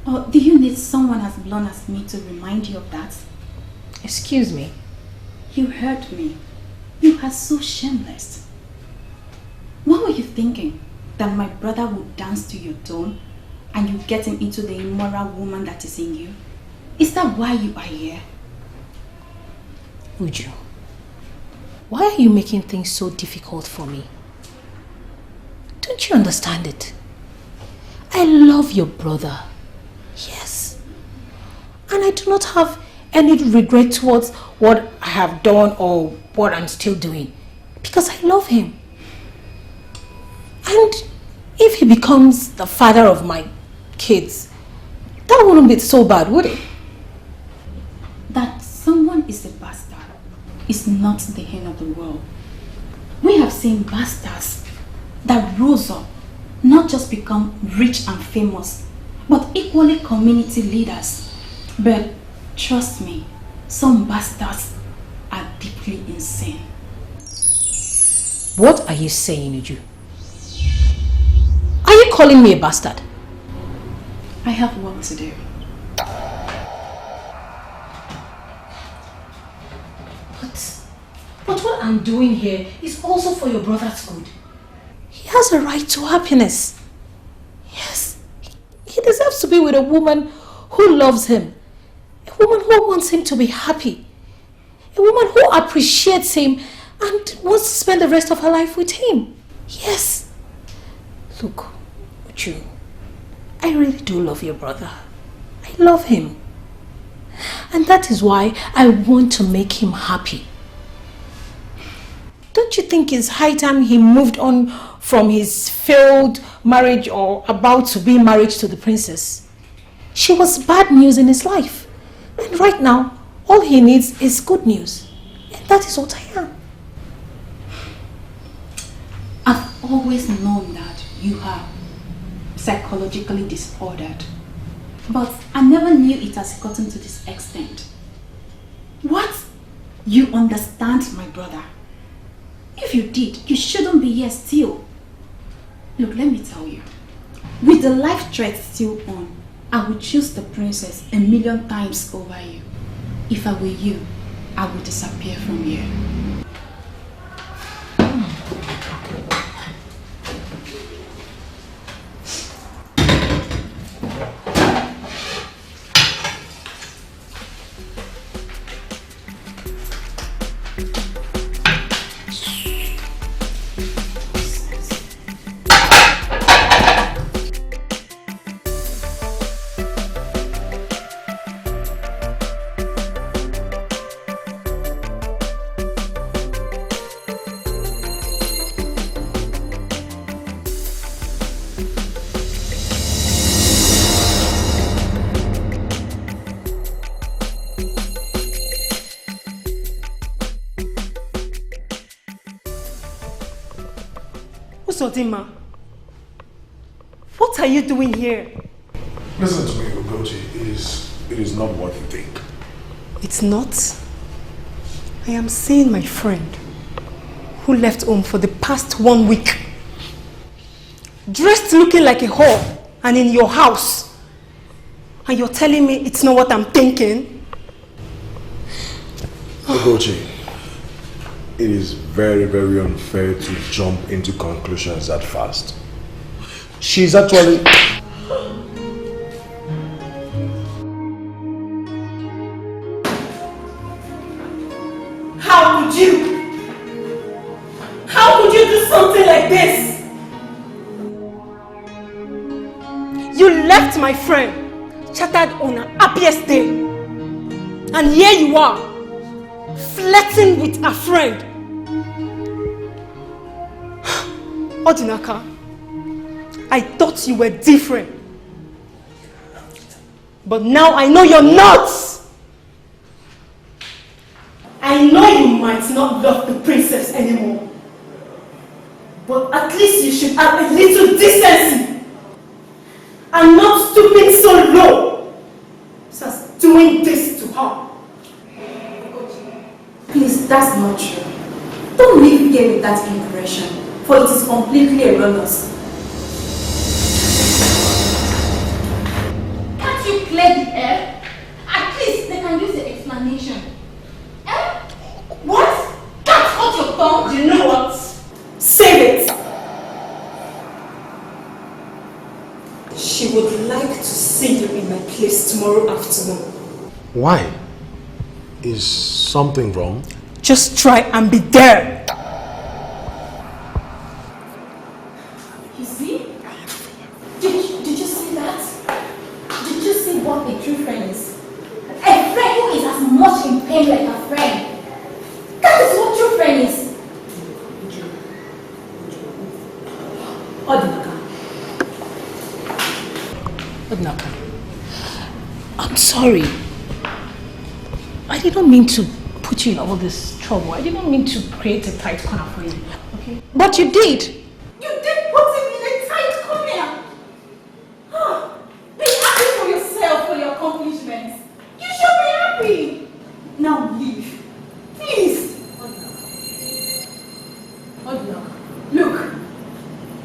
Oh, do you need someone as blonde as me to remind you of that? Excuse me? You hurt me. You are so shameless. What were you thinking? That my brother would dance to your tone and you get him into the immoral woman that is in you? Is that why you are here? Uju, why are you making things so difficult for me? Don't you understand it? I love your brother. Yes. And I do not have any regret towards what I have done or what I'm still doing. Because I love him. And if he becomes the father of my kids, that wouldn't be so bad, would it? That someone is a bastard is not the end of the world. We have seen bastards that rose up, not just become rich and famous, but equally community leaders. But trust me, some bastards are deeply insane. What are you saying, Uju? Are you calling me a bastard? I have work to do. But what I'm doing here is also for your brother's good. He has a right to happiness. Yes, he deserves to be with a woman who loves him. A woman who wants him to be happy. A woman who appreciates him and wants to spend the rest of her life with him. Yes. Look, Uju, I really do love your brother. I love him. And that is why I want to make him happy. Don't you think it's high time he moved on from his failed marriage or about to be married to the princess? She was bad news in his life. And right now, all he needs is good news. And that is what I am. I've always known that you are psychologically disordered. But I never knew it has gotten to this extent. What? You understand my brother? If you did, you shouldn't be here still. Look, let me tell you. With the life threat still on, I would choose the princess 1,000,000 times over you. If I were you, I would disappear from here. Uzuma, what are you doing here? Listen to me, Ugochi. It is not what you think. It's not. I am seeing my friend who left home for the past 1 week. dressed looking like a whore, and in your house. And you're telling me it's not what I'm thinking? Ogochi, it is very, very unfair to jump into conclusions that fast. She's actually... How could you? How could you do something like this? You left my friend chattered on her happiest day. And here you are, flirting with a friend. Odinaka, I thought you were different. But now I know you're not. I know you might not love the princess anymore. But at least you should have a little decency. And not stooping so low as doing this to her. Please, that's not true. Don't leave here with that impression, for it is completely erroneous. Can't you clear the air? At least they can use the explanation. Eh? What? Can't hold your tongue? You know what? Save it! She would like to see you in my place tomorrow afternoon. Why? Is something wrong? Just try and be there. You see? Did you see that? Did you see what a true friend is? A friend who is as much in pain like a friend. That is what true friend is. Odinaka, I'm sorry. I didn't mean to put you in all this trouble. I didn't mean to create a tight corner for you. Okay? But you did. You did put him in a tight corner. Be happy for yourself for your accomplishments. You should be happy. Now leave. Please. Odinaka, look.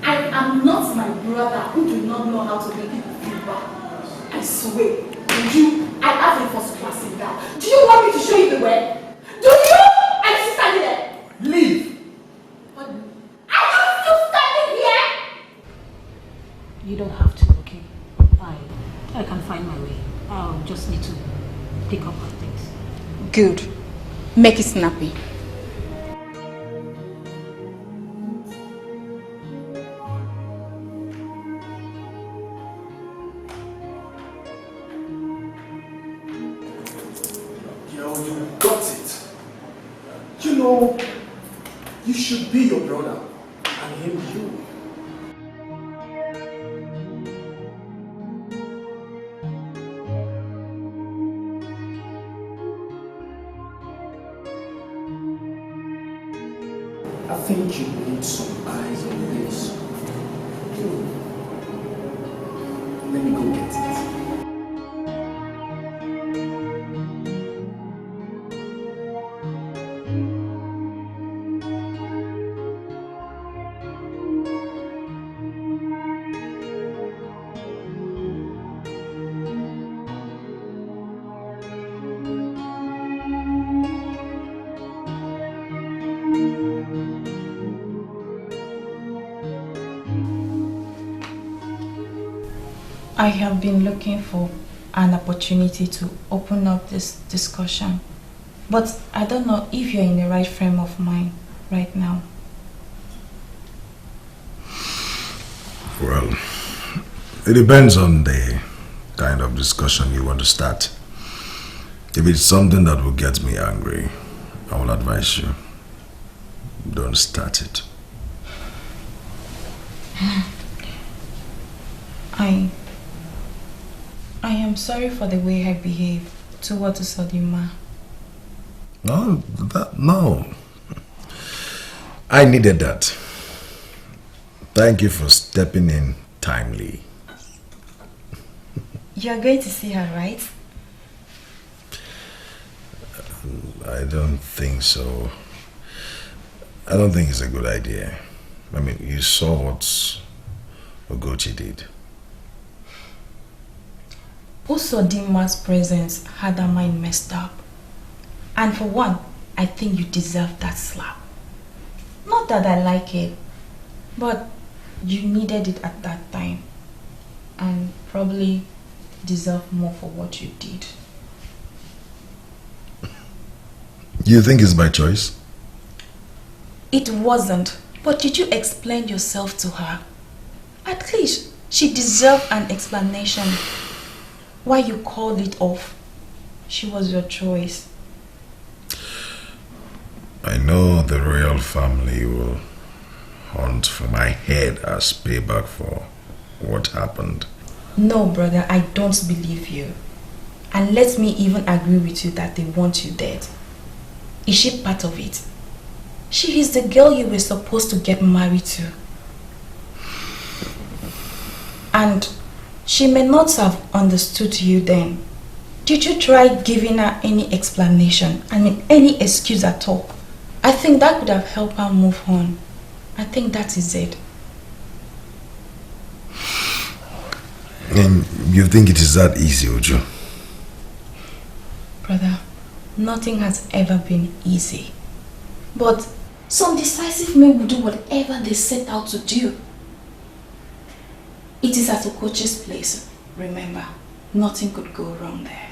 I am not my brother who do not know how to make people feel bad. I swear, I have a first class in that. Do you want me to show you the way? Do you? I'm still standing there. Leave. I am still standing here. You don't have to, okay? I can find my way. I'll just need to pick up my things. Good. Make it snappy. You should be your brother, and him you. I think you need some eyes on this. Let me go get it. I have been looking for an opportunity to open up this discussion, but I don't know if you're in the right frame of mind right now. Well, it depends on the kind of discussion you want to start. If it's something that will get me angry, I will advise you, don't start it. I am sorry for the way I behaved towards Uzuma. No. I needed that. Thank you for stepping in timely. You're going to see her, right? I don't think so. I don't think it's a good idea. I mean, you saw Ugochi did. Usodima's presence had her mind messed up. And for one, I think you deserve that slap. Not that I like it, but you needed it at that time. And probably deserve more for what you did. You think it's by choice? It wasn't. But did you explain yourself to her? At least she deserved an explanation. Why you called it off? She was your choice. I know the royal family will hunt for my head as payback for what happened. No, brother, I don't believe you. And let me even agree with you that they want you dead. Is she part of it? She is the girl you were supposed to get married to. And she may not have understood you then. Did you try giving her any explanation? I mean, any excuse at all? I think that could have helped her move on. I think that is it. And you think it is that easy, Uju? Brother, nothing has ever been easy. But some decisive men will do whatever they set out to do. It is at Okoche's place. Remember, nothing could go wrong there.